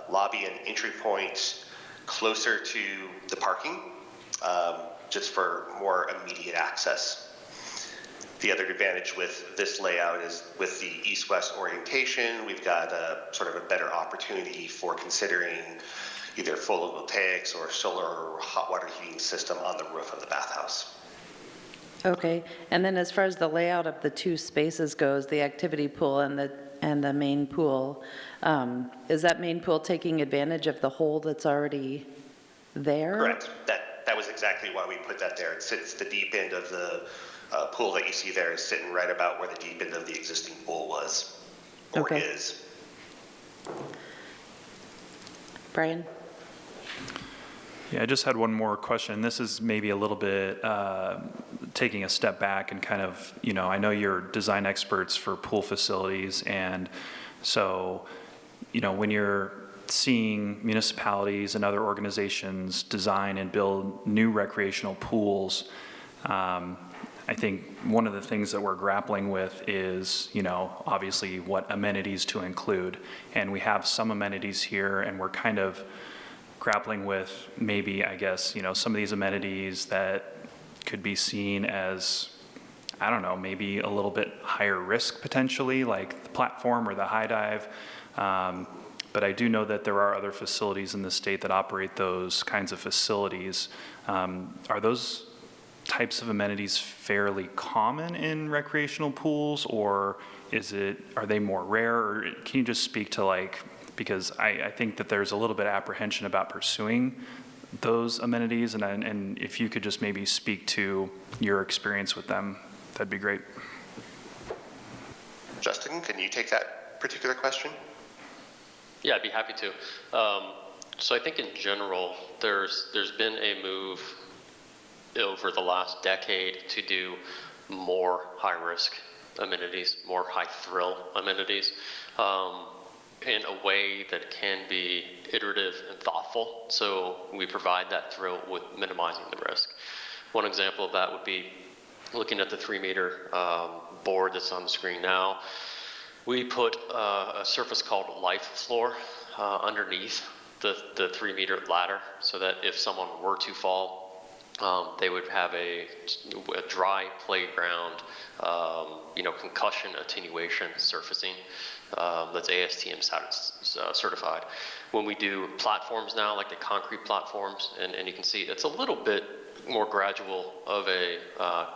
lobby and entry point closer to the parking, just for more immediate access. The other advantage with this layout is with the east-west orientation, we've got a sort of a better opportunity for considering either photovoltaics or solar or hot water heating system on the roof of the bathhouse. Okay, and then as far as the layout of the two spaces goes, the activity pool and the main pool, is that main pool taking advantage of the hole that's already there? Correct. That was exactly why we put that there. It sits the deep end of the pool that you see there is sitting right about where the deep end of the existing pool was, or is. Brian? Yeah, I just had one more question. This is maybe a little bit taking a step back and kind of, I know you're design experts for pool facilities, and so, when you're seeing municipalities and other organizations design and build new recreational pools, I think one of the things that we're grappling with is, obviously what amenities to include. And we have some amenities here, and we're kind of grappling with maybe, I guess, some of these amenities that could be seen as, I don't know, maybe a little bit higher risk potentially, like the platform or the high dive. But I do know that there are other facilities in the state that operate those kinds of facilities. Are those types of amenities fairly common in recreational pools, or are they more rare? Or can you just speak to because I think that there's a little bit of apprehension about pursuing those amenities, and if you could just maybe speak to your experience with them, that'd be great. Justin, can you take that particular question? Yeah, I'd be happy to. So I think in general, there's been a move over the last decade to do more high-risk amenities, more high-thrill amenities, in a way that can be iterative and thoughtful. So we provide that thrill with minimizing the risk. One example of that would be looking at the 3-meter board that's on the screen now. We put a surface called Life Floor underneath the 3-meter ladder, so that if someone were to fall, they would have a dry playground, concussion attenuation surfacing that's ASTM certified. When we do platforms now, like the concrete platforms, and you can see it's a little bit more gradual of a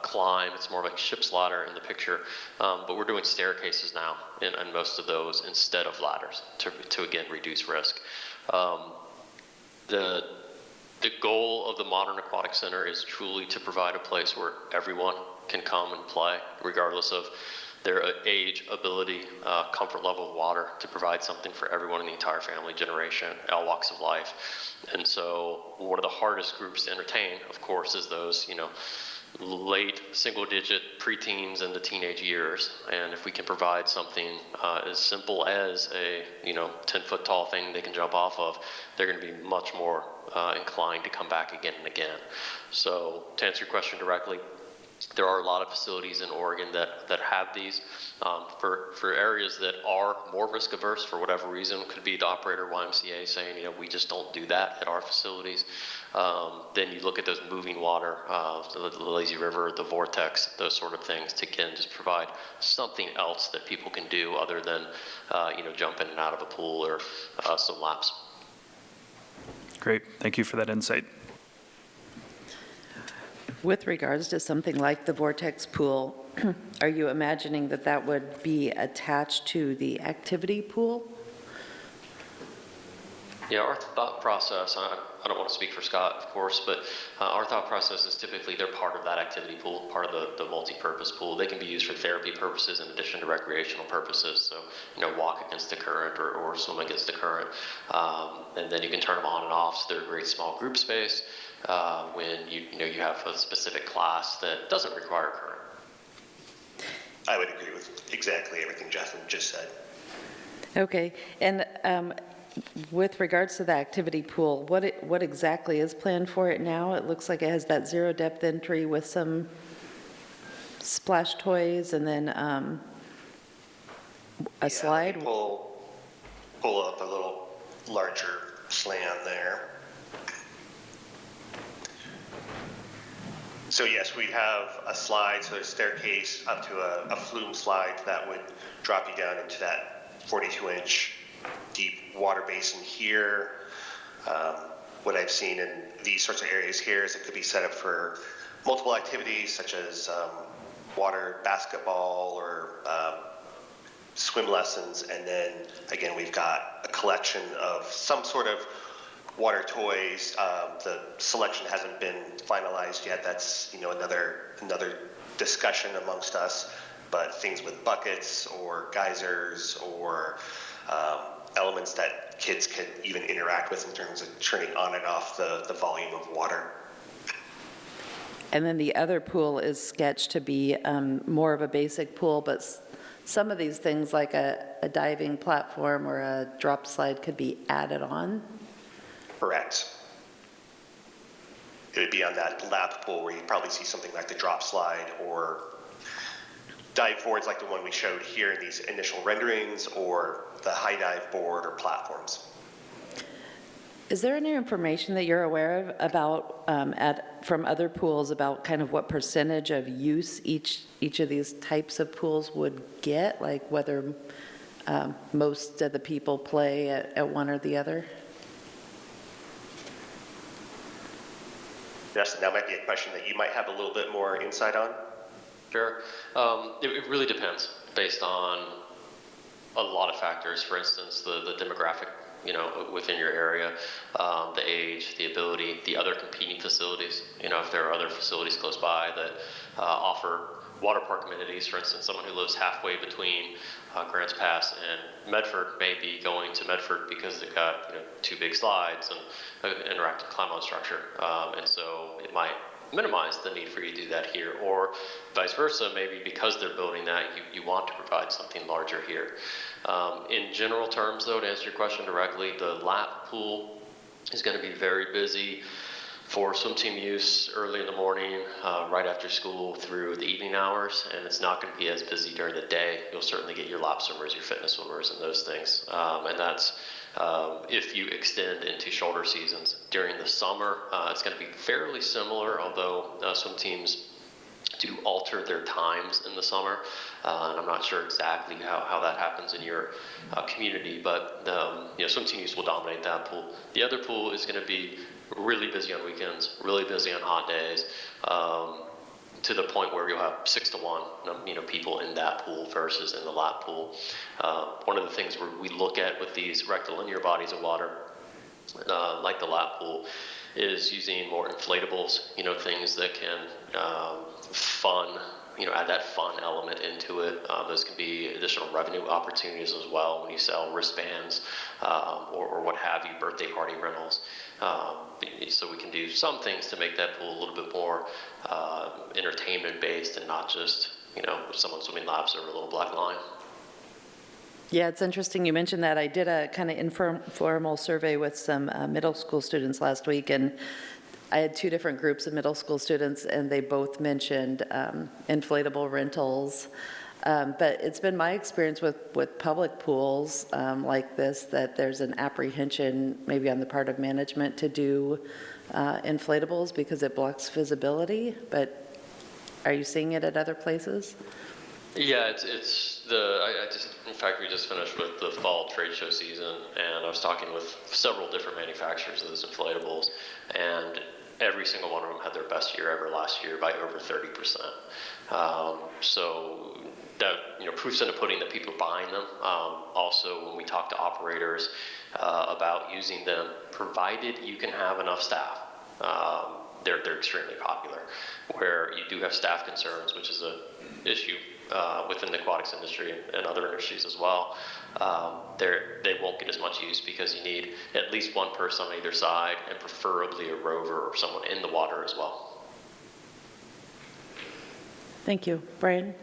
climb. It's more like ship's ladder in the picture, but we're doing staircases now in most of those instead of ladders to again reduce risk. The goal of the Modern Aquatic Center is truly to provide a place where everyone can come and play, regardless of their age, ability, comfort level of water, to provide something for everyone in the entire family generation, all walks of life. And so one of the hardest groups to entertain, of course, is those, late single-digit preteens and the teenage years. And if we can provide something as simple as a 10-foot tall thing they can jump off of, they're going to be much more inclined to come back again and again. So to answer your question directly, there are a lot of facilities in Oregon that have these. For areas that are more risk averse for whatever reason, could be the operator YMCA saying, we just don't do that at our facilities. Then you look at those moving water, the lazy river, the vortex, those sort of things, to again just provide something else that people can do other than jump in and out of a pool or some laps. Great, thank you for that insight. With regards to something like the Vortex pool, are you imagining that would be attached to the activity pool? Yeah, our thought process, I don't want to speak for Scott, of course, but our thought process is typically they're part of that activity pool, part of the multi-purpose pool. They can be used for therapy purposes in addition to recreational purposes. So, walk against the current or swim against the current. And then you can turn them on and off, so they're a great small group space when you have a specific class that doesn't require current. I would agree with exactly everything Justin just said. Okay, and with regards to the activity pool, what exactly is planned for it now? It looks like it has that zero depth entry with some splash toys and then a slide. Pull up a little larger slam there. So yes, we have a slide, so a staircase up to a flume slide that would drop you down into that 42-inch deep water basin here. What I've seen in these sorts of areas here is it could be set up for multiple activities such as water basketball or swim lessons. And then again, we've got a collection of some sort of water toys. The selection hasn't been finalized yet. That's another discussion amongst us. But things with buckets or geysers or elements that kids can even interact with in terms of turning on and off the volume of water. And then the other pool is sketched to be more of a basic pool, but some of these things like a diving platform or a drop slide could be added on? Correct. It would be on that lap pool where you probably see something like the drop slide or dive boards like the one we showed here in these initial renderings, or the high dive board or platforms. Is there any information that you're aware of about, from other pools about kind of what percentage of use each of these types of pools would get? Like whether most of the people play at one or the other? Justin, that might be a question that you might have a little bit more insight on. Sure. It really depends based on a lot of factors. For instance, the demographic, within your area, the age, the ability, the other competing facilities. If there are other facilities close by that offer water park amenities, for instance, someone who lives halfway between Grants Pass and Medford may be going to Medford because they've got 2 big slides and an interactive climb-on structure, and so it might minimize the need for you to do that here, or vice versa. Maybe because they're building that, you want to provide something larger here. In general terms, though, to answer your question directly, the lap pool is going to be very busy for swim team use early in the morning, right after school through the evening hours, and it's not going to be as busy during the day. You'll certainly get your lap swimmers, your fitness swimmers, and those things, and that's if you extend into shoulder seasons. During the summer, it's going to be fairly similar, although swim teams do alter their times in the summer, and I'm not sure exactly how that happens in your community, but swim teams will dominate that pool. The other pool is going to be really busy on weekends, really busy on hot days, to the point where you'll have 6 to 1, people in that pool versus in the lap pool. One of the things we look at with these rectilinear bodies of water, like the lap pool, is using more inflatables, things that can add that fun element into it. Those can be additional revenue opportunities as well when you sell wristbands or what have you, birthday party rentals. So we can do some things to make that pool a little bit more entertainment based and not just, someone swimming laps over a little black line. Yeah, it's interesting you mentioned that. I did a kind of informal survey with some middle school students last week, and I had 2 different groups of middle school students, and they both mentioned inflatable rentals. But it's been my experience with public pools like this that there's an apprehension maybe on the part of management to do inflatables because it blocks visibility. But are you seeing it at other places? Yeah, in fact, we just finished with the fall trade show season, and I was talking with several different manufacturers of those inflatables, and every single one of them had their best year ever last year by over 30%. So that, proof's in the pudding that people are buying them. Also, when we talk to operators about using them, provided you can have enough staff, they're extremely popular. Where you do have staff concerns, which is an issue within the aquatics industry and other industries as well, they won't get as much use because you need at least one person on either side, and preferably a rover or someone in the water as well. Thank you. Brian?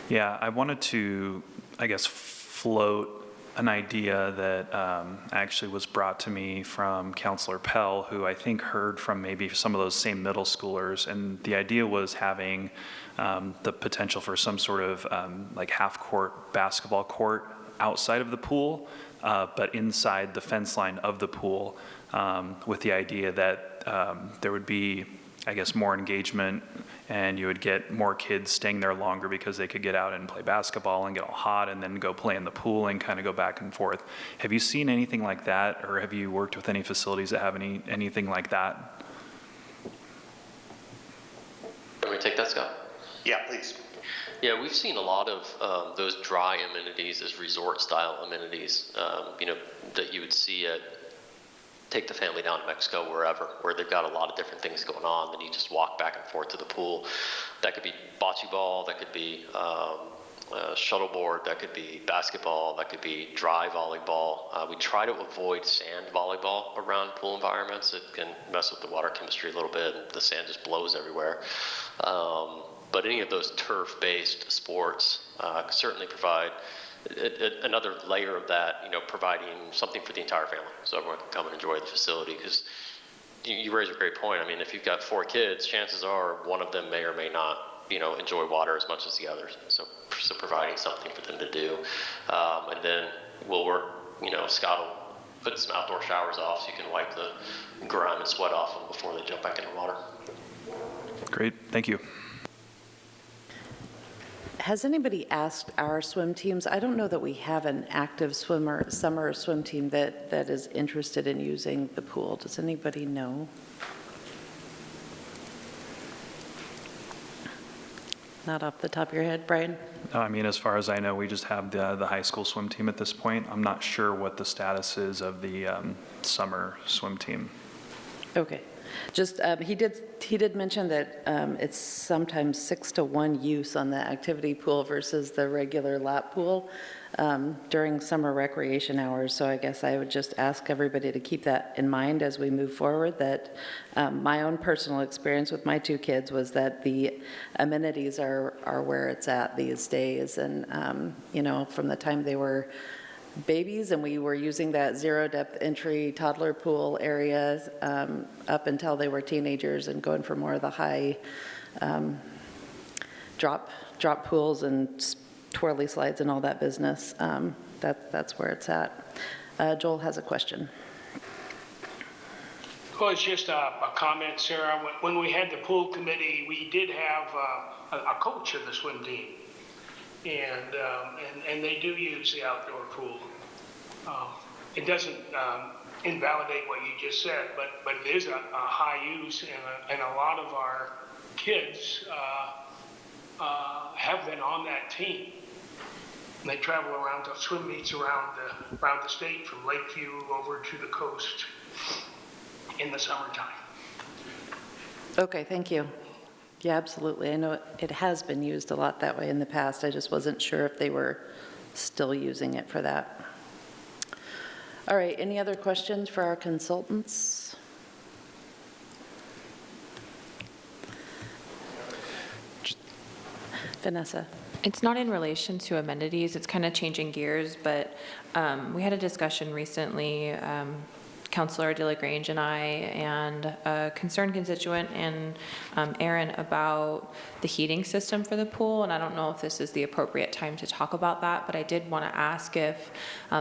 Yeah, I wanted to, float an idea that actually was brought to me from Counselor Pell, who I think heard from maybe some of those same middle schoolers. And the idea was having the potential for some sort of half-court basketball court outside of the pool, but inside the fence line of the pool, with the idea that there would be, more engagement, and you would get more kids staying there longer because they could get out and play basketball and get all hot and then go play in the pool and kind of go back and forth. Have you seen anything like that, or have you worked with any facilities that have anything like that? Can we take that, Scott? Yeah, please. Yeah, we've seen a lot of those dry amenities as resort-style amenities, that you would see at, take the family down to Mexico, wherever, where they've got a lot of different things going on, then you just walk back and forth to the pool. That could be bocce ball, that could be shuttleboard, that could be basketball, that could be dry volleyball. We try to avoid sand volleyball around pool environments. It can mess with the water chemistry a little bit, and the sand just blows everywhere. But any of those turf-based sports certainly provide another layer of that, providing something for the entire family, so everyone can come and enjoy the facility. Because you raise a great point. I mean, if you've got 4 kids, chances are one of them may or may not, enjoy water as much as the others. So providing something for them to do, and then we'll work. Scott will put some outdoor showers off so you can wipe the grime and sweat off them before they jump back in the water. Great, thank you. Has anybody asked our swim teams? I don't know that we have an active summer swim team that is interested in using the pool. Does anybody know? Not off the top of your head, Brian? No, I mean, as far as I know, we just have the high school swim team at this point. I'm not sure what the status is of the summer swim team. Okay. Just, he did mention that it's sometimes 6-to-1 use on the activity pool versus the regular lap pool during summer recreation hours. So I guess I would just ask everybody to keep that in mind as we move forward, that my own personal experience with my 2 kids was that the amenities are where it's at these days. And, from the time they were babies and we were using that zero depth entry toddler pool area up until they were teenagers and going for more of the high drop pools and twirly slides and all that business. That's where it's at. Joel has a question. Well, it's just a comment, Sarah. When we had the pool committee, we did have a coach of the swim team. And they do use the outdoor pool. It doesn't invalidate what you just said, but it is a high use, and a lot of our kids have been on that team. And they travel around to swim meets around the state, from Lakeview over to the coast in the summertime. Okay, thank you. Yeah, absolutely. I know it has been used a lot that way in the past. I just wasn't sure if they were still using it for that. All right, any other questions for our consultants? Vanessa. It's not in relation to amenities. It's kind of changing gears, but we had a discussion recently, Councilor DeLaGrange and I, and a concerned constituent and Aaron, about the heating system for the pool. And I don't know if this is the appropriate time to talk about that, but I did want to ask if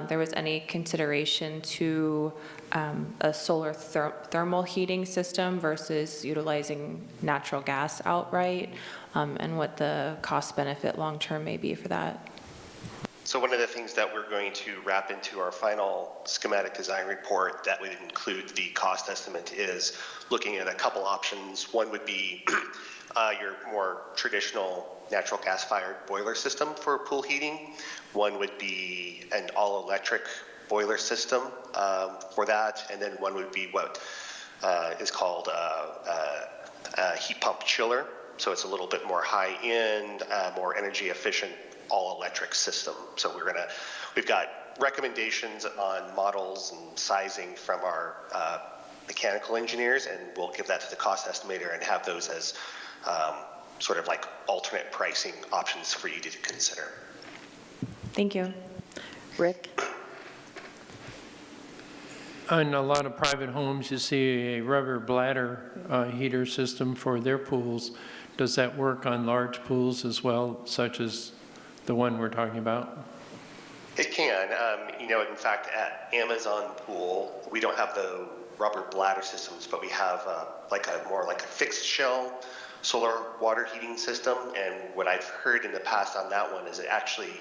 there was any consideration to a solar thermal heating system versus utilizing natural gas outright, and what the cost benefit long-term may be for that. So one of the things that we're going to wrap into our final schematic design report that would include the cost estimate is looking at a couple options. One would be your more traditional natural gas-fired boiler system for pool heating. One would be an all-electric boiler system for that, and then one would be what is called a heat pump chiller. So it's a little bit more high-end, more energy efficient, all-electric system. So we've got recommendations on models and sizing from our mechanical engineers, and we'll give that to the cost estimator and have those as sort of like alternate pricing options for you to consider. Thank you. Rick? In a lot of private homes, you see a rubber bladder heater system for their pools. Does that work on large pools as well, such as the one we're talking about? It can. In fact, at Amazon Pool, we don't have the rubber bladder systems, but we have more like a fixed shell solar water heating system. And what I've heard in the past on that one is it actually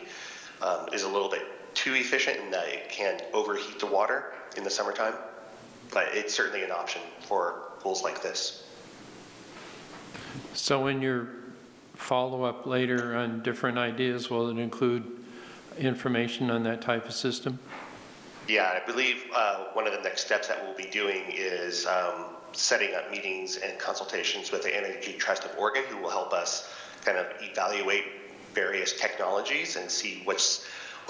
is a little bit too efficient in that it can overheat the water in the summertime. But it's certainly an option for pools like this. So in your follow-up later on different ideas, will it include information on that type of system? Yeah, I believe one of the next steps that we'll be doing is setting up meetings and consultations with the Energy Trust of Oregon, who will help us kind of evaluate various technologies and see what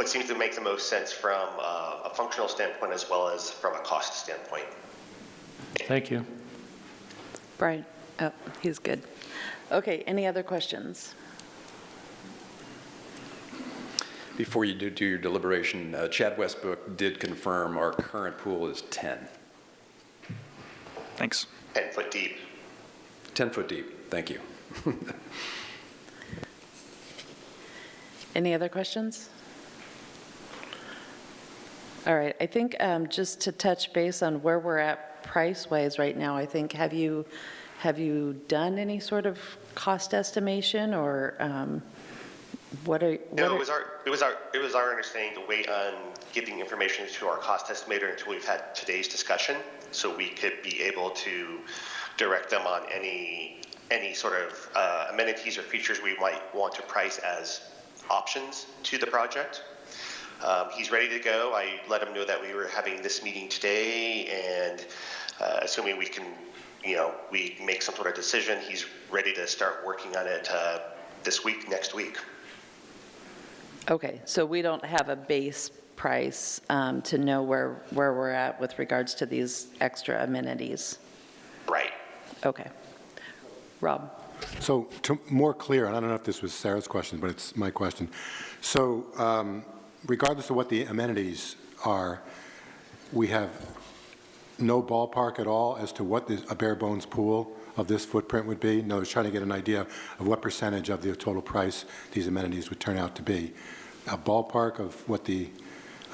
seems to make the most sense from a functional standpoint as well as from a cost standpoint. Thank you. Brian, oh, he's good. Okay, any other questions? Before you do your deliberation, Chad Westbrook did confirm our current pool is 10. Thanks. 10 foot deep. 10 foot deep, thank you. Any other questions? All right, I think just to touch base on where we're at price-wise right now, I think, have you done any sort of cost estimation, or what are? No, it was our understanding to wait on giving information to our cost estimator until we've had today's discussion, so we could be able to direct them on any sort of amenities or features we might want to price as options to the project. He's ready to go. I let him know that we were having this meeting today, and assuming we can, we make some sort of decision, he's ready to start working on it this week, next week. Okay, so we don't have a base price to know where we're at with regards to these extra amenities. Right. Okay. Rob? So to more clear, and I don't know if this was Sarah's question, but it's my question. So regardless of what the amenities are, we have no ballpark at all as to what a bare bones pool of this footprint would be? No, I was trying to get an idea of what percentage of the total price these amenities would turn out to be. A ballpark of what a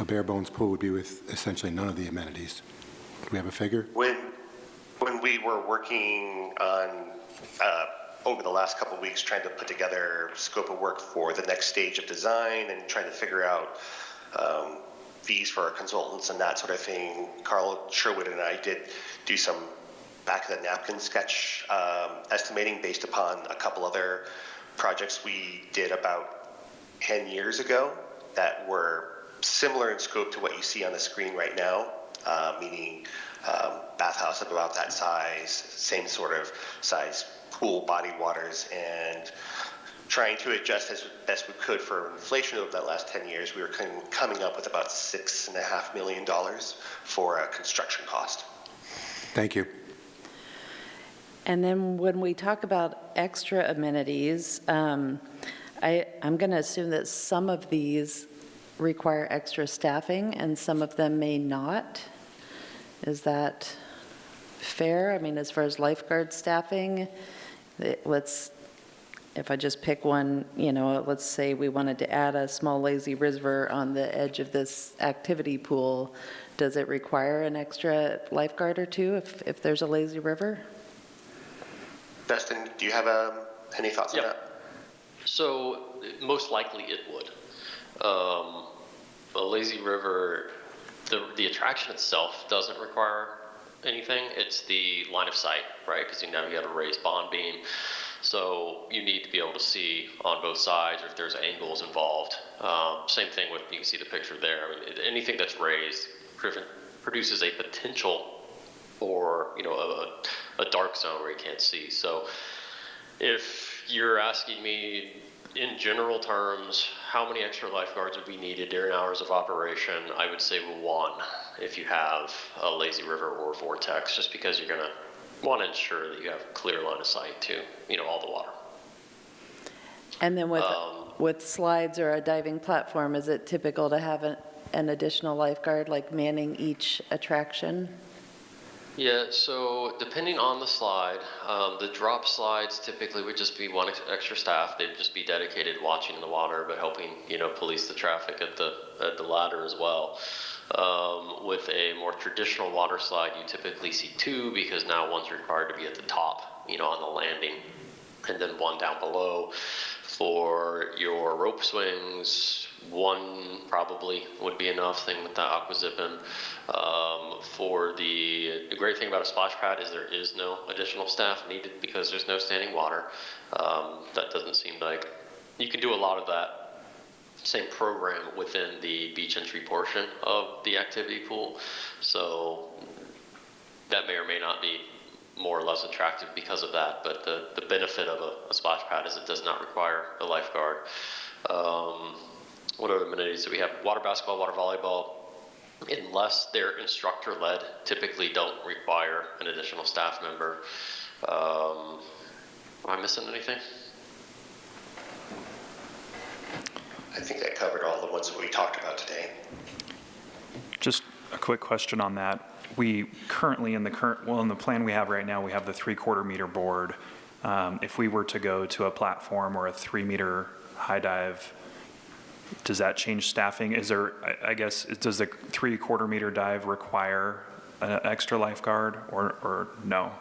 bare bones pool would be with essentially none of the amenities. Do we have a figure? When we were working on over the last couple of weeks trying to put together scope of work for the next stage of design and trying to figure out fees for our consultants and that sort of thing, Carl Sherwood and I did do some back of the napkin sketch estimating based upon a couple other projects we did about 10 years ago that were similar in scope to what you see on the screen right now, meaning bathhouse of about that size, same sort of size pool, body waters, and trying to adjust as best we could for inflation over that last 10 years. We were coming up with about $6.5 million for a construction cost. Thank you. And then when we talk about extra amenities, I'm going to assume that some of these require extra staffing and some of them may not. Is that fair? I mean, as far as lifeguard staffing, if I just pick one, let's say we wanted to add a small lazy river on the edge of this activity pool, does it require an extra lifeguard or two if there's a lazy river? Dustin, do you have any thoughts on that? So most likely it would. A lazy river, the attraction itself doesn't require anything. It's the line of sight, right? Because you got a raised bond beam. So you need to be able to see on both sides or if there's angles involved. Same thing with, you can see the picture there. I mean, anything that's raised produces a potential or, a dark zone where you can't see. So if you're asking me in general terms, how many extra lifeguards would be needed during hours of operation, I would say one if you have a lazy river or vortex, just because you're going to want to ensure that you have clear line of sight to, all the water. And then with slides or a diving platform, is it typical to have an additional lifeguard, like manning each attraction? Yeah, so depending on the slide, the drop slides typically would just be one extra staff. They'd just be dedicated watching the water, but helping, police the traffic at the ladder as well. With a more traditional water slide, you typically see two because now one's required to be at the top, on the landing, and then one down below. For your rope swings, one probably would be enough, thing with the aquazipping. For the great thing about a splash pad is there is no additional staff needed because there's no standing water. That doesn't seem like, you can do a lot of that same program within the beach entry portion of the activity pool. So that may or may not be more or less attractive because of that. But the benefit of a splash pad is it does not require a lifeguard. What other amenities do we have? Water basketball, water volleyball, unless they're instructor-led, typically don't require an additional staff member. Am I missing anything? I think that covered all the ones that we talked about today. Just a quick question on that. We currently, in the plan we have right now, we have the 3/4 meter board. If we were to go to a platform or a 3-meter high dive, does that change staffing? Is there, I guess, does the 3/4 meter dive require an extra lifeguard or no?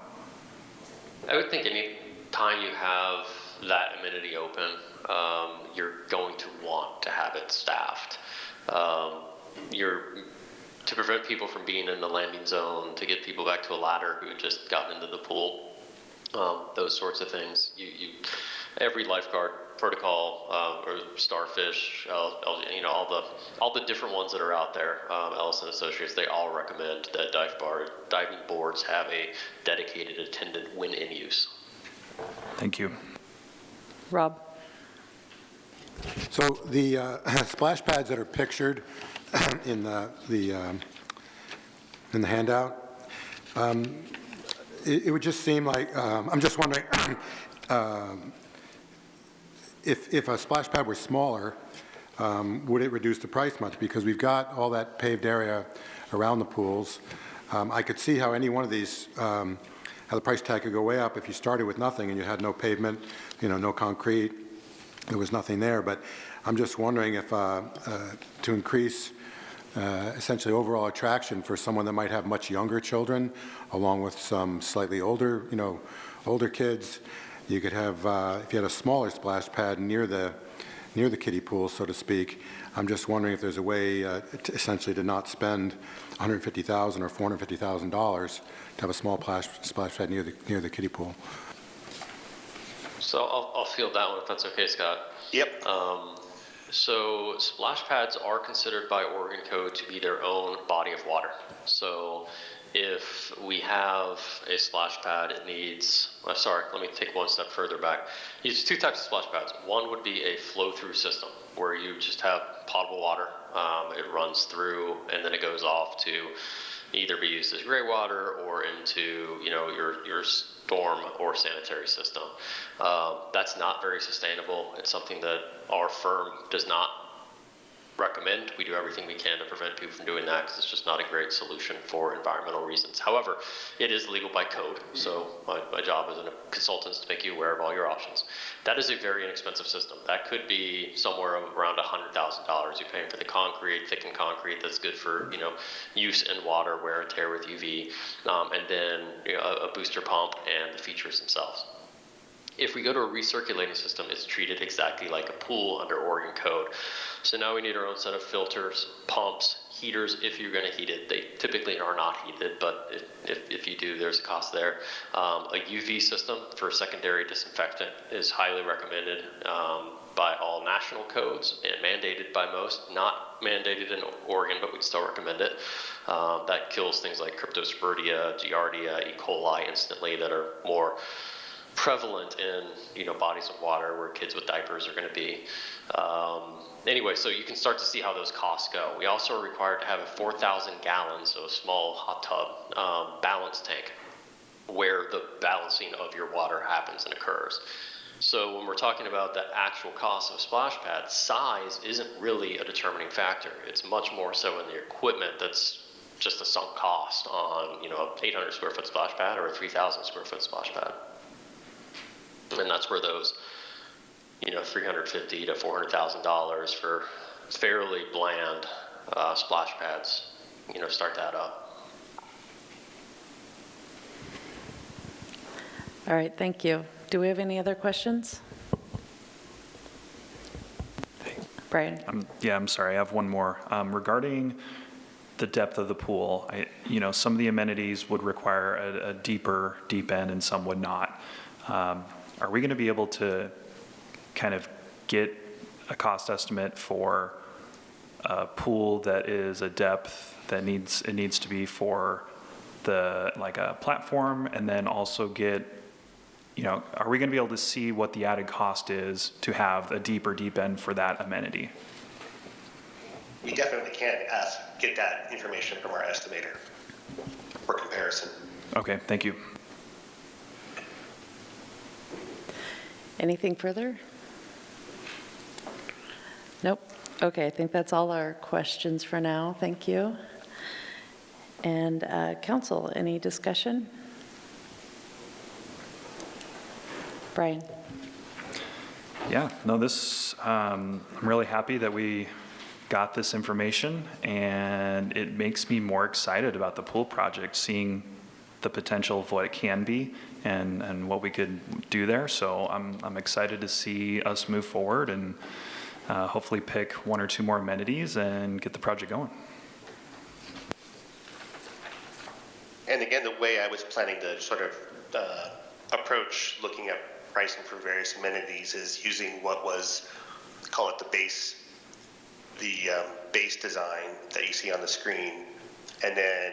I would think any time you have that amenity open, you're going to want to have it staffed. To prevent people from being in the landing zone, to get people back to a ladder who had just gotten into the pool, those sorts of things. Every lifeguard protocol or Starfish, all the different ones that are out there, Ellison Associates, they all recommend that diving boards have a dedicated attendant when in use. Thank you. Rob? So the splash pads that are pictured in the handout, it would just seem like, I'm just wondering, if a splash pad were smaller, would it reduce the price much? Because we've got all that paved area around the pools. I could see how any one of these, how the price tag could go way up if you started with nothing and you had no pavement, no concrete, there was nothing there. But I'm just wondering if to increase essentially overall attraction for someone that might have much younger children, along with some slightly older, older kids, you could have, if you had a smaller splash pad near the kiddie pool, so to speak. I'm just wondering if there's a way essentially to not spend $150,000 or $450,000 to have a small splash pad near the kiddie pool. So I'll field that one if that's okay, Scott. Yep. So splash pads are considered by Oregon Code to be their own body of water. So if we have a splash pad, it needs, let me take one step further back. There's two types of splash pads. One would be a flow-through system where you just have potable water. It runs through and then it goes off to either be used as gray water or into your storm or sanitary system. That's not very sustainable. It's something that our firm does not recommend. We do everything we can to prevent people from doing that because it's just not a great solution for environmental reasons. However, it is legal by code, so my job as a consultant is to make you aware of all your options. That is a very inexpensive system. That could be somewhere around $100,000. You're paying for the concrete, thickened concrete that's good for use in water, wear and tear with UV, and then a booster pump and the features themselves. If we go to a recirculating system, it's treated exactly like a pool under Oregon Code. So now we need our own set of filters, pumps, heaters if you're going to heat it. They typically are not heated, but if you do, there's a cost there. A UV system for secondary disinfectant is highly recommended by all national codes and mandated by most. Not mandated in Oregon, but we'd still recommend it. That kills things like Cryptosporidia, Giardia, E. coli instantly that are more prevalent in bodies of water where kids with diapers are going to be. Anyway, so you can start to see how those costs go. We also are required to have a 4,000 gallons, so a small hot tub balance tank where the balancing of your water happens and occurs. So when we're talking about the actual cost of a splash pad, size isn't really a determining factor. It's much more so in the equipment that's just a sunk cost on an 800 square foot splash pad or a 3,000 square foot splash pad. And that's where those, $350,000 to $400,000 for fairly bland splash pads, start to add up. All right, thank you. Do we have any other questions? Brian? I'm sorry, I have one more. Regarding the depth of the pool, some of the amenities would require a deep end and some would not. Are we going to be able to kind of get a cost estimate for a pool that is a depth that needs to be for like a platform, and then also get, are we going to be able to see what the added cost is to have a deep end for that amenity? We definitely can get that information from our estimator for comparison. Okay, thank you. Anything further? Nope. Okay, I think that's all our questions for now. Thank you. And council, any discussion? Brian? Yeah, no, I'm really happy that we got this information, and it makes me more excited about the pool project, seeing the potential of what it can be and what we could do there. So I'm excited to see us move forward and hopefully pick one or two more amenities and get the project going. And again, the way I was planning to sort of approach looking at pricing for various amenities is using what was, call it the base design that you see on the screen, and then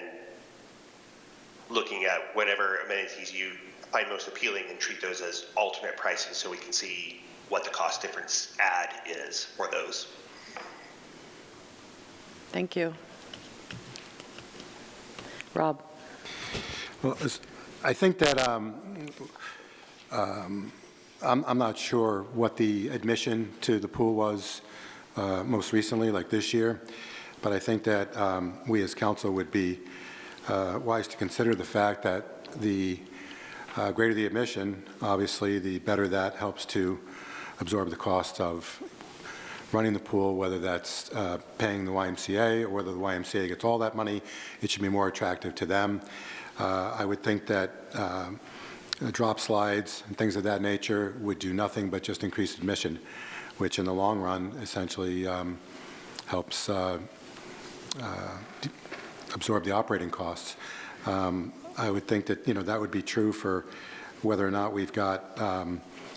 looking at whatever amenities you find most appealing and treat those as alternate pricing so we can see what the cost difference add is for those. Thank you. Rob? Well, I think that I'm not sure what the admission to the pool was most recently, like this year, but I think that we as council would be wise to consider the fact that the greater the admission, obviously, the better that helps to absorb the cost of running the pool, whether that's paying the YMCA or whether the YMCA gets all that money. It should be more attractive to them. I would think that drop slides and things of that nature would do nothing but just increase admission, which in the long run essentially helps absorb the operating costs. I would think that that would be true for whether or not we've got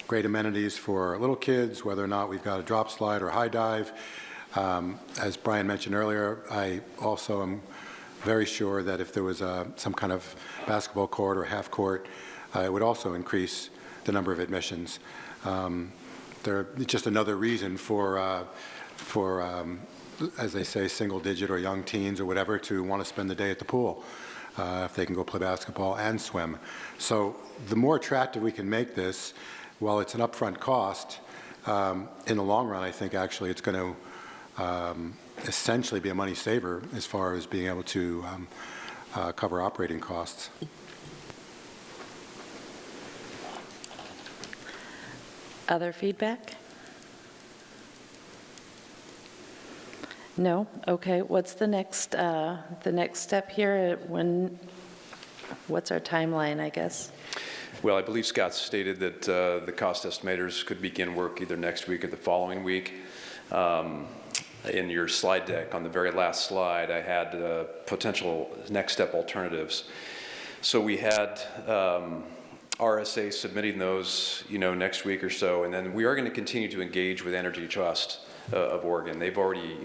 great amenities for little kids, whether or not we've got a drop slide or high dive. As Brian mentioned earlier, I also am very sure that if there was some kind of basketball court or half court, it would also increase the number of admissions. They're just another reason for as they say, single digit or young teens or whatever to want to spend the day at the pool if they can go play basketball and swim. So the more attractive we can make this, while it's an upfront cost, in the long run, I think actually it's going to essentially be a money saver as far as being able to cover operating costs. Other feedback? No? Okay, what's the next step here? What's our timeline, I guess? Well, I believe Scott stated that the cost estimators could begin work either next week or the following week. In your slide deck, on the very last slide, I had potential next step alternatives. So we had RSA submitting those, next week or so, and then we are going to continue to engage with Energy Trust of Oregon. They've already,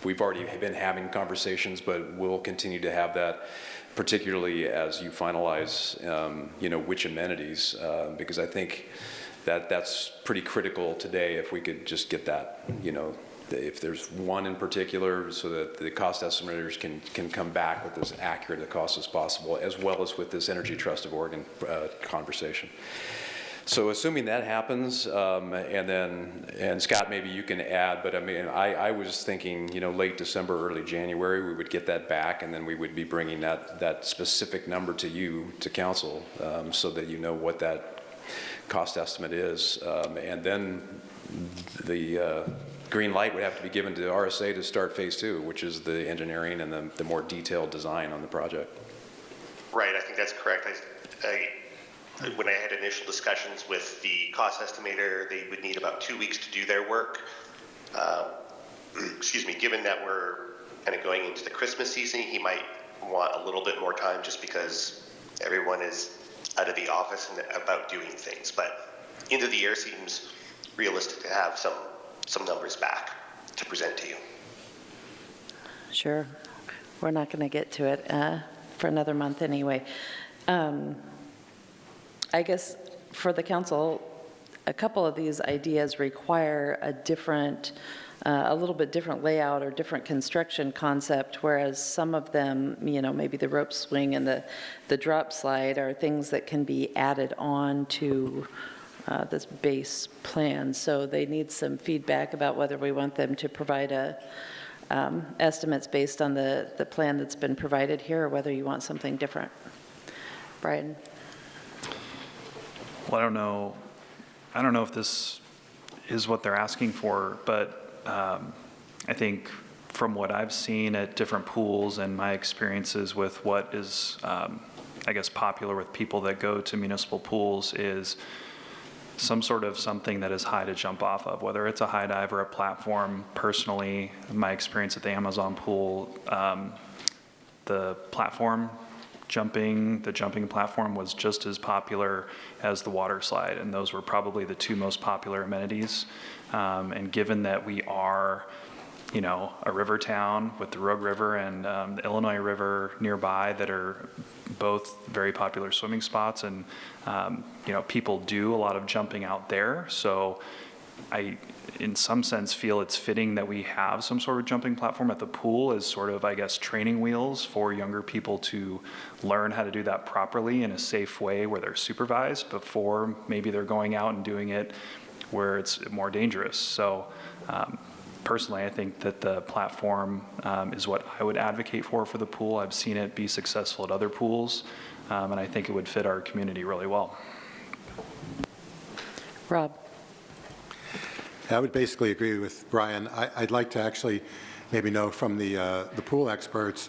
we've already been having conversations, but we'll continue to have that, particularly as you finalize, which amenities, because I think that that's pretty critical today. If we could just get that, if there's one in particular, so that the cost estimators can come back with as accurate a cost as possible, as well as with this Energy Trust of Oregon conversation. So assuming that happens, and Scott, maybe you can add, but I mean, I was thinking, late December, early January, we would get that back, and then we would be bringing that specific number to you, to council, so that you know what that cost estimate is. And then the green light would have to be given to RSA to start phase 2, which is the engineering and the more detailed design on the project. Right, I think that's correct. When I had initial discussions with the cost estimator, they would need about 2 weeks to do their work. Given that we're kind of going into the Christmas season, he might want a little bit more time just because everyone is out of the office and about doing things. But end of the year seems realistic to have some numbers back to present to you. Sure. We're not going to get to it for another month anyway. I guess for the council, a couple of these ideas require a little bit different layout or different construction concept, whereas some of them, maybe the rope swing and the drop slide are things that can be added on to this base plan. So they need some feedback about whether we want them to provide estimates based on the plan that's been provided here, or whether you want something different. Brian? Well, I don't know if this is what they're asking for, but I think from what I've seen at different pools and my experiences with what is, I guess, popular with people that go to municipal pools is some sort of something that is high to jump off of, whether it's a high dive or a platform. Personally, my experience at the Amazon pool, the jumping platform was just as popular as the water slide, and those were probably the two most popular amenities. And given that we are, a river town with the Rogue River and the Illinois River nearby that are both very popular swimming spots, and people do a lot of jumping out there. So I, in some sense, feel it's fitting that we have some sort of jumping platform at the pool as sort of, I guess, training wheels for younger people to learn how to do that properly in a safe way where they're supervised before maybe they're going out and doing it where it's more dangerous. So personally, I think that the platform is what I would advocate for the pool. I've seen it be successful at other pools, and I think it would fit our community really well. Rob? I would basically agree with Brian. I'd like to actually maybe know from the pool experts.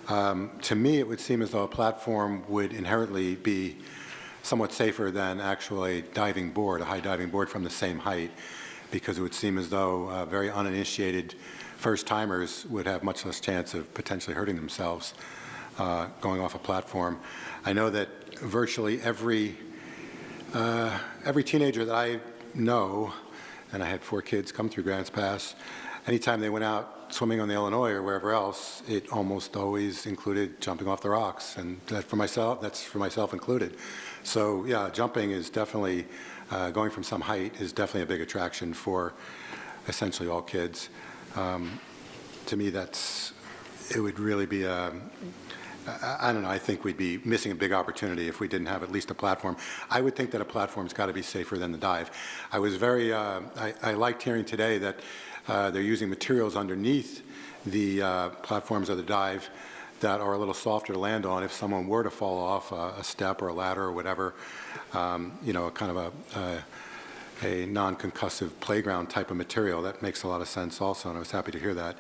To me, it would seem as though a platform would inherently be somewhat safer than actually a diving board, a high diving board from the same height, because it would seem as though very uninitiated first-timers would have much less chance of potentially hurting themselves going off a platform. I know that virtually every teenager that I know, and I had 4 kids come through Grants Pass, anytime they went out swimming on the Illinois or wherever else, it almost always included jumping off the rocks, and that's for myself included. So yeah, jumping is definitely, going from some height is definitely a big attraction for essentially all kids. To me, it would really be I don't know, I think we'd be missing a big opportunity if we didn't have at least a platform. I would think that a platform's got to be safer than the dive. I was very, I liked hearing today that they're using materials underneath the platforms of the dive that are a little softer to land on if someone were to fall off a step or a ladder or whatever, kind of a non-concussive playground type of material. That makes a lot of sense also, and I was happy to hear that.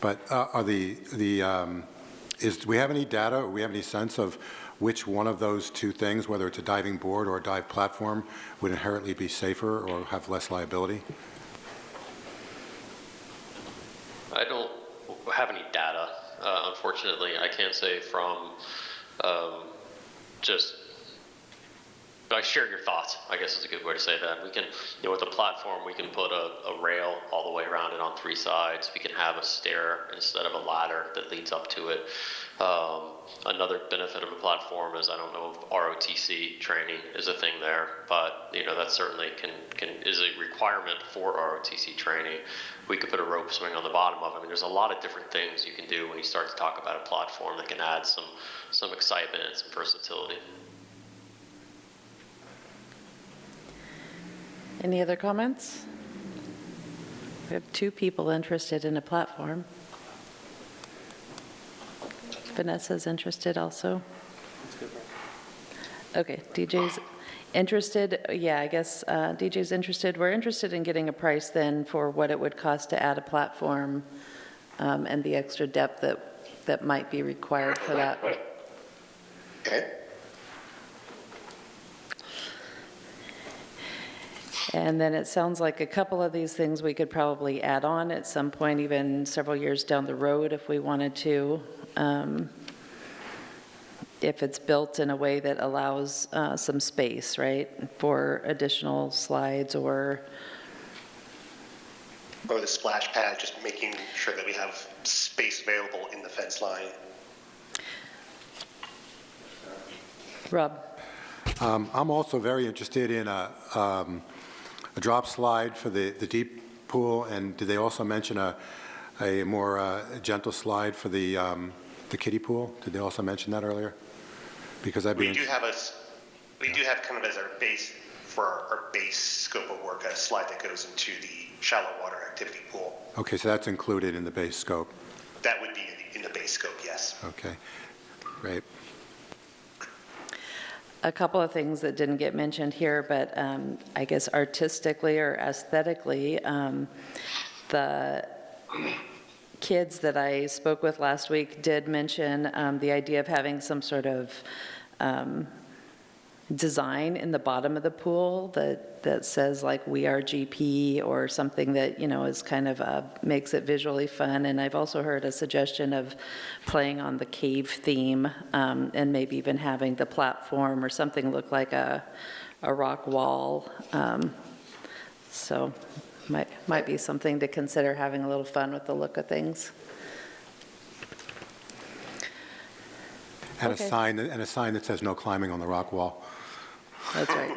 But do we have any data, or we have any sense of which one of those two things, whether it's a diving board or a dive platform, would inherently be safer or have less liability? I don't have any data, unfortunately. I can't say from I share your thoughts, I guess is a good way to say that. We can, with a platform, we can put a rail all the way around it on 3 sides. We can have a stair instead of a ladder that leads up to it. Another benefit of a platform is, I don't know if ROTC training is a thing there, but that certainly is a requirement for ROTC training. We could put a rope swing on the bottom of it. I mean, there's a lot of different things you can do when you start to talk about a platform that can add some excitement and some versatility. Any other comments? We have 2 people interested in a platform. Vanessa's interested also. Okay, DJ's interested. Yeah, I guess DJ's interested. We're interested in getting a price then for what it would cost to add a platform and the extra depth that might be required for that. Okay. And then it sounds like a couple of these things we could probably add on at some point, even several years down the road if we wanted to. If it's built in a way that allows some space, right, for additional slides or the splash pad, just making sure that we have space available in the fence line. Rob? I'm also very interested in a drop slide for the deep pool, and did they also mention a more gentle slide for the kiddie pool? Did they also mention that earlier? Because I'd be We do have kind of as our base, for our base scope of work, a slide that goes into the shallow water activity pool. Okay, so that's included in the base scope. That would be in the base scope, yes. Okay, great. A couple of things that didn't get mentioned here, but I guess artistically or aesthetically, the kids that I spoke with last week did mention the idea of having some sort of design in the bottom of the pool that says like "We Are GP" or something that, you know, is kind of makes it visually fun. And I've also heard a suggestion of playing on the cave theme and maybe even having the platform or something look like a rock wall. So might be something to consider, having a little fun with the look of things. And Okay. a sign that says "No climbing on the rock wall." That's right.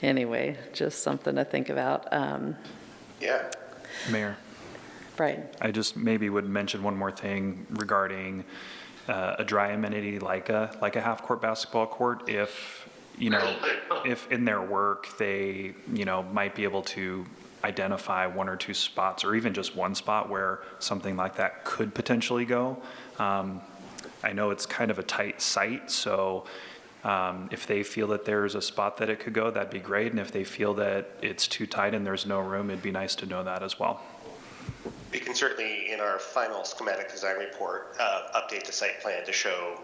Anyway, just something to think about. Yeah. Mayor, Brian? I just maybe would mention one more thing regarding a dry amenity like a half-court basketball court. If, you know, if in their work they, you know, might be able to identify one or two spots or even just one spot where something like that could potentially go. I know it's kind of a tight site, so if they feel that there's a spot that it could go, that'd be great. And if they feel that it's too tight and there's no room, it'd be nice to know that as well. We can certainly, in our final schematic design report, update the site plan to show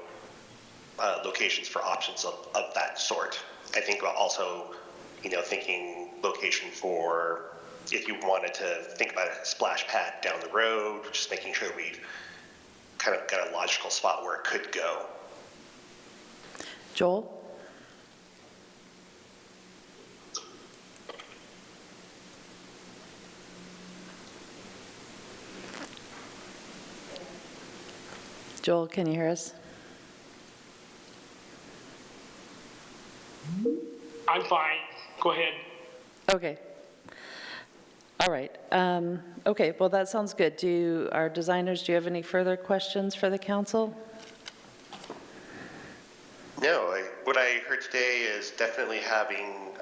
locations for options of that sort. I think also, you know, thinking location for if you wanted to think about a splash pad down the road, just making sure we kind of got a logical spot where it could go. Joel? Joel, can you hear us? I'm fine. Go ahead. Okay. All right. Okay, well, that sounds good. Do our designers, do you have any further questions for the council? No, what I heard today is definitely having,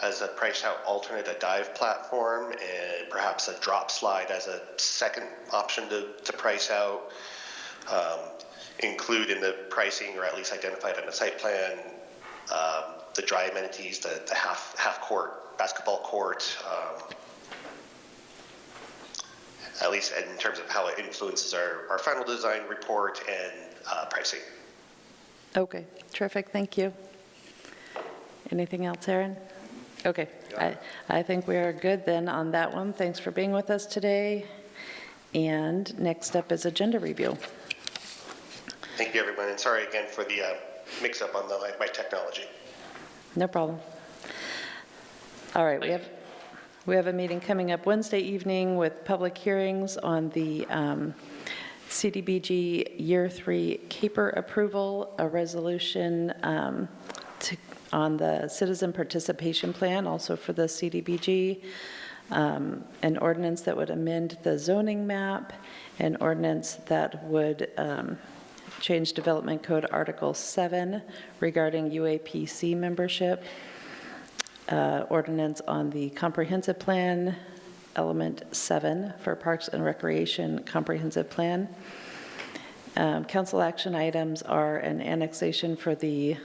as a price out alternate, a dive platform and perhaps a drop slide as a second option to price out. Include in the pricing, or at least identified in the site plan, the dry amenities, the half court basketball court, at least in terms of how it influences our final design report and pricing. Okay, terrific, thank you. Anything else, Aaron? Okay, I think we are good then on that one. Thanks for being with us today. And next up is agenda review. Thank you, everyone, and sorry again for the mix-up on my technology. No problem. All right, we have a meeting coming up Wednesday evening with public hearings on the CDBG Year 3 CAPER approval, a resolution on the citizen participation plan, also for the CDBG, an ordinance that would amend the zoning map, an ordinance that would change Development Code Article 7 regarding UAPC membership, ordinance on the comprehensive plan, Element 7 for Parks and Recreation Comprehensive Plan. Council action items are an annexation for the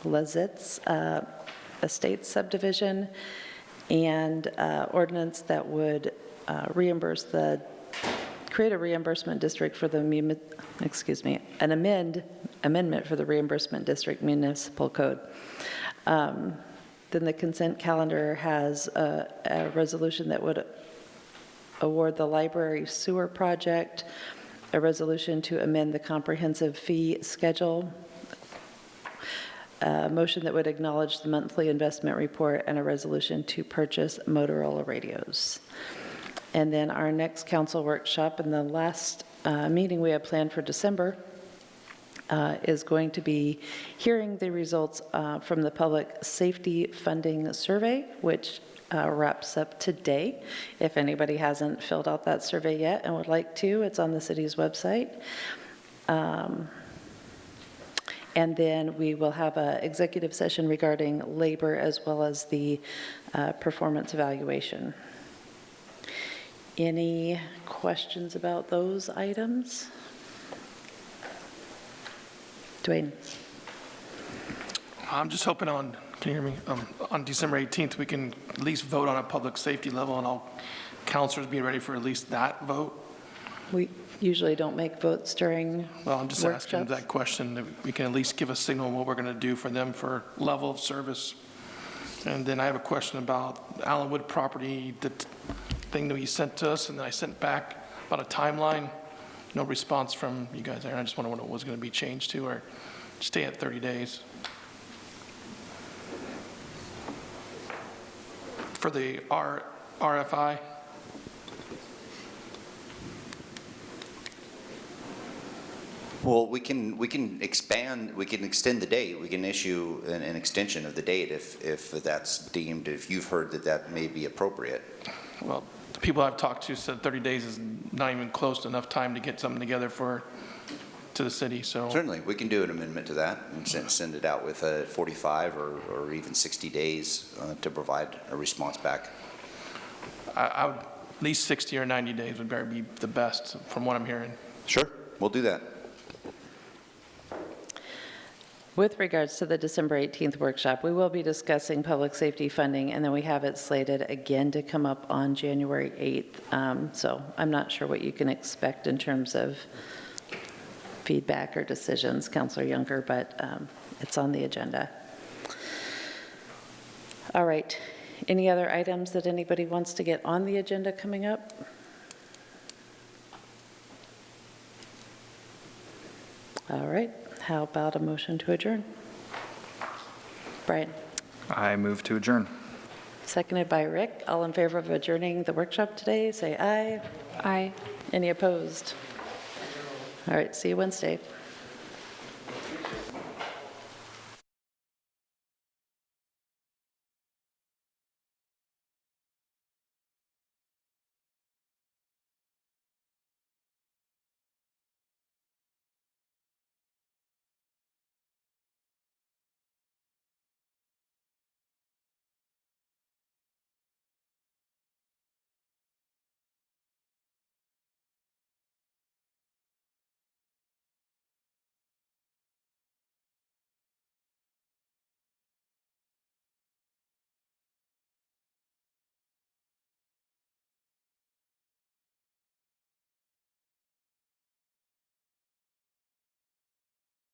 Lazitz Estates subdivision and ordinance that would create a reimbursement district for the, an amendment for the reimbursement district municipal code. Then the consent calendar has a resolution that would award the library sewer project, a resolution to amend the comprehensive fee schedule, a motion that would acknowledge the monthly investment report, and a resolution to purchase Motorola radios. And then our next council workshop and the last meeting we have planned for December is going to be hearing the results from the Public Safety Funding Survey, which wraps up today. If anybody hasn't filled out that survey yet and would like to, it's on the city's website. And then we will have an executive session regarding labor as well as the performance evaluation. Any questions about those items? Dwayne. I'm just hoping on, can you hear me? On December 18th, we can at least vote on a public safety level, and all counselors be ready for at least that vote. We usually don't make votes during Well, I'm just asking workshops. that question, that we can at least give a signal what we're going to do for them for level of service. And then I have a question about Allenwood property, the thing that you sent to us, and then I sent back about a timeline. No response from you guys there. I just wonder what it was going to be changed to, or stay at 30 days. For the RFI. Well, we can expand, we can extend the date. We can issue an extension of the date if that's deemed, if you've heard that that may be appropriate. Well, the people I've talked to said 30 days is not even close to enough time to get something together to the city, so. Certainly, we can do an amendment to that and send it out with 45 or even 60 days to provide a response back. I would, at least 60 or 90 days would be the best from what I'm hearing. Sure, we'll do that. With regards to the December 18th workshop, we will be discussing public safety funding, and then we have it slated again to come up on January 8th. So I'm not sure what you can expect in terms of feedback or decisions, Councilor Younger, but it's on the agenda. All right. Any other items that anybody wants to get on the agenda coming up? All right. How about a motion to adjourn? Brian. I move to adjourn. Seconded by Rick. All in favor of adjourning the workshop today, say aye. Aye. Any opposed? All right, see you Wednesday.